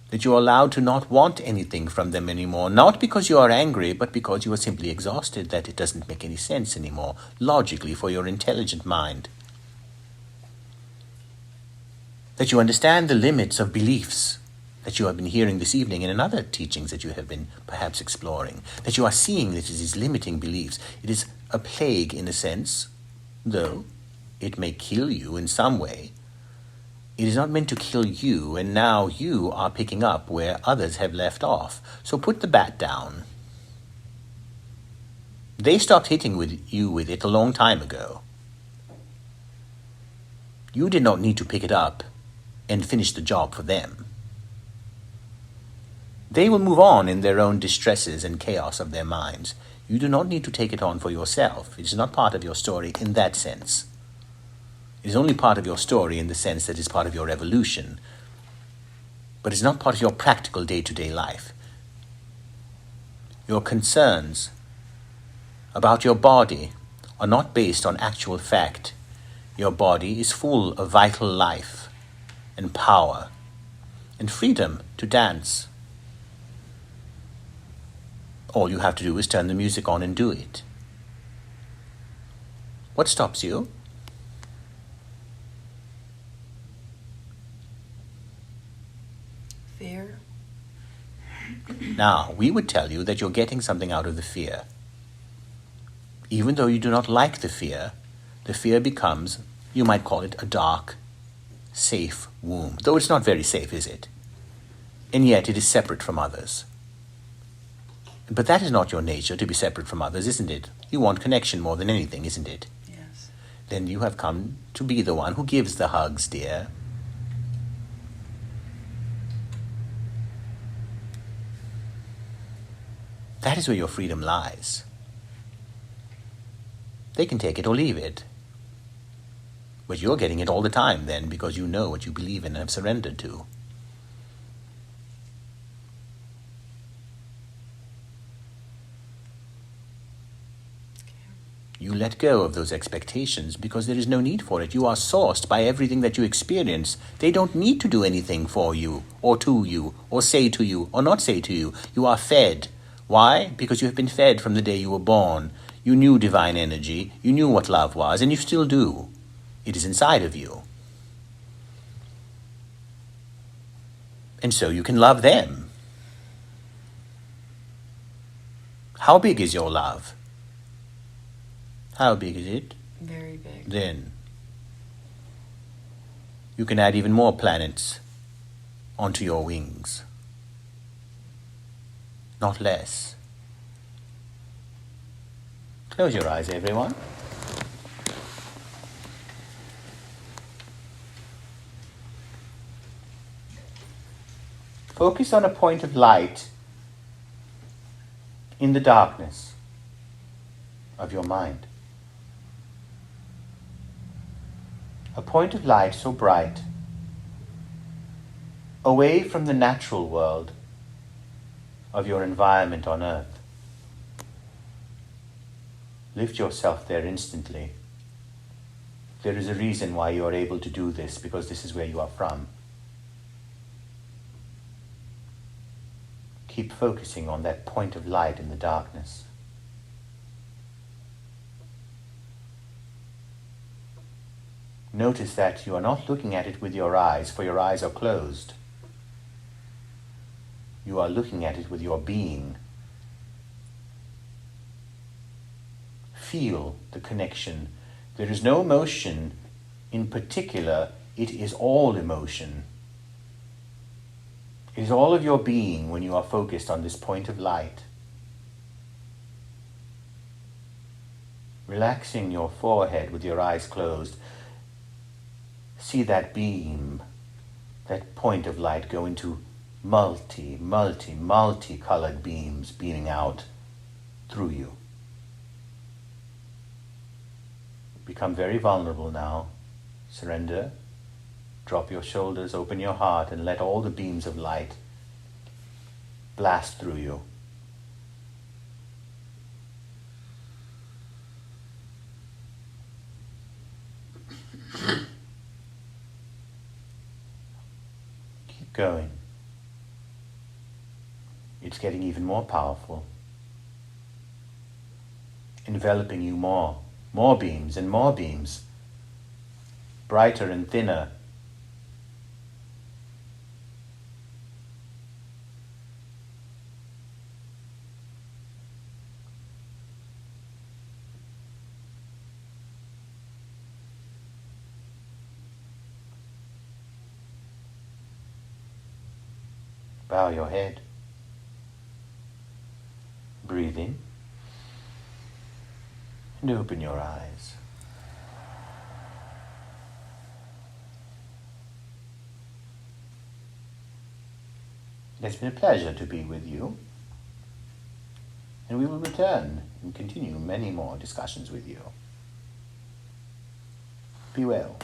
that you are allowed to not want anything from them anymore, not because you are angry, but because you are simply exhausted, that it doesn't make any sense anymore, logically, for your intelligent mind. That you understand the limits of beliefs that you have been hearing this evening and in other teachings that you have been perhaps exploring, that you are seeing that it is limiting beliefs. It is a plague in a sense, though it may kill you in some way. It is not meant to kill you, and now you are picking up where others have left off. So put the bat down. They stopped hitting you with it a long time ago. You did not need to pick it up and finish the job for them. They will move on in their own distresses and chaos of their minds. You do not need to take it on for yourself. It is not part of your story in that sense. It is only part of your story in the sense that it's part of your evolution, but it's not part of your practical day-to-day life. Your concerns about your body are not based on actual fact. Your body is full of vital life and power and freedom to dance. All you have to do is turn the music on and do it. What stops you? Fear. Now, we would tell you that you're getting something out of the fear. Even though you do not like the fear becomes, you might call it, a dark, safe womb. Though it's not very safe, is it? And yet it is separate from others. But that is not your nature, to be separate from others, isn't it? You want connection more than anything, isn't it? Yes. Then you have come to be the one who gives the hugs, dear. That is where your freedom lies. They can take it or leave it. But you're getting it all the time then, because you know what you believe in and have surrendered to. You let go of those expectations because there is no need for it. You are sourced by everything that you experience. They don't need to do anything for you, or to you, or say to you, or not say to you. You are fed. Why? Because you have been fed from the day you were born. You knew divine energy. You knew what love was, and you still do. It is inside of you. And so you can love them. How big is your love? How big is it? Very big. Then you can add even more planets onto your wings. Not less. Close your eyes, everyone. Focus on a point of light in the darkness of your mind. A point of light so bright, away from the natural world of your environment on earth. Lift yourself there instantly. There is a reason why you are able to do this, because this is where you are from. Keep focusing on that point of light in the darkness. Notice that you are not looking at it with your eyes, for your eyes are closed. You are looking at it with your being. Feel the connection. There is no emotion in particular, it is all emotion. It is all of your being when you are focused on this point of light. Relaxing your forehead with your eyes closed, see that beam, that point of light go into multi-colored beams beaming out through you. Become very vulnerable now. Surrender. Drop your shoulders, open your heart, and let all the beams of light blast through you. Keep going. It's getting even more powerful. Enveloping you more. More beams and more beams. Brighter and thinner. Bow your head. Breathe in. And open your eyes. It has been a pleasure to be with you, and we will return and continue many more discussions with you. Be well.